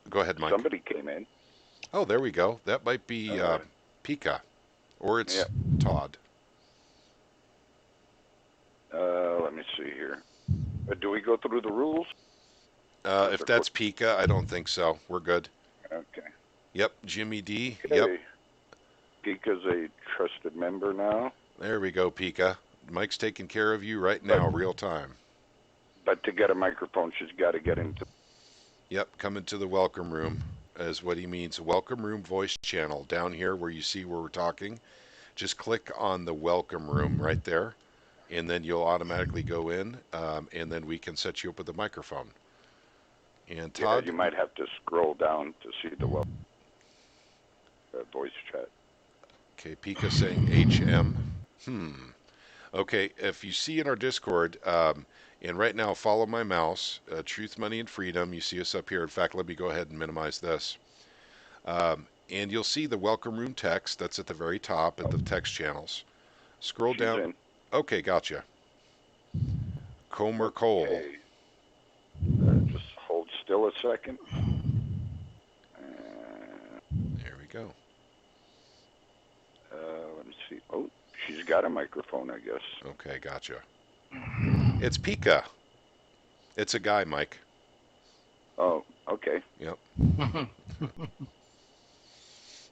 [SPEAKER 1] go ahead, Mike.
[SPEAKER 4] Somebody came in.
[SPEAKER 1] Oh, there we go. That might be Pika. Or it's
[SPEAKER 4] Yeah.
[SPEAKER 1] Todd.
[SPEAKER 4] Let me see here. Do we go through the rules?
[SPEAKER 1] If that's Pika, I don't think so. We're good.
[SPEAKER 4] Okay.
[SPEAKER 1] Yep, Jimmy D.
[SPEAKER 4] Okay.
[SPEAKER 1] Yep,
[SPEAKER 4] Pika's a trusted member now.
[SPEAKER 1] there we go, Pika. Mike's taking care of you right now, real time.
[SPEAKER 4] But to get a microphone, she's got to get into.
[SPEAKER 1] Yep, come into the welcome room is what he means. Welcome room voice channel down here where you see where we're talking. Just click on the welcome room right there, and then you'll automatically go in, and then we can set you up with a microphone. And Todd,
[SPEAKER 4] Yeah, you might have to scroll down to see the voice chat.
[SPEAKER 1] okay, Pika saying HM. Okay, if you see in our Discord, and right now follow my mouse, Truth, Money, and Freedom. You see us up here. In fact, let me go ahead and minimize this. And you'll see the welcome room text. That's at the very top at the text channels. Scroll
[SPEAKER 4] She's
[SPEAKER 1] down.
[SPEAKER 4] in.
[SPEAKER 1] Okay, gotcha. Comer Cole.
[SPEAKER 4] Okay. Just hold still a second.
[SPEAKER 1] There we go.
[SPEAKER 4] Let me see. Oh, she's got a microphone, I guess.
[SPEAKER 1] Okay, gotcha. It's Pika. It's a guy, Mike.
[SPEAKER 4] Oh, okay.
[SPEAKER 1] Yep.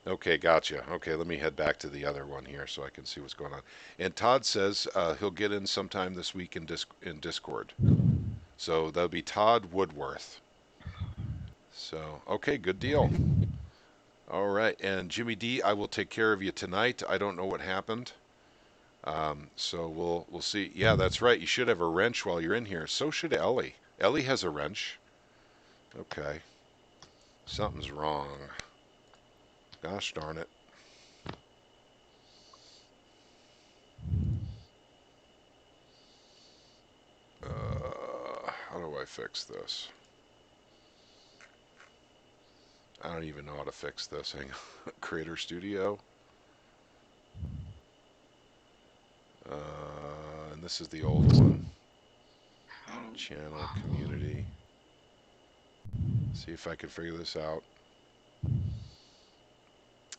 [SPEAKER 1] Okay, gotcha. Okay, let me head back to the other one here so I can see what's going on. And Todd says he'll get in sometime this week in Discord. So that'll be Todd Woodworth. So, okay, good deal. All right, and Jimmy D, I will take care of you tonight. I don't know what happened. So we'll see. Yeah, that's right. You should have a wrench while you're in here. So should Ellie. Ellie has a wrench. Okay. Something's wrong. Gosh darn it. How do I fix this? I don't even know how to fix this. Hang on. Creator Studio. And this is the old one. Channel, community. See if I can figure this out.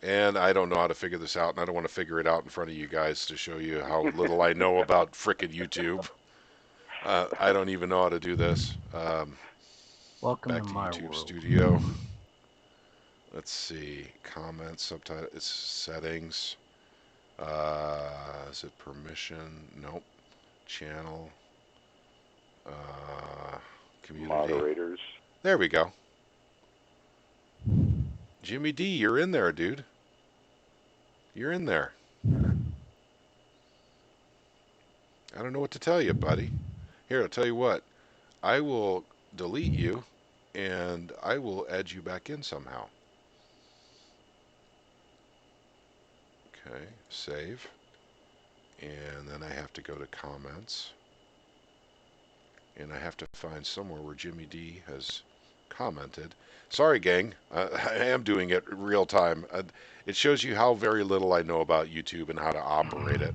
[SPEAKER 1] And I don't know how to figure this out, and I don't want to figure it out in front of you guys to show you how little I know about frickin' YouTube. I don't even know how to do this.
[SPEAKER 5] Welcome
[SPEAKER 1] Back
[SPEAKER 5] to
[SPEAKER 1] to
[SPEAKER 5] my
[SPEAKER 1] YouTube
[SPEAKER 5] world.
[SPEAKER 1] Studio. Let's see. Comments, subtitle. It's settings. Is it permission? Nope. Channel. Community.
[SPEAKER 4] Moderators.
[SPEAKER 1] There we go. Jimmy D, you're in there, dude. You're in there. I don't know what to tell you, buddy. Here, I'll tell you what. I will delete you, and I will add you back in somehow. Okay, save. And then I have to go to comments. And I have to find somewhere where Jimmy D has commented. Sorry, gang. I am doing it real time. It shows you how very little I know about YouTube and how to operate it.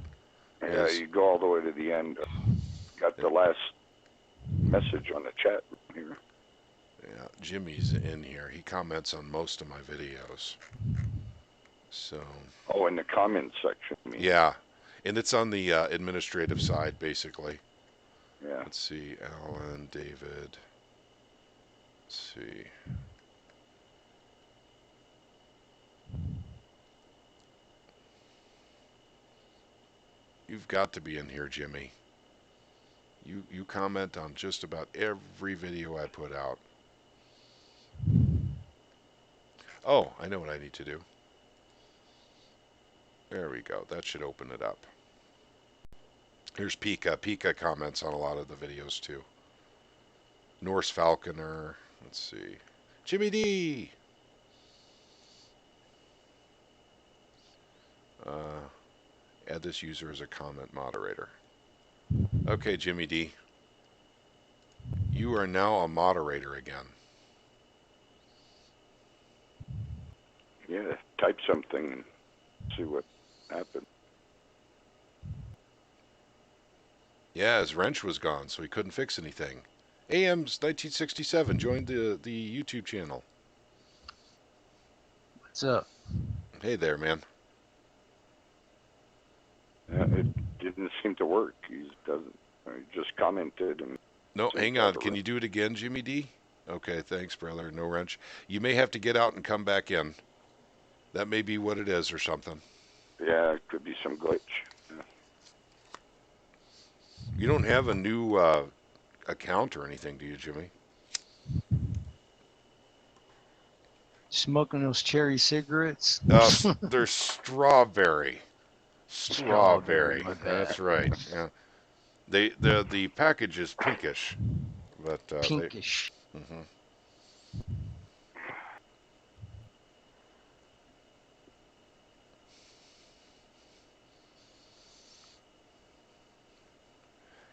[SPEAKER 4] Yeah,
[SPEAKER 1] Yes.
[SPEAKER 4] you go all the way to the end. Got the last message on the chat here.
[SPEAKER 1] Yeah, Jimmy's in here. He comments on most of my videos. So,
[SPEAKER 4] Oh, in the comments section. I mean.
[SPEAKER 1] yeah. And it's on the administrative side, basically.
[SPEAKER 4] Yeah.
[SPEAKER 1] Let's see. Alan, David. Let's see. You've got to be in here, Jimmy. You comment on just about every video I put out. Oh, I know what I need to do. There we go. That should open it up. Here's Pika. Pika comments on a lot of the videos too. Norse Falconer. Let's see. Jimmy D. Add this user as a comment moderator. Okay, Jimmy D. You are now a moderator again.
[SPEAKER 4] Yeah, type something and see what happens.
[SPEAKER 1] Yeah, his wrench was gone, so he couldn't fix anything. AM's 1967 joined the YouTube channel.
[SPEAKER 5] What's up?
[SPEAKER 1] Hey there, man.
[SPEAKER 4] Yeah, it didn't seem to work. He doesn't. He just commented and.
[SPEAKER 1] No,
[SPEAKER 4] Seems
[SPEAKER 1] hang
[SPEAKER 4] to
[SPEAKER 1] on.
[SPEAKER 4] have a
[SPEAKER 1] Can you do it again, Jimmy D? Okay, thanks, brother. No wrench. You may have to get out and come back in. That may be what it is or something.
[SPEAKER 4] Yeah, it could be some glitch. Yeah.
[SPEAKER 1] You don't have a new account or anything, do you, Jimmy?
[SPEAKER 5] Smoking those cherry cigarettes?
[SPEAKER 1] They're strawberry. Strawberry.
[SPEAKER 5] My bad.
[SPEAKER 1] That's right. Yeah. The package is pinkish, but
[SPEAKER 5] Pinkish.
[SPEAKER 1] Mhm.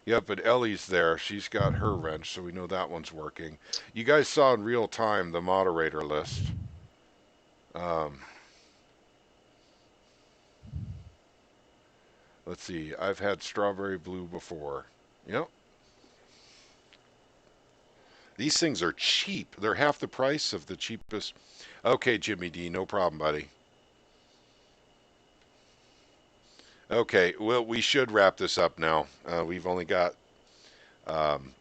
[SPEAKER 1] Yeah, but Ellie's there. She's got her wrench, so we know that one's working. You guys saw in real time the moderator list. Let's see. I've had strawberry blue before. Yep. These things are cheap. They're half the price of the cheapest. Okay, Jimmy D, no problem, buddy. Okay, well, we should wrap this up now. We've only got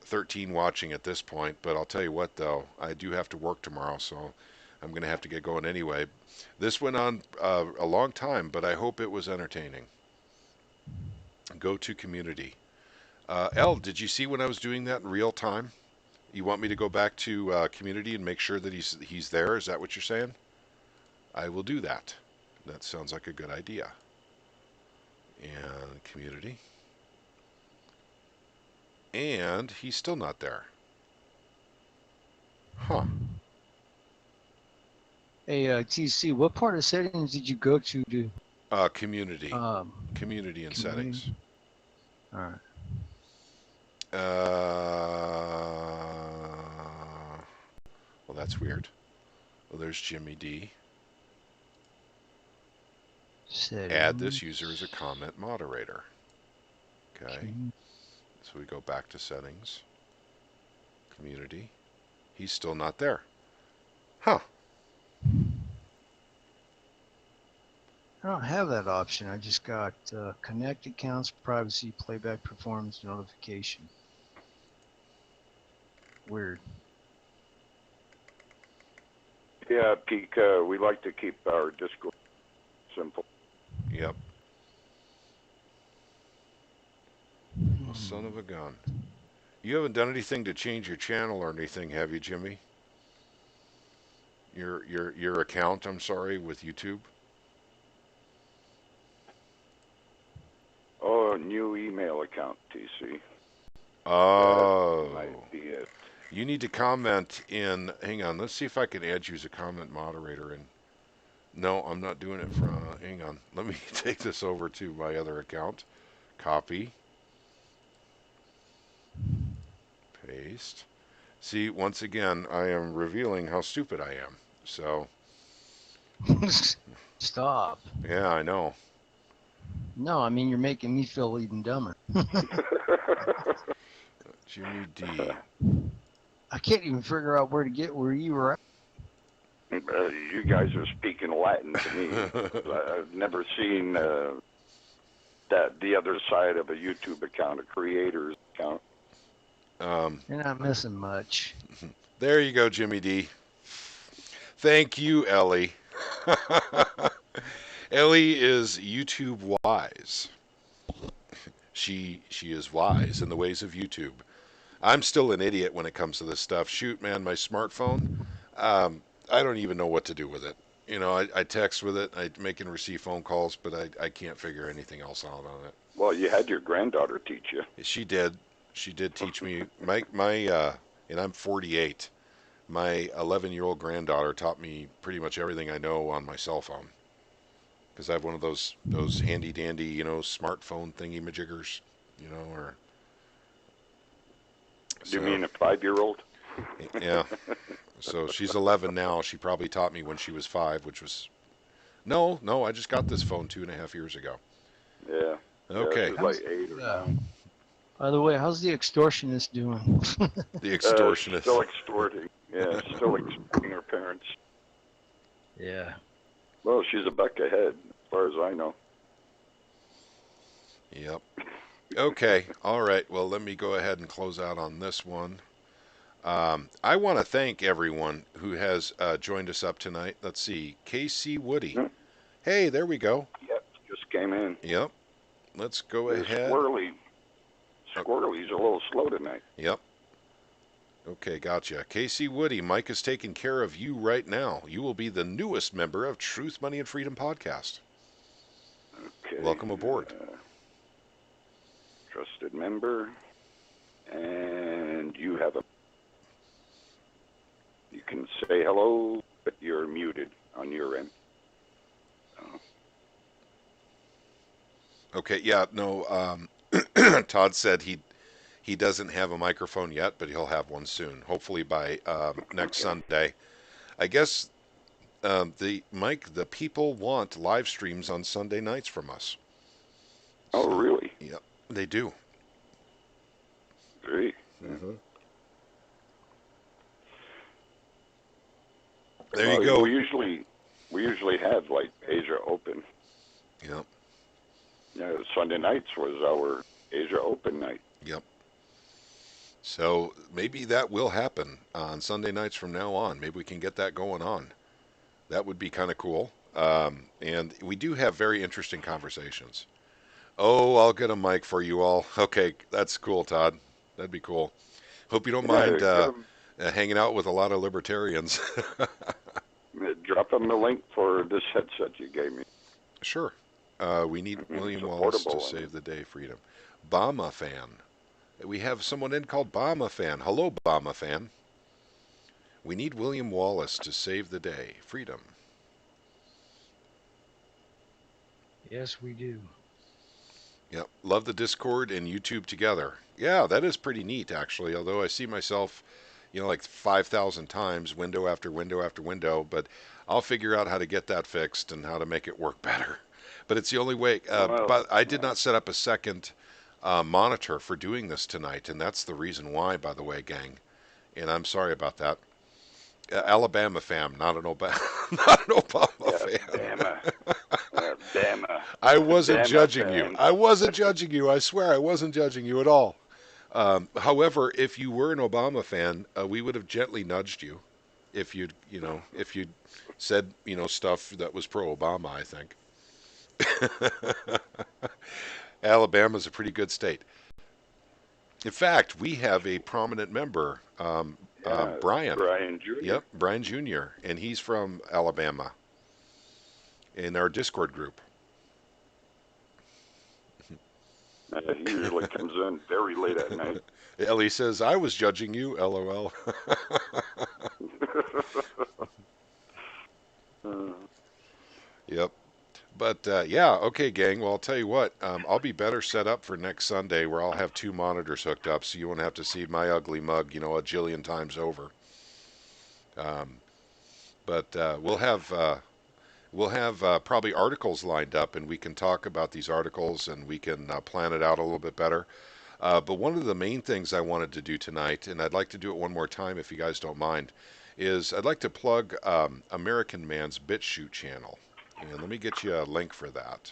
[SPEAKER 1] 13 watching at this point, but I'll tell you what, though, I do have to work tomorrow, so I'm going to have to get going anyway. This went on a long time, but I hope it was entertaining. Go to community. Elle, did you see when I was doing that in real time? You want me to go back to community and make sure that he's there? Is that what you're saying? I will do that. That sounds like a good idea. And community. And he's still not there. Huh.
[SPEAKER 5] Hey, TC, what part of settings did you go to?
[SPEAKER 1] Community. Community and
[SPEAKER 5] community?
[SPEAKER 1] settings.
[SPEAKER 5] All right.
[SPEAKER 1] Well, that's weird. Well, there's Jimmy D. Add this user as a comment moderator. Okay. So we go back to settings. Community. He's still not there. Huh.
[SPEAKER 5] I don't have that option. I just got connect accounts, privacy, playback performance, notification. Weird.
[SPEAKER 4] Yeah, Peak, we like to keep our Discord simple.
[SPEAKER 1] Yep. Well, son of a gun. You haven't done anything to change your channel or anything, have you, Jimmy? Your account, I'm sorry, with YouTube?
[SPEAKER 4] Oh, new email account, TC.
[SPEAKER 1] Oh.
[SPEAKER 4] That might be it.
[SPEAKER 1] You need to comment in. Hang on. Let's see if I can add you as a comment moderator. And no, I'm not doing it from. Hang on. Let me take this over to my other account. Copy. Paste. See, once again, I am revealing how stupid I am. So,
[SPEAKER 5] Stop.
[SPEAKER 1] yeah, I know.
[SPEAKER 5] No, I mean, you're making me feel even dumber.
[SPEAKER 1] Jimmy D.
[SPEAKER 5] I can't even figure out where to get where you were at.
[SPEAKER 4] You guys are speaking Latin to me. I've never seen that the other side of a YouTube account, a creator's account.
[SPEAKER 5] You're not missing much.
[SPEAKER 1] There you go, Jimmy D. Thank you, Ellie. Ellie is YouTube wise. She is wise in the ways of YouTube. I'm still an idiot when it comes to this stuff. Shoot, man, my smartphone, I don't even know what to do with it. You know, I text with it, I make and receive phone calls, but I can't figure anything else out on it.
[SPEAKER 4] Well, you had your granddaughter teach you.
[SPEAKER 1] She did. She did teach me. And I'm 48. My 11-year-old granddaughter taught me pretty much everything I know on my cell phone. Because I have one of those handy dandy, you know, smartphone thingy majiggers, you know, or.
[SPEAKER 4] You mean a 5-year-old?
[SPEAKER 1] Yeah. So she's 11 now. She probably taught me when she was 5, which was. No, I just got this phone 2.5 years ago.
[SPEAKER 4] Yeah.
[SPEAKER 1] Okay.
[SPEAKER 4] Yeah, it was like 8 or 9.
[SPEAKER 5] By the way, how's the extortionist doing?
[SPEAKER 1] The extortionist.
[SPEAKER 4] Still extorting. Yeah, still extorting her parents.
[SPEAKER 5] Yeah.
[SPEAKER 4] Well, she's a buck ahead, as far as I know.
[SPEAKER 1] Yep. Okay. All right. Well, let me go ahead and close out on this one. I want to thank everyone who has joined us up tonight. Let's see. KC Woody. Hey, there we go.
[SPEAKER 4] Yep, just came in.
[SPEAKER 1] Yep. Let's go ahead.
[SPEAKER 4] Squirrely's a little slow tonight.
[SPEAKER 1] Yep. Okay, gotcha. KC Woody, Mike is taking care of you right now. You will be the newest member of Truth, Money, and Freedom podcast.
[SPEAKER 4] Okay.
[SPEAKER 1] Welcome aboard.
[SPEAKER 4] Trusted member. And you have you can say hello, but you're muted on your end.
[SPEAKER 1] Okay, yeah, no, Todd said he doesn't have a microphone yet, but he'll have one soon, hopefully by next Sunday. I guess the people want live streams on Sunday nights from us.
[SPEAKER 4] Oh, really?
[SPEAKER 1] Yep, they do.
[SPEAKER 4] Great.
[SPEAKER 1] Mm-hmm. There you go.
[SPEAKER 4] We usually have like Asia Open.
[SPEAKER 1] Yep.
[SPEAKER 4] Yeah, Sunday nights was our Asia Open night.
[SPEAKER 1] Yep. So maybe that will happen on Sunday nights from now on. Maybe we can get that going on. That would be kind of cool. And we do have very interesting conversations. Oh, I'll get a mic for you all. Okay, that's cool, Todd. That'd be cool. Hope you don't mind hanging out with a lot of libertarians.
[SPEAKER 4] Drop them a link for this headset you gave me.
[SPEAKER 1] Sure. We need William
[SPEAKER 4] It's
[SPEAKER 1] Wallace to
[SPEAKER 4] affordable,
[SPEAKER 1] save the day, freedom. Bama fan. We have someone in called Bama fan. Hello, Bama fan. We need William Wallace to save the day, freedom.
[SPEAKER 5] Yes, we do.
[SPEAKER 1] Yep. Love the Discord and YouTube together. Yeah, that is pretty neat, actually. Although I see myself, like 5,000 times, window after window after window, but I'll figure out how to get that fixed and how to make it work better. But it's the only way.
[SPEAKER 4] Well,
[SPEAKER 1] But I did not set up a second monitor for doing this tonight, and that's the reason why, by the way, gang. And I'm sorry about that. Alabama fam, not an Obama, not an Obama fan.
[SPEAKER 4] Bama.
[SPEAKER 1] I wasn't
[SPEAKER 4] Bama
[SPEAKER 1] judging you.
[SPEAKER 4] fan.
[SPEAKER 1] I wasn't judging you. I swear I wasn't judging you at all. However, if you were an Obama fan, we would have gently nudged you if you'd said, stuff that was pro-Obama, I think. Alabama's a pretty good state. In fact, we have a prominent member, Brian.
[SPEAKER 4] Brian Jr.
[SPEAKER 1] Yep, Brian Jr., and he's from Alabama in our Discord group.
[SPEAKER 4] He usually comes in very late at night.
[SPEAKER 1] Ellie says, I was judging you, LOL. Yep. But yeah, okay, gang. Well, I'll tell you what. I'll be better set up for next Sunday, where I'll have 2 monitors hooked up, so you won't have to see my ugly mug, a jillion times over. But we'll have probably articles lined up, and we can talk about these articles, and we can plan it out a little bit better. But one of the main things I wanted to do tonight, and I'd like to do it one more time if you guys don't mind, is I'd like to plug American Man's BitChute channel. And let me get you a link for that.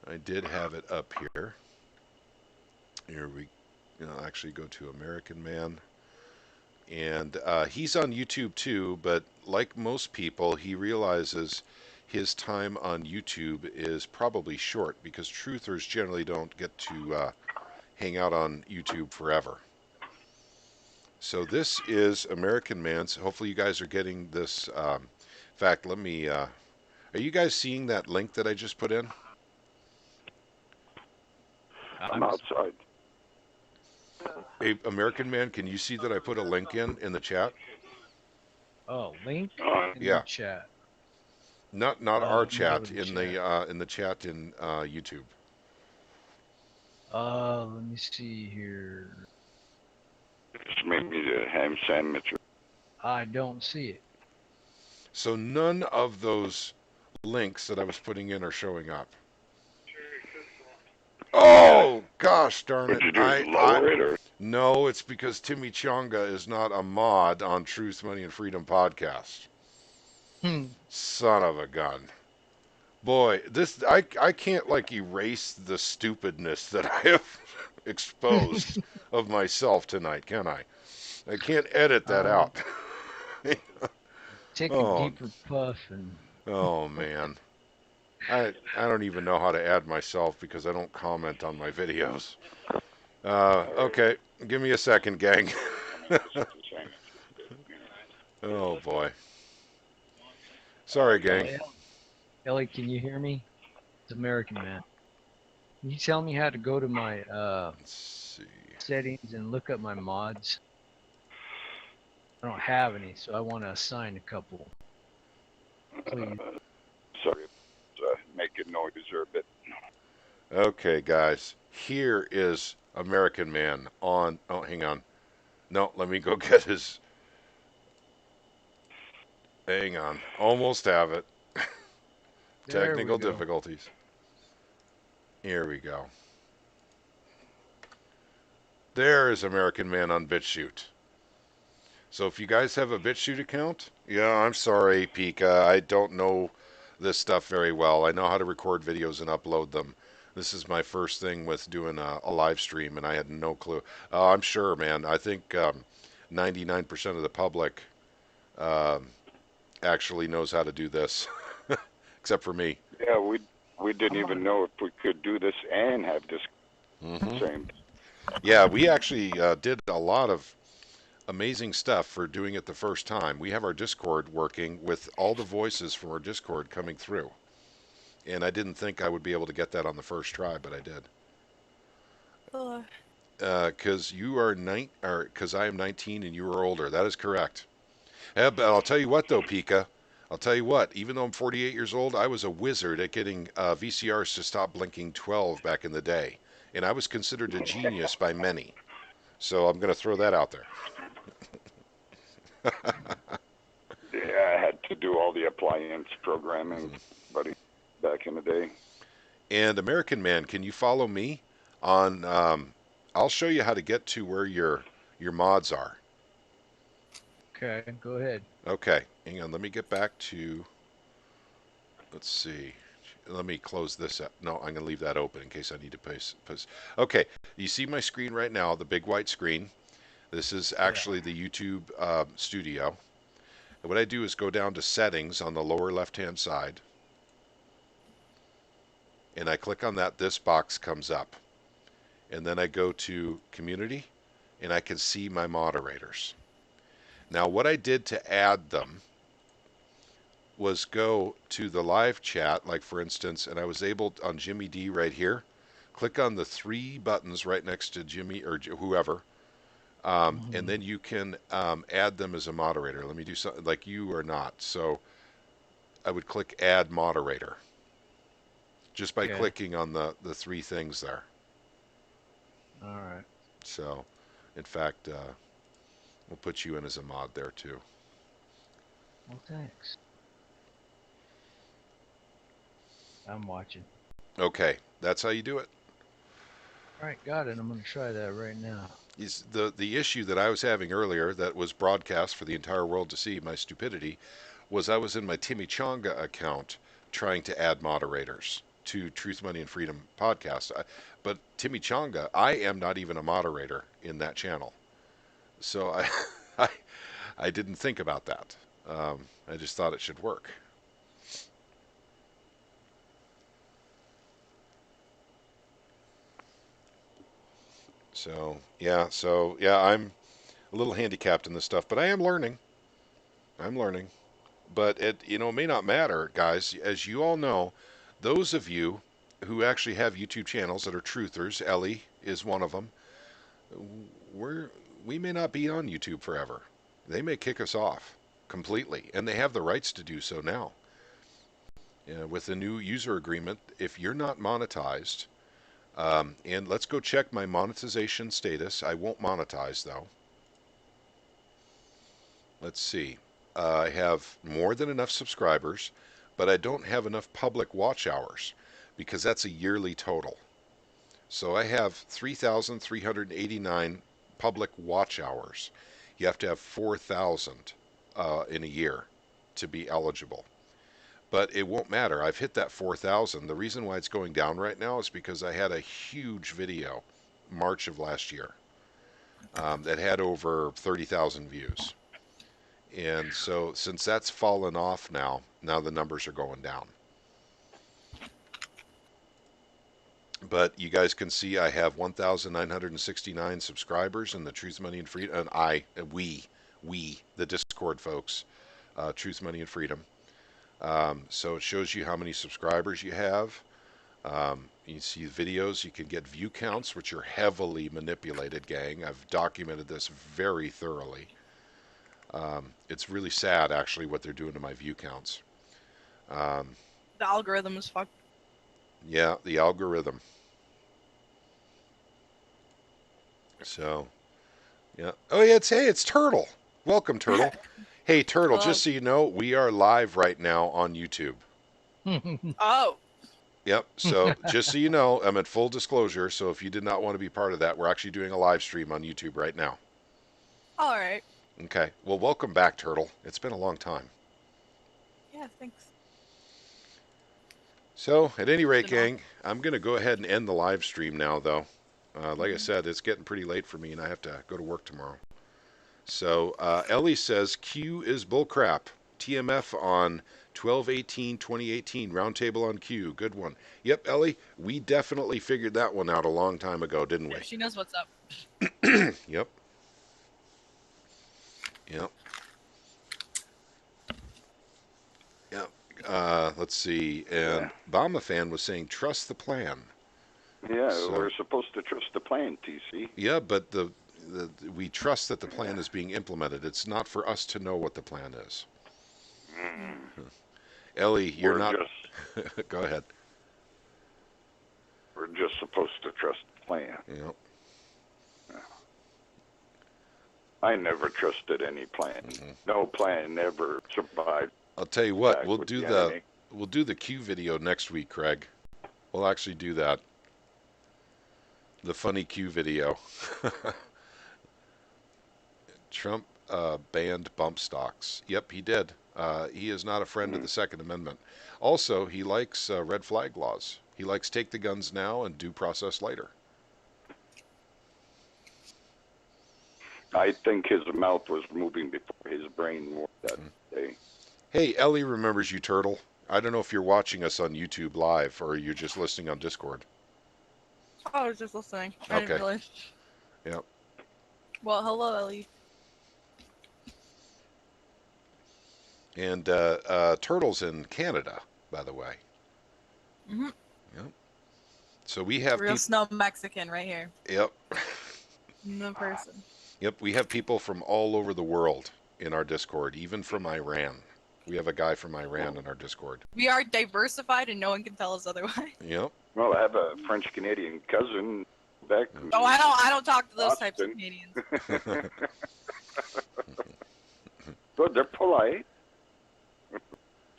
[SPEAKER 1] I did have it up here. Here we actually go to American Man. And he's on YouTube too, but like most people, he realizes his time on YouTube is probably short because truthers generally don't get to hang out on YouTube forever. So this is American Man's. Hopefully you guys are getting this. In fact, let me... are you guys seeing that link that I just put in?
[SPEAKER 4] I'm outside.
[SPEAKER 1] Hey, American Man, can you see that I put a link in the chat?
[SPEAKER 5] Oh, link in
[SPEAKER 1] Yeah.
[SPEAKER 5] the chat.
[SPEAKER 1] Not our
[SPEAKER 5] No,
[SPEAKER 1] chat,
[SPEAKER 5] in the
[SPEAKER 1] in the chat in YouTube.
[SPEAKER 5] Let me see here.
[SPEAKER 4] Just make me a ham sandwich.
[SPEAKER 5] I don't see it.
[SPEAKER 1] So none of those links that I was putting in are showing up. Oh gosh darn it!
[SPEAKER 4] What'd you do? Lower it or?
[SPEAKER 1] No, it's because Timmy Chonga is not a mod on Truth, Money, and Freedom podcast. Son of a gun. Boy, I can't erase the stupidness that I have exposed of myself tonight, can I? I can't edit that out.
[SPEAKER 5] Take
[SPEAKER 1] Oh.
[SPEAKER 5] a deeper puff and.
[SPEAKER 1] Oh man. I don't even know how to add myself because I don't comment on my videos. Okay, give me a second, gang. Oh boy. Sorry, gang.
[SPEAKER 5] Ellie, can you hear me? It's American Man. Can you tell me how to go to my
[SPEAKER 1] Let's see.
[SPEAKER 5] settings and look up my mods? I don't have any, so I want to assign a couple. Please.
[SPEAKER 4] Sorry, making noise there a bit.
[SPEAKER 1] Okay, guys. Here is American Man on. Oh, hang on. No, let me go get his. Hang on. Almost have it.
[SPEAKER 5] There
[SPEAKER 1] Technical
[SPEAKER 5] we go.
[SPEAKER 1] difficulties. Here we go. There is American Man on BitChute. So if you guys have a BitChute account, yeah, I'm sorry, Pika. I don't know this stuff very well. I know how to record videos and upload them. This is my first thing with doing a live stream, and I had no clue. I'm sure, man. I think 99% of the public actually knows how to do this, except for me.
[SPEAKER 4] Yeah, we didn't even know if we could do this and have this
[SPEAKER 1] Mhm.
[SPEAKER 4] same.
[SPEAKER 1] Yeah, we actually did a lot of amazing stuff for doing it the first time. We have our Discord working with all the voices from our Discord coming through. And I didn't think I would be able to get that on the first try, but I did. Because you are because I am 19 and you are older. That is correct. Yeah, but I'll tell you what, though, Pika. I'll tell you what, even though I'm 48 years old, I was a wizard at getting VCRs to stop blinking 12 back in the day. And I was considered a genius by many. So I'm going to throw that out there.
[SPEAKER 4] Yeah, I had to do all the appliance programming, buddy, back in the day.
[SPEAKER 1] And American Man, can you follow me on? I'll show you how to get to where your mods are.
[SPEAKER 5] Okay, go ahead.
[SPEAKER 1] Okay, hang on. Let me get back to. Let's see. Let me close this up. No, I'm going to leave that open in case I need to post. Okay, you see my screen right now, the big white screen. This is actually the YouTube studio. And what I do is go down to settings on the lower left-hand side. And I click on that. This box comes up. And then I go to community and I can see my moderators. Now what I did to add them was go to the live chat, like for instance, and I was able on Jimmy D right here, click on the 3 buttons right next to Jimmy or whoever, and then you can add them as a moderator. Let me do something like you or not. So I would click add moderator just by clicking on the 3 things there.
[SPEAKER 5] All right.
[SPEAKER 1] So, in fact, we'll put you in as a mod there too.
[SPEAKER 5] Well, thanks. I'm watching.
[SPEAKER 1] Okay, that's how you do it.
[SPEAKER 5] All right, got it. I'm going to try that right now.
[SPEAKER 1] Is the issue that I was having earlier that was broadcast for the entire world to see, my stupidity, was I was in my Chimichanga account trying to add moderators to Truth, Money, and Freedom podcast. But Chimichanga, I am not even a moderator in that channel. So I didn't think about that. I just thought it should work. So yeah, I'm a little handicapped in this stuff, but I am learning. I'm learning. But it may not matter, guys. As you all know, those of you who actually have YouTube channels that are truthers, Ellie is one of them. We may not be on YouTube forever. They may kick us off completely, and they have the rights to do so now. With the new user agreement, if you're not monetized, and let's go check my monetization status. I won't monetize though. Let's see. I have more than enough subscribers, but I don't have enough public watch hours because that's a yearly total. So I have 3,389 public watch hours. You have to have 4,000 in a year to be eligible. But it won't matter. I've hit that 4,000. The reason why it's going down right now is because I had a huge video March of last year that had over 30,000 views. And so since that's fallen off now the numbers are going down. But you guys can see I have 1,969 subscribers in the Truth, Money, and Freedom. And we, the Discord folks, Truth, Money, and Freedom. So it shows you how many subscribers you have. You see videos. You can get view counts, which are heavily manipulated, gang. I've documented this very thoroughly. It's really sad, actually, what they're doing to my view counts.
[SPEAKER 6] The algorithm is fucked.
[SPEAKER 1] Yeah, the algorithm. So, yeah. Oh, yeah, it's Turtle. Welcome, Turtle. Hey, Turtle, just so you know, we are live right now on YouTube.
[SPEAKER 6] Oh.
[SPEAKER 1] Yep. So just so you know, I'm at full disclosure. So if you did not want to be part of that, we're actually doing a live stream on YouTube right now.
[SPEAKER 6] All right.
[SPEAKER 1] Okay. Well, welcome back, Turtle. It's been a long time.
[SPEAKER 6] Yeah, thanks.
[SPEAKER 1] So at any rate, gang, I'm going to go ahead and end the live stream now, though. Like I said, it's getting pretty late for me, and I have to go to work tomorrow. So Ellie says Q is bullcrap. TMF on 12/18/2018. Roundtable on Q. Good one. Yep, Ellie, we definitely figured that one out a long time ago, didn't we?
[SPEAKER 6] Yeah, she knows what's up.
[SPEAKER 1] Yep. Yep. Yep. Let's see. And Bama fan was saying, trust the plan.
[SPEAKER 4] Yeah,
[SPEAKER 1] So-
[SPEAKER 4] we're supposed to trust the plan, TC.
[SPEAKER 1] Yeah, but we trust that the plan is being implemented. It's not for us to know what the plan is. Ellie, you're
[SPEAKER 4] we're
[SPEAKER 1] not.
[SPEAKER 4] just
[SPEAKER 1] Go ahead.
[SPEAKER 4] we're just supposed to trust the plan.
[SPEAKER 1] Yep.
[SPEAKER 4] I never trusted any plan. No plan ever survived.
[SPEAKER 1] I'll tell you what.
[SPEAKER 4] Back
[SPEAKER 1] We'll
[SPEAKER 4] with
[SPEAKER 1] do
[SPEAKER 4] the
[SPEAKER 1] the
[SPEAKER 4] enemy.
[SPEAKER 1] we'll do the Q video next week, Craig. We'll actually do that. The funny Q video. Trump banned bump stocks. Yep, he did. He is not a friend of the Second Amendment. Also, he likes red flag laws. He likes take the guns now and due process later.
[SPEAKER 4] I think his mouth was moving before his brain moved that day.
[SPEAKER 1] Hey, Ellie remembers you, Turtle. I don't know if you're watching us on YouTube live or you're just listening on Discord.
[SPEAKER 6] Oh, I was just listening. I didn't
[SPEAKER 1] Okay.
[SPEAKER 6] realize.
[SPEAKER 1] Yep.
[SPEAKER 6] Well, hello, Ellie.
[SPEAKER 1] And Turtle's in Canada, by the way.
[SPEAKER 6] Mhm.
[SPEAKER 1] Yep. So we have
[SPEAKER 6] Real
[SPEAKER 1] people.
[SPEAKER 6] snow Mexican right here.
[SPEAKER 1] Yep.
[SPEAKER 6] No person.
[SPEAKER 1] Yep. We have people from all over the world in our Discord, even from Iran. We have a guy from Iran in our Discord.
[SPEAKER 6] We are diversified, and no one can tell us otherwise.
[SPEAKER 1] Yep.
[SPEAKER 4] Well, I have a French Canadian cousin back.
[SPEAKER 6] Oh, I don't talk to those types of
[SPEAKER 4] Austin.
[SPEAKER 6] Canadians.
[SPEAKER 4] Good, they're polite.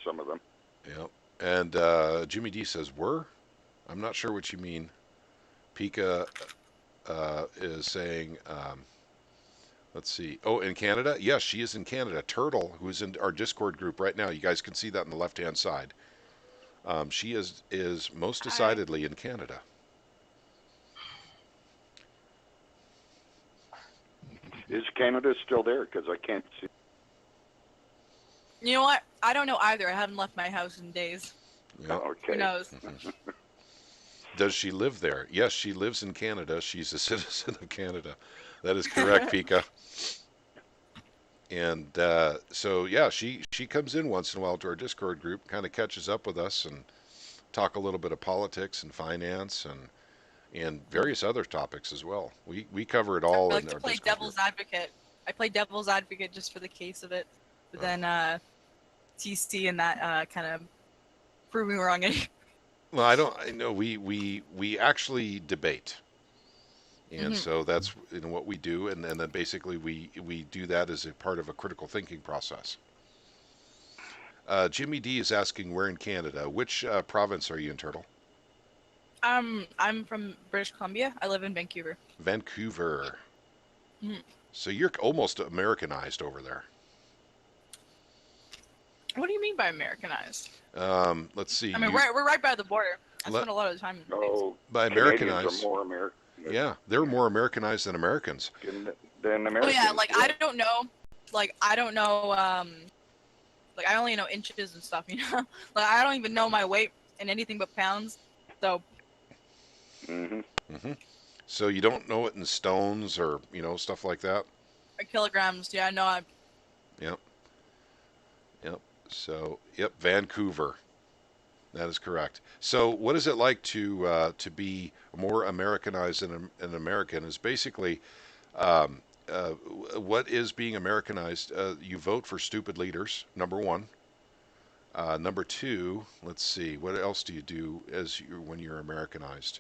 [SPEAKER 4] Some of them.
[SPEAKER 1] Yep. And Jimmy D says, "Were?" I'm not sure what you mean. Pika is saying, let's see. Oh, in Canada? Yes, she is in Canada. Turtle, who's in our Discord group right now, you guys can see that on the left-hand side. She is most decidedly in Canada.
[SPEAKER 4] Is Canada still there? Because I can't see.
[SPEAKER 6] You know what? I don't know either. I haven't left my house in days.
[SPEAKER 1] Yep.
[SPEAKER 4] Okay.
[SPEAKER 6] Who knows?
[SPEAKER 1] Does she live there? Yes, she lives in Canada. She's a citizen of Canada. That is correct, Pika. And so, yeah, she comes in once in a while to our Discord group, kind of catches up with us and talk a little bit of politics and finance and various other topics as well. We cover it all
[SPEAKER 6] I like
[SPEAKER 1] in
[SPEAKER 6] to
[SPEAKER 1] our
[SPEAKER 6] play
[SPEAKER 1] Discord
[SPEAKER 6] devil's
[SPEAKER 1] group.
[SPEAKER 6] advocate. I play devil's advocate just for the case of it. But
[SPEAKER 1] Oh.
[SPEAKER 6] then TC and that kind of prove me wrong.
[SPEAKER 1] Well, I know we actually debate. And so that's what we do, and then basically we do that as a part of a critical thinking process. Jimmy D is asking, where in Canada? Which province are you in, Turtle?
[SPEAKER 6] I'm from British Columbia. I live in Vancouver.
[SPEAKER 1] Vancouver.
[SPEAKER 6] Mhm.
[SPEAKER 1] So you're almost Americanized over there.
[SPEAKER 6] What do you mean by Americanized?
[SPEAKER 1] Let's see.
[SPEAKER 6] I mean, we're right by the border. I spend a lot of time in the States.
[SPEAKER 4] Oh,
[SPEAKER 1] By
[SPEAKER 4] Canadians
[SPEAKER 1] Americanized,
[SPEAKER 4] are more American
[SPEAKER 1] yeah, they're more Americanized than Americans.
[SPEAKER 4] than
[SPEAKER 6] Oh
[SPEAKER 4] Americans.
[SPEAKER 6] yeah, like I don't know, like I only know inches and stuff, you know. Like I don't even know my weight in anything but pounds. So
[SPEAKER 4] Mm-hmm.
[SPEAKER 1] So you don't know it in stones or stuff like that.
[SPEAKER 6] kilograms, yeah, no, I.
[SPEAKER 1] Yep. So Vancouver. That is correct. So what is it like to be more Americanized than an American? Is basically what is being Americanized? You vote for stupid leaders. Number one. Number two. Let's see. What else do you do when you're Americanized?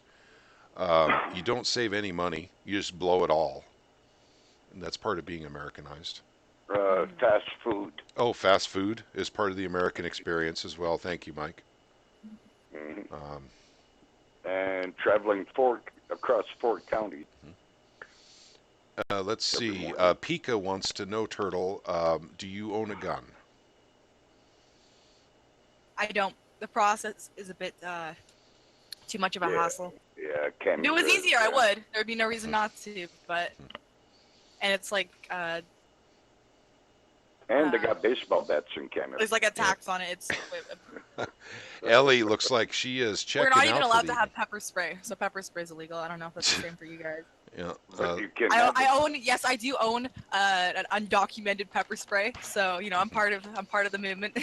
[SPEAKER 1] You don't save any money. You just blow it all. And that's part of being Americanized.
[SPEAKER 4] Fast food.
[SPEAKER 1] Oh, fast food is part of the American experience as well. Thank you, Mike.
[SPEAKER 4] Mm-hmm. And traveling across 4 counties.
[SPEAKER 1] Let's see. Pika wants to know, Turtle, do you own a gun?
[SPEAKER 6] I don't. The process is a bit too much of a hassle.
[SPEAKER 4] Yeah,
[SPEAKER 6] If it was easier, I would. There'd be no reason not to. And it's like
[SPEAKER 4] And they got baseball bats in Canada.
[SPEAKER 6] there's like a tax on it. It's
[SPEAKER 1] Ellie looks like she is checking out.
[SPEAKER 6] we're not even allowed
[SPEAKER 1] for
[SPEAKER 6] to have pepper spray, so pepper spray is illegal. I don't know if that's the same for you guys.
[SPEAKER 1] Yeah.
[SPEAKER 4] But you can have
[SPEAKER 6] I own. Yes, I do own an undocumented pepper spray. So I'm part of the movement.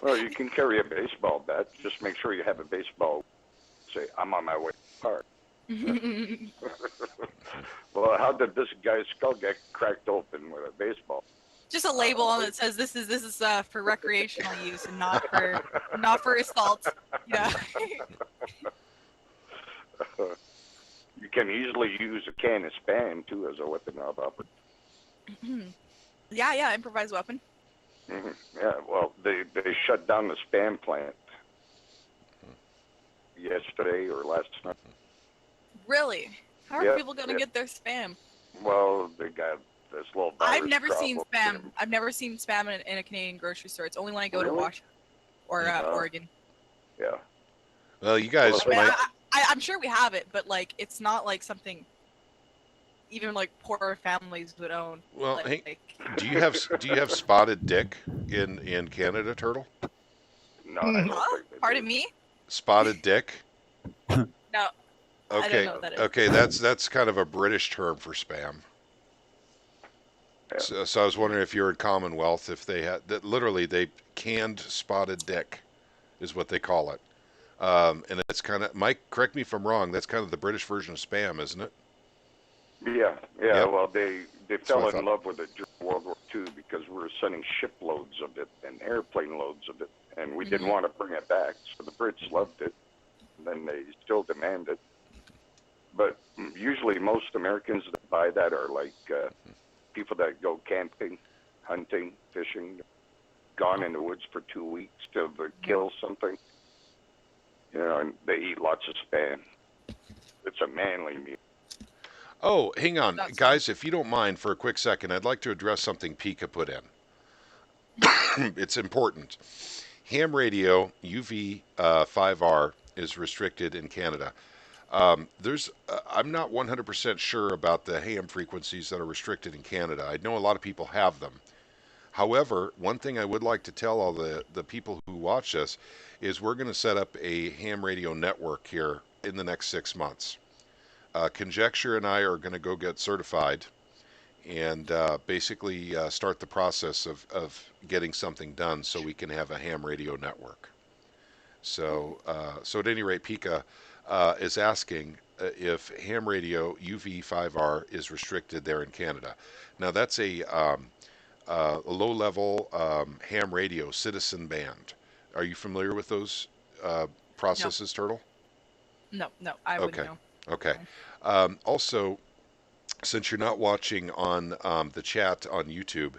[SPEAKER 4] Well, you can carry a baseball bat. Just make sure you have a baseball. Say, I'm on my way to the park. Well, how did this guy's skull get cracked open with a baseball?
[SPEAKER 6] Just a label on it that says this is for recreational use and not for assault. Yeah.
[SPEAKER 4] You can easily use a can of Spam too as a weapon of opportunity.
[SPEAKER 6] Yeah, improvised weapon.
[SPEAKER 4] Yeah, well, they shut down the Spam plant yesterday or last night.
[SPEAKER 6] Really? How are
[SPEAKER 4] Yeah,
[SPEAKER 6] people gonna
[SPEAKER 4] yeah.
[SPEAKER 6] get their Spam?
[SPEAKER 4] Well, they got this little virus
[SPEAKER 6] I've never seen
[SPEAKER 4] problem.
[SPEAKER 6] Spam. I've never seen Spam in a Canadian grocery store. It's only when I go to
[SPEAKER 4] Really?
[SPEAKER 6] Washington or Oregon.
[SPEAKER 4] Yeah.
[SPEAKER 1] Well, you guys
[SPEAKER 6] I mean,
[SPEAKER 1] might.
[SPEAKER 6] I'm sure we have it, but like it's not like something even like poorer families would own.
[SPEAKER 1] Well,
[SPEAKER 6] Like,
[SPEAKER 1] hey, do you have spotted dick in Canada, Turtle?
[SPEAKER 4] No, I don't
[SPEAKER 6] huh?
[SPEAKER 4] think they
[SPEAKER 6] Pardon
[SPEAKER 4] do.
[SPEAKER 6] me?
[SPEAKER 1] Spotted dick.
[SPEAKER 6] No. I don't
[SPEAKER 1] Okay.
[SPEAKER 6] know what that is.
[SPEAKER 1] Okay, that's kind of a British term for spam.
[SPEAKER 4] Yeah.
[SPEAKER 1] So I was wondering if you're in Commonwealth, if they had that. Literally, they canned spotted dick, is what they call it. And it's kind of, Mike, correct me if I'm wrong. That's kind of the British version of spam, isn't it?
[SPEAKER 4] Yeah.
[SPEAKER 1] Yep.
[SPEAKER 4] Well, they
[SPEAKER 1] what
[SPEAKER 4] fell
[SPEAKER 1] I
[SPEAKER 4] in
[SPEAKER 1] thought.
[SPEAKER 4] love with it during World War II because we were sending shiploads of it and airplane loads of it, and we didn't want to bring it back. So the Brits loved it, and then they still demand it. But usually, most Americans that buy that are like people that go camping, hunting, fishing, gone in the woods for 2 weeks to kill something. You know, and they eat lots of Spam. It's a manly meal.
[SPEAKER 1] Oh, hang on,
[SPEAKER 6] That's
[SPEAKER 1] guys, if you don't mind for a quick second, I'd like to address something Pika put in. It's important. Ham radio UV5R is restricted in Canada. I'm not 100% sure about the ham frequencies that are restricted in Canada. I know a lot of people have them. However, one thing I would like to tell all the people who watch this is we're going to set up a ham radio network here in the next 6 months. Conjecture and I are going to go get certified and basically start the process of getting something done so we can have a ham radio network. So at any rate, Pika is asking if ham radio UV5R is restricted there in Canada. Now that's a low-level ham radio citizen band. Are you familiar with those processes, Turtle?
[SPEAKER 6] No, I wouldn't
[SPEAKER 1] Okay.
[SPEAKER 6] know.
[SPEAKER 1] Okay. Also, since you're not watching on the chat on YouTube,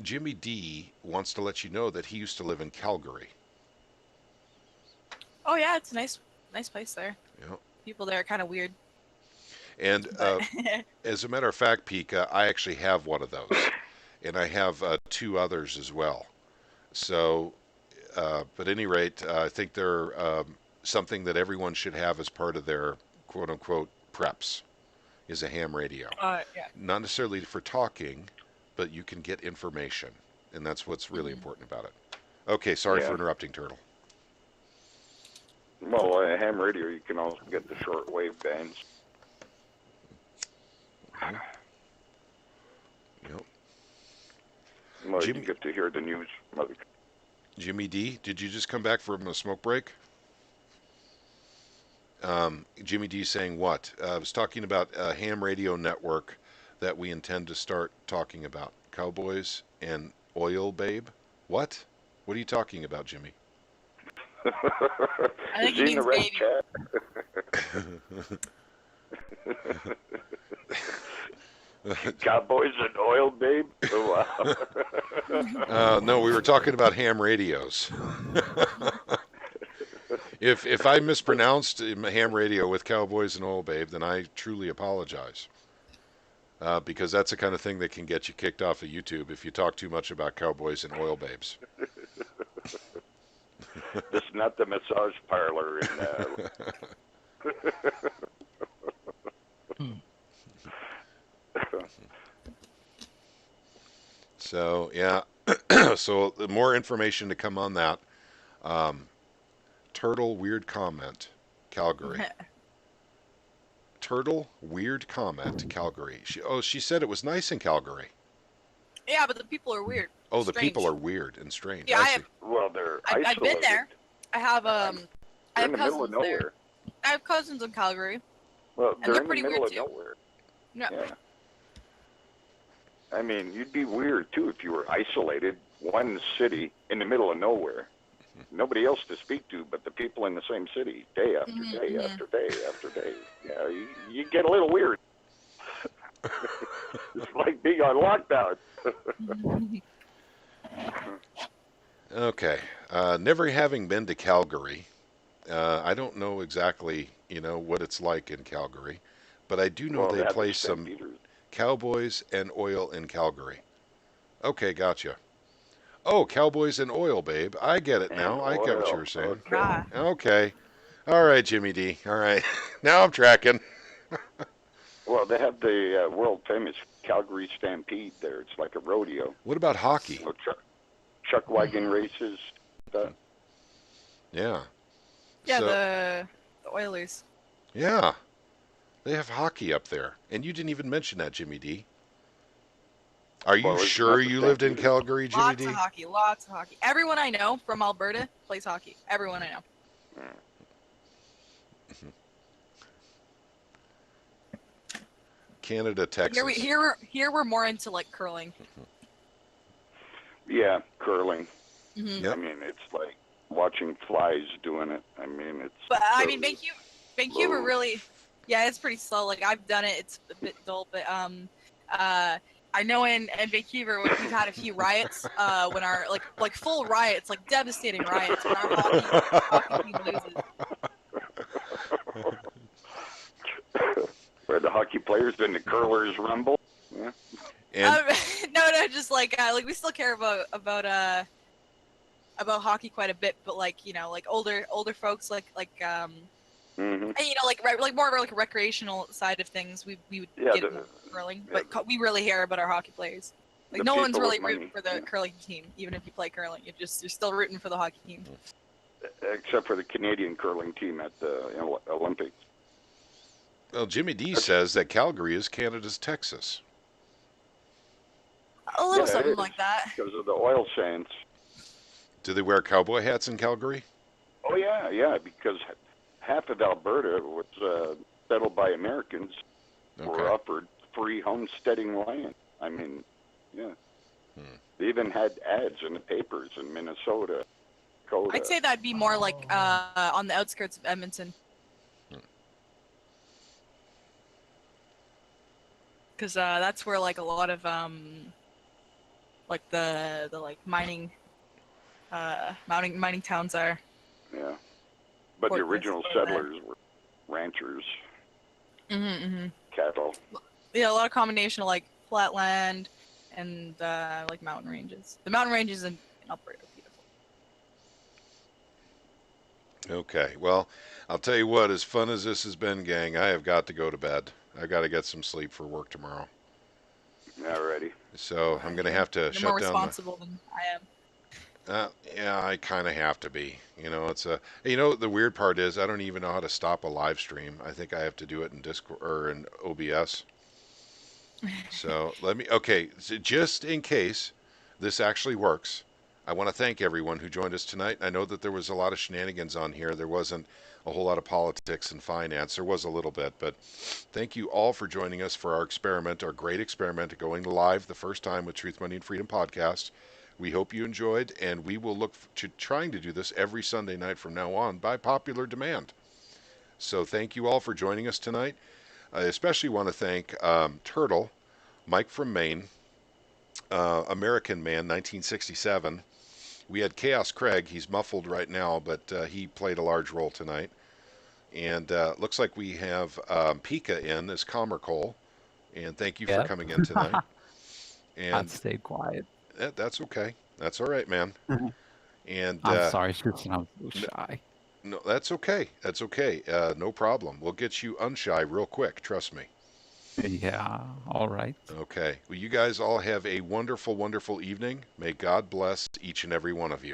[SPEAKER 1] Jimmy D wants to let you know that he used to live in Calgary.
[SPEAKER 6] Oh yeah, it's a nice place there.
[SPEAKER 1] Yeah.
[SPEAKER 6] People there are kind of weird.
[SPEAKER 1] And
[SPEAKER 6] But
[SPEAKER 1] as a matter of fact, Pika, I actually have one of those, and I have 2 others as well. So, but at any rate, I think they're something that everyone should have as part of their quote-unquote preps is a ham radio.
[SPEAKER 6] yeah.
[SPEAKER 1] Not necessarily for talking, but you can get information, and that's what's really important about it. Okay, sorry
[SPEAKER 4] Yeah.
[SPEAKER 1] for interrupting, Turtle.
[SPEAKER 4] Well, a ham radio, you can also get the shortwave bands.
[SPEAKER 1] Yep.
[SPEAKER 4] Well,
[SPEAKER 1] Jimmy-
[SPEAKER 4] you get to hear the news. Mother.
[SPEAKER 1] Jimmy D, did you just come back from a smoke break? Jimmy D saying what? I was talking about a ham radio network that we intend to start talking about. Cowboys and Oil Babe? What? What are you talking about, Jimmy?
[SPEAKER 6] I think he
[SPEAKER 4] Seen the
[SPEAKER 6] means
[SPEAKER 4] red
[SPEAKER 6] baby.
[SPEAKER 4] chat? Cowboys and oil, babe? Oh, wow.
[SPEAKER 1] No, we were talking about ham radios. If I mispronounced ham radio with Cowboys and Oil Babe, then I truly apologize. Because that's the kind of thing that can get you kicked off of YouTube if you talk too much about Cowboys and Oil Babes.
[SPEAKER 4] This is not the massage parlor in
[SPEAKER 1] So, yeah. So, more information to come on that. Turtle, weird comment, Calgary. Turtle, weird comment, Calgary. She said it was nice in Calgary.
[SPEAKER 6] Yeah, but the people are weird.
[SPEAKER 1] Oh, the
[SPEAKER 6] Strange.
[SPEAKER 1] people are weird and strange.
[SPEAKER 6] Yeah,
[SPEAKER 1] I
[SPEAKER 6] I
[SPEAKER 1] see.
[SPEAKER 6] have.
[SPEAKER 4] well, they're
[SPEAKER 6] I've been
[SPEAKER 4] isolated.
[SPEAKER 6] there. I have I
[SPEAKER 4] They're
[SPEAKER 6] have
[SPEAKER 4] in the middle
[SPEAKER 6] cousins
[SPEAKER 4] of
[SPEAKER 6] there.
[SPEAKER 4] nowhere.
[SPEAKER 6] I have cousins in Calgary.
[SPEAKER 4] Well,
[SPEAKER 6] And
[SPEAKER 4] they're
[SPEAKER 6] they're
[SPEAKER 4] in the
[SPEAKER 6] pretty
[SPEAKER 4] middle
[SPEAKER 6] weird,
[SPEAKER 4] of
[SPEAKER 6] too.
[SPEAKER 4] nowhere.
[SPEAKER 6] No.
[SPEAKER 4] Yeah. I mean, you'd be weird too if you were isolated, one city in the middle of nowhere, nobody else to speak to but the people in the same city, day after day after day after day. Yeah, you get a little weird. It's like being on lockdown.
[SPEAKER 1] Okay. Never having been to Calgary, I don't know exactly, what it's like in Calgary, but I do know
[SPEAKER 4] Well,
[SPEAKER 1] they
[SPEAKER 4] they have
[SPEAKER 1] play
[SPEAKER 4] the
[SPEAKER 1] some
[SPEAKER 4] Stampeders.
[SPEAKER 1] Cowboys and Oil in Calgary. Okay, gotcha. Oh, Cowboys and Oil, babe. I get it
[SPEAKER 4] And
[SPEAKER 1] now. I get what you
[SPEAKER 4] oil.
[SPEAKER 1] were saying.
[SPEAKER 4] Okay.
[SPEAKER 6] Ah.
[SPEAKER 1] Okay. All right, Jimmy D. All right. Now I'm tracking.
[SPEAKER 4] Well, they have the world famous Calgary Stampede there. It's like a rodeo.
[SPEAKER 1] What about hockey?
[SPEAKER 4] So chuck wagon races.
[SPEAKER 1] Yeah.
[SPEAKER 6] Yeah,
[SPEAKER 1] So,
[SPEAKER 6] the Oilers.
[SPEAKER 1] yeah. They have hockey up there. And you didn't even mention that, Jimmy D. Are you
[SPEAKER 4] Well, it's
[SPEAKER 1] sure
[SPEAKER 4] not the
[SPEAKER 1] you lived in
[SPEAKER 4] Stampeders.
[SPEAKER 1] Calgary, Jimmy
[SPEAKER 6] Lots
[SPEAKER 1] D?
[SPEAKER 6] of hockey, lots of hockey. Everyone I know from Alberta plays hockey. Everyone I know.
[SPEAKER 1] Canada, Texas.
[SPEAKER 6] Here we're more into like curling.
[SPEAKER 4] Yeah, curling.
[SPEAKER 6] Hmm.
[SPEAKER 1] Yep.
[SPEAKER 4] I mean, it's like watching flies doing it. I mean, it's.
[SPEAKER 6] But I
[SPEAKER 4] so
[SPEAKER 6] mean, Vancouver
[SPEAKER 4] slow.
[SPEAKER 6] really, yeah, it's pretty slow. Like I've done it. It's a bit dull, but I know in Vancouver we've had a few riots. When our like full riots, like devastating riots when our hockey team loses.
[SPEAKER 4] Where the hockey players and the curlers rumble. Yeah.
[SPEAKER 1] And
[SPEAKER 6] No, just like we still care about hockey quite a bit, but like like older folks like
[SPEAKER 4] Hmm.
[SPEAKER 6] and, like more of like a recreational side of things. We would
[SPEAKER 4] Yeah,
[SPEAKER 6] get more curling, but we really hear about our hockey players. Like
[SPEAKER 4] the
[SPEAKER 6] no one's
[SPEAKER 4] people with
[SPEAKER 6] really
[SPEAKER 4] money,
[SPEAKER 6] rooting for the
[SPEAKER 4] yeah.
[SPEAKER 6] curling team, even if you play curling. You're still rooting for the hockey team.
[SPEAKER 4] Except for the Canadian curling team at the Olympics.
[SPEAKER 1] well, Jimmy D says that Calgary is Canada's Texas.
[SPEAKER 6] A little
[SPEAKER 4] Yeah, it
[SPEAKER 6] something
[SPEAKER 4] is.
[SPEAKER 6] like that.
[SPEAKER 4] Because of the oil sands.
[SPEAKER 1] Do they wear cowboy hats in Calgary?
[SPEAKER 4] Oh yeah, because half of Alberta was settled by Americans were
[SPEAKER 1] Okay.
[SPEAKER 4] offered free homesteading land. I mean, yeah.
[SPEAKER 1] Hmm.
[SPEAKER 4] They even had ads in the papers in Minnesota, Dakota.
[SPEAKER 6] I'd say that'd be more like on the outskirts of Edmonton. Because that's where like a lot of like the like mining mining towns are.
[SPEAKER 4] Yeah. But the
[SPEAKER 6] Fort
[SPEAKER 4] original
[SPEAKER 6] Bliss,
[SPEAKER 4] settlers were ranchers,
[SPEAKER 6] Mm-hmm.
[SPEAKER 4] cattle.
[SPEAKER 6] Yeah, a lot of combination of like flat land and like mountain ranges. The mountain ranges in Alberta are beautiful.
[SPEAKER 1] Okay. Well, I'll tell you what, as fun as this has been, gang, I have got to go to bed. I got to get some sleep for work tomorrow.
[SPEAKER 4] Alrighty.
[SPEAKER 1] So I'm going to have to
[SPEAKER 6] You're
[SPEAKER 1] shut
[SPEAKER 6] more
[SPEAKER 1] down
[SPEAKER 6] responsible than I am.
[SPEAKER 1] Yeah, I kind of have to be. It's the weird part is I don't even know how to stop a live stream. I think I have to do it in Discord or in OBS. So okay, so just in case this actually works, I want to thank everyone who joined us tonight. I know that there was a lot of shenanigans on here. There wasn't a whole lot of politics and finance. There was a little bit, but thank you all for joining us for our experiment, our great experiment, going live the first time with Truth, Money, and Freedom podcast. We hope you enjoyed, and we will look to trying to do this every Sunday night from now on by popular demand. So thank you all for joining us tonight. I especially want to thank Turtle, Mike from Maine, American Man, 1967. We had Chaos Craig. He's muffled right now, but he played a large role tonight. And looks like we have Pika in as Comer Cole. And thank you for
[SPEAKER 7] Yep.
[SPEAKER 1] coming in tonight.
[SPEAKER 7] I've
[SPEAKER 1] And
[SPEAKER 7] stayed quiet.
[SPEAKER 1] that's okay. That's all right, man. And
[SPEAKER 7] I'm sorry, Susan. I'm so shy.
[SPEAKER 1] no, that's okay. That's okay. No problem. We'll get you unshy real quick. Trust me.
[SPEAKER 7] Yeah, all right.
[SPEAKER 1] Okay. Well, you guys all have a wonderful, wonderful evening. May God bless each and every one of you.